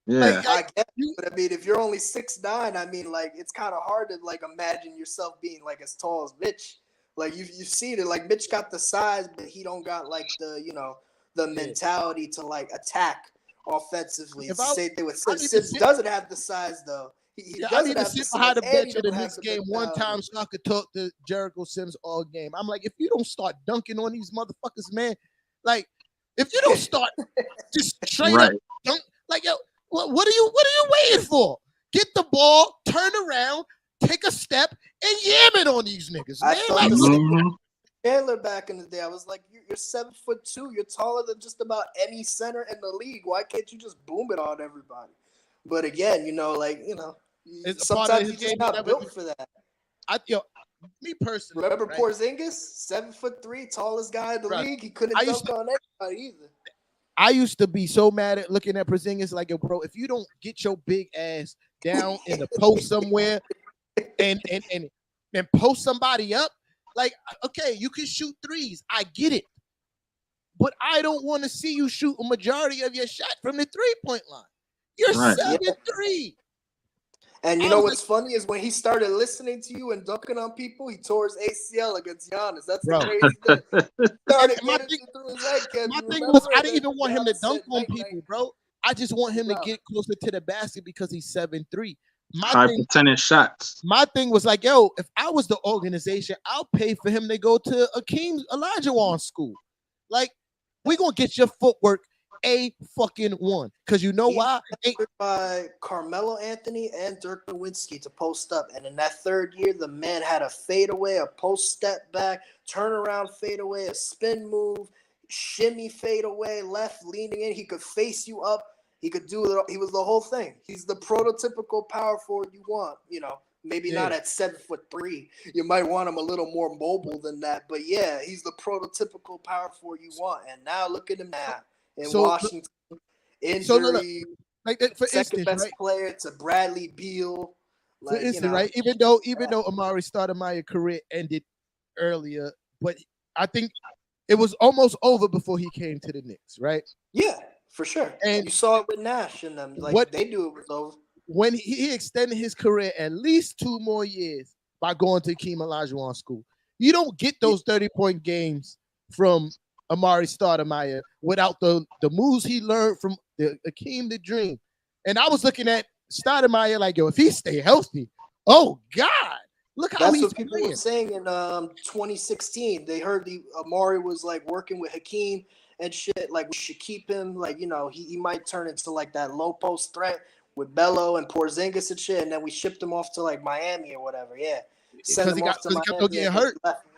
Speaker 7: Yeah.
Speaker 5: I get it, but I mean, if you're only 6'9", I mean, like it's kind of hard to like imagine yourself being like as tall as Mitch. Like you've seen it. Like Mitch got the size, but he don't got like the mentality to like attack offensively. It's the same thing with Sims. Sims doesn't have the size though. He
Speaker 4: I need
Speaker 5: doesn't
Speaker 4: to
Speaker 5: have
Speaker 4: sit
Speaker 5: the
Speaker 4: behind the
Speaker 5: size,
Speaker 4: bench
Speaker 5: and
Speaker 4: in
Speaker 5: he
Speaker 4: the
Speaker 5: don't
Speaker 4: Knicks
Speaker 5: have the
Speaker 4: game one
Speaker 5: mentality.
Speaker 4: time so I could talk to Jericho Sims all game. I'm like, if you don't start dunking on these motherfuckers, man, like if you don't start just straight up dunk, like yo, what are you waiting for? Get the ball, turn around, take a step, and yam it on these niggas, man.
Speaker 5: I thought the same Chandler back in the day. I was like, you're 7'2". You're taller than just about any center in the league. Why can't you just boom it on everybody? But again, sometimes you just not built for that.
Speaker 4: Me personally,
Speaker 5: remember Porzingis, 7'3", tallest guy in the league. He couldn't dunk on anybody either.
Speaker 4: I used to be so mad at looking at Porzingis like, yo, bro, if you don't get your big ass down in the post somewhere and post somebody up, like, okay, you can shoot threes. I get it. But I don't want to see you shoot a majority of your shot from the three-point line. You're 7'3".
Speaker 5: And you know what's funny is when he started listening to you and dunking on people, he tore his ACL against Giannis. That's the crazy thing.
Speaker 4: My thing was, I didn't even want him to dunk on people, bro. I just want him to get closer to the basket because he's 7'3".
Speaker 7: High percentage shots.
Speaker 4: My thing was like, yo, if I was the organization, I'll pay for him to go to Akeem Olajuwon school. Like, we're going to get your footwork A1. Because you know why?
Speaker 5: By Carmelo Anthony and Dirk Nowitzki to post up. And in that third year, the man had a fadeaway, a post step back, turnaround fadeaway, a spin move, shimmy fadeaway, left leaning in. He could face you up. He could do it. He was the whole thing. He's the prototypical power forward you want. Maybe not at 7'3". You might want him a little more mobile than that. But yeah, he's the prototypical power forward you want. And now look at him now in Washington. Injury.
Speaker 4: Like for
Speaker 5: second
Speaker 4: instance,
Speaker 5: best player to Bradley Beal.
Speaker 4: Like, for instance, right? Even though Amari Stoudemire's career ended earlier, but I think it was almost over before he came to the Knicks, right?
Speaker 5: Yeah, for sure. And you saw it with Nash and them. Like they knew it was over.
Speaker 4: When he extended his career at least 2 more years by going to Akeem Olajuwon school. You don't get those 30-point games from Amari Stoudemire without the moves he learned from the Akeem the Dream. And I was looking at Stoudemire like, yo, if he stay healthy, oh God, look how he's
Speaker 5: playing. That's what people were saying in 2016. They heard Amari was like working with Hakeem and shit. Like we should keep him. Like he might turn into like that low post threat with Bello and Porzingis and shit. And then we shipped him off to like Miami or whatever. Yeah,
Speaker 4: because he kept on getting hurt.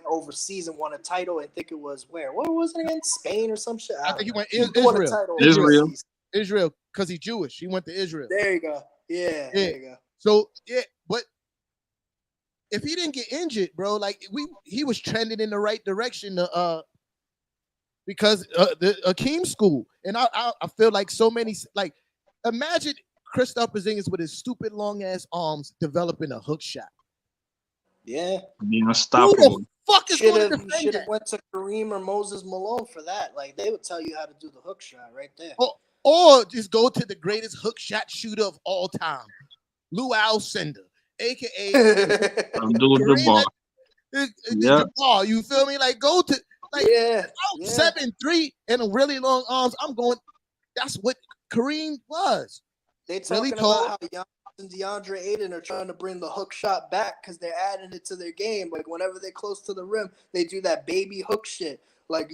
Speaker 5: Overseas and won a title. I think it was where? What was it again? Spain or some shit?
Speaker 4: I think he went Israel, because he's Jewish. He went to Israel.
Speaker 5: There you go. Yeah. There you go.
Speaker 4: So but if he didn't get injured, bro, like he was trending in the right direction. Because the Akeem school, and I feel like so many like imagine Kristaps Porzingis with his stupid long ass arms developing a hook shot.
Speaker 5: Yeah,
Speaker 7: being unstoppable.
Speaker 4: Who the fuck is going to defend
Speaker 5: should
Speaker 4: that?
Speaker 5: have went to Kareem or Moses Malone for that. Like they would tell you how to do the hook shot right there.
Speaker 4: Or just go to the greatest hook shot shooter of all time, Lou Alcindor, aka
Speaker 7: Abdul-Jabbar.
Speaker 4: Jabbar. You feel me? Like go to 7'3" and really long arms. I'm going. That's what Kareem was.
Speaker 5: They talking about how Giannis and DeAndre Ayton are trying to bring the hook shot back because they're adding it to their game. Like whenever they're close to the rim, they do that baby hook shit. Like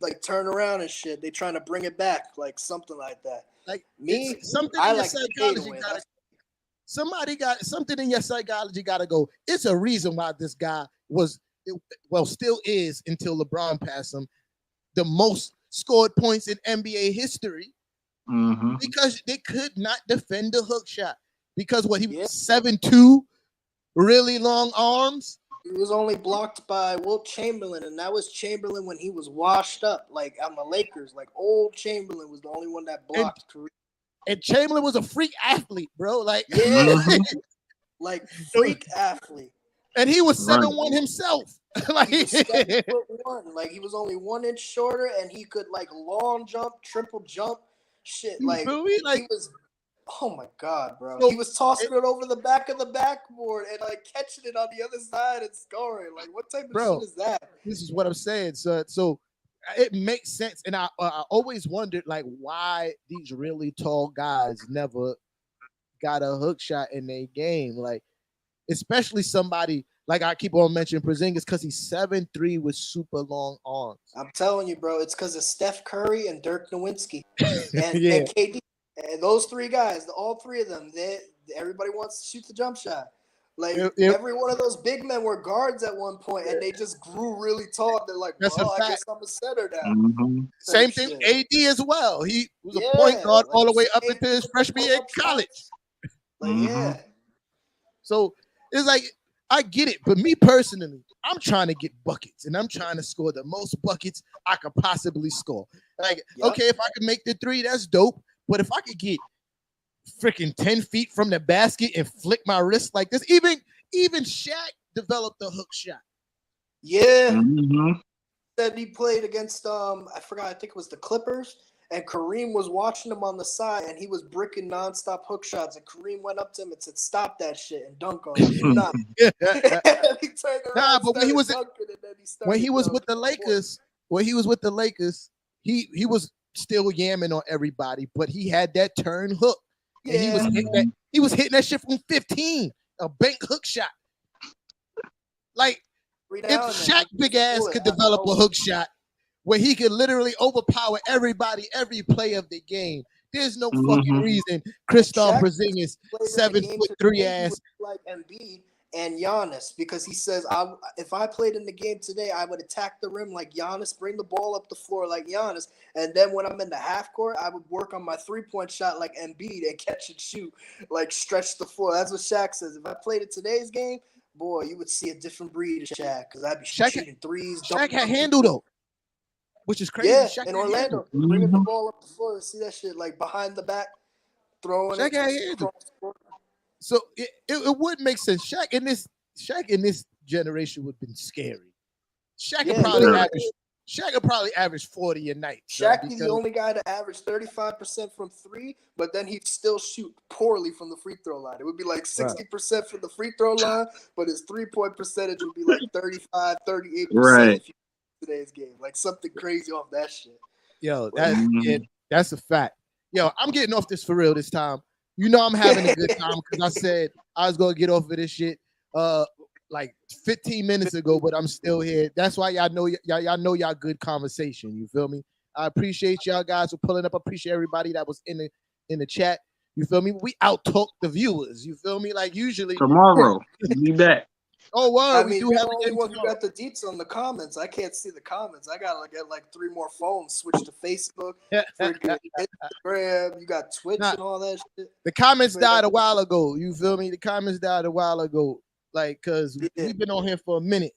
Speaker 5: like turn around and shit. They trying to bring it back, like something like that.
Speaker 4: Like
Speaker 5: me,
Speaker 4: something
Speaker 5: I
Speaker 4: in your
Speaker 5: like
Speaker 4: psychology gotta. Somebody got something in your psychology. Got to go. It's a reason why this guy still is until LeBron passed him, the most scored points in NBA history.
Speaker 7: Mm-hmm.
Speaker 4: Because they could not defend the hook shot. Because he was 7'2", really long arms.
Speaker 5: He was only blocked by Wilt Chamberlain, and that was Chamberlain when he was washed up, like on the Lakers. Like old Chamberlain was the only one that blocked Kareem.
Speaker 4: And Chamberlain was a freak athlete, bro. Like,
Speaker 5: yeah, like freak athlete.
Speaker 4: And he was 7'1" himself.
Speaker 5: Like he was 7'1". Like he was only 1 inch shorter, and he could like long jump, triple jump, shit. Like he was. Oh my god, bro! So, he was tossing it over the back of the backboard and like catching it on the other side and scoring. Like, what type of shit is that?
Speaker 4: This is what I'm saying. So it makes sense, and I always wondered like why these really tall guys never got a hook shot in their game. Like, especially somebody like I keep on mentioning Porzingis because he's 7'3" with super long arms.
Speaker 5: I'm telling you, bro, it's because of Steph Curry and Dirk Nowitzki and KD. And those three guys, all three of them, everybody wants to shoot the jump shot. Like every one of those big men were guards at one point, and they just grew really tall. They're like, well, I guess I'm a center now.
Speaker 7: Mm-hmm.
Speaker 4: Same thing with AD as well. He was a point guard all the way up into his freshman year in college.
Speaker 5: Like,
Speaker 4: So it's like, I get it, but me personally, I'm trying to get buckets, and I'm trying to score the most buckets I could possibly score. Like, okay, if I can make the three, that's dope. But if I could get freaking 10 feet from the basket and flick my wrist like this, even Shaq developed the hook shot.
Speaker 5: Yeah. Mm-hmm. Said he played against I forgot, I think it was the Clippers, and Kareem was watching him on the side, and he was bricking nonstop hook shots, and Kareem went up to him and said, "Stop that shit and dunk on him."
Speaker 4: But when he was with the Lakers, he was still yamming on everybody, but he had that turn hook. And he was hitting that shit from 15, a bank hook shot. Like, if Shaq big ass could develop a hook shot where he could literally overpower everybody every play of the game, there's no fucking reason Kristaps Porzingis 7'3" ass
Speaker 5: like Embiid and Giannis, because he says, if I played in the game today, I would attack the rim like Giannis, bring the ball up the floor like Giannis, and then when I'm in the half court, I would work on my 3-point shot like Embiid and catch and shoot, like stretch the floor. That's what Shaq says. If I played in today's game, boy, you would see a different breed of Shaq, because I'd be shooting threes.
Speaker 4: Shaq had handle though, which is crazy.
Speaker 5: Yeah, Shaq in Orlando, bringing the ball up the floor, see that shit like behind the back, throwing
Speaker 4: Shaq had handle. So it would make sense. Shaq in this generation would have been scary. Shaq would probably average 40 a night.
Speaker 5: Shaq is the only guy to average 35% from three, but then he'd still shoot poorly from the free throw line. It would be like 60% from the free throw line, but his 3-point percentage would be like 35, 38% if you today's game. Like something crazy off that shit.
Speaker 4: Yo, that's a fact. Yo, I'm getting off this for real this time. You know I'm having a good time because I said I was gonna get off of this shit like 15 minutes ago, but I'm still here. That's why y'all know y'all good conversation. You feel me? I appreciate y'all guys for pulling up. I appreciate everybody that was in the chat. You feel me? We out talk the viewers. You feel me? Like usually
Speaker 7: tomorrow, be back.
Speaker 4: Oh, wow.
Speaker 5: We do have the one who got the deets on the comments. I can't see the comments. I gotta get like 3 more phones. Switch to Facebook, Instagram. You got Twitch and all that shit.
Speaker 4: The comments died a while ago. You feel me? The comments died a while ago. Like, cause we've been on here for a minute.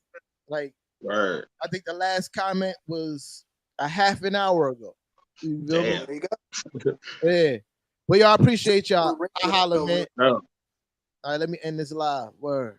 Speaker 4: Like, I think the last comment was a half an hour ago. You feel me? There you go. Yeah. Well, y'all appreciate y'all. I holler, man. All right, let me end this live. Word.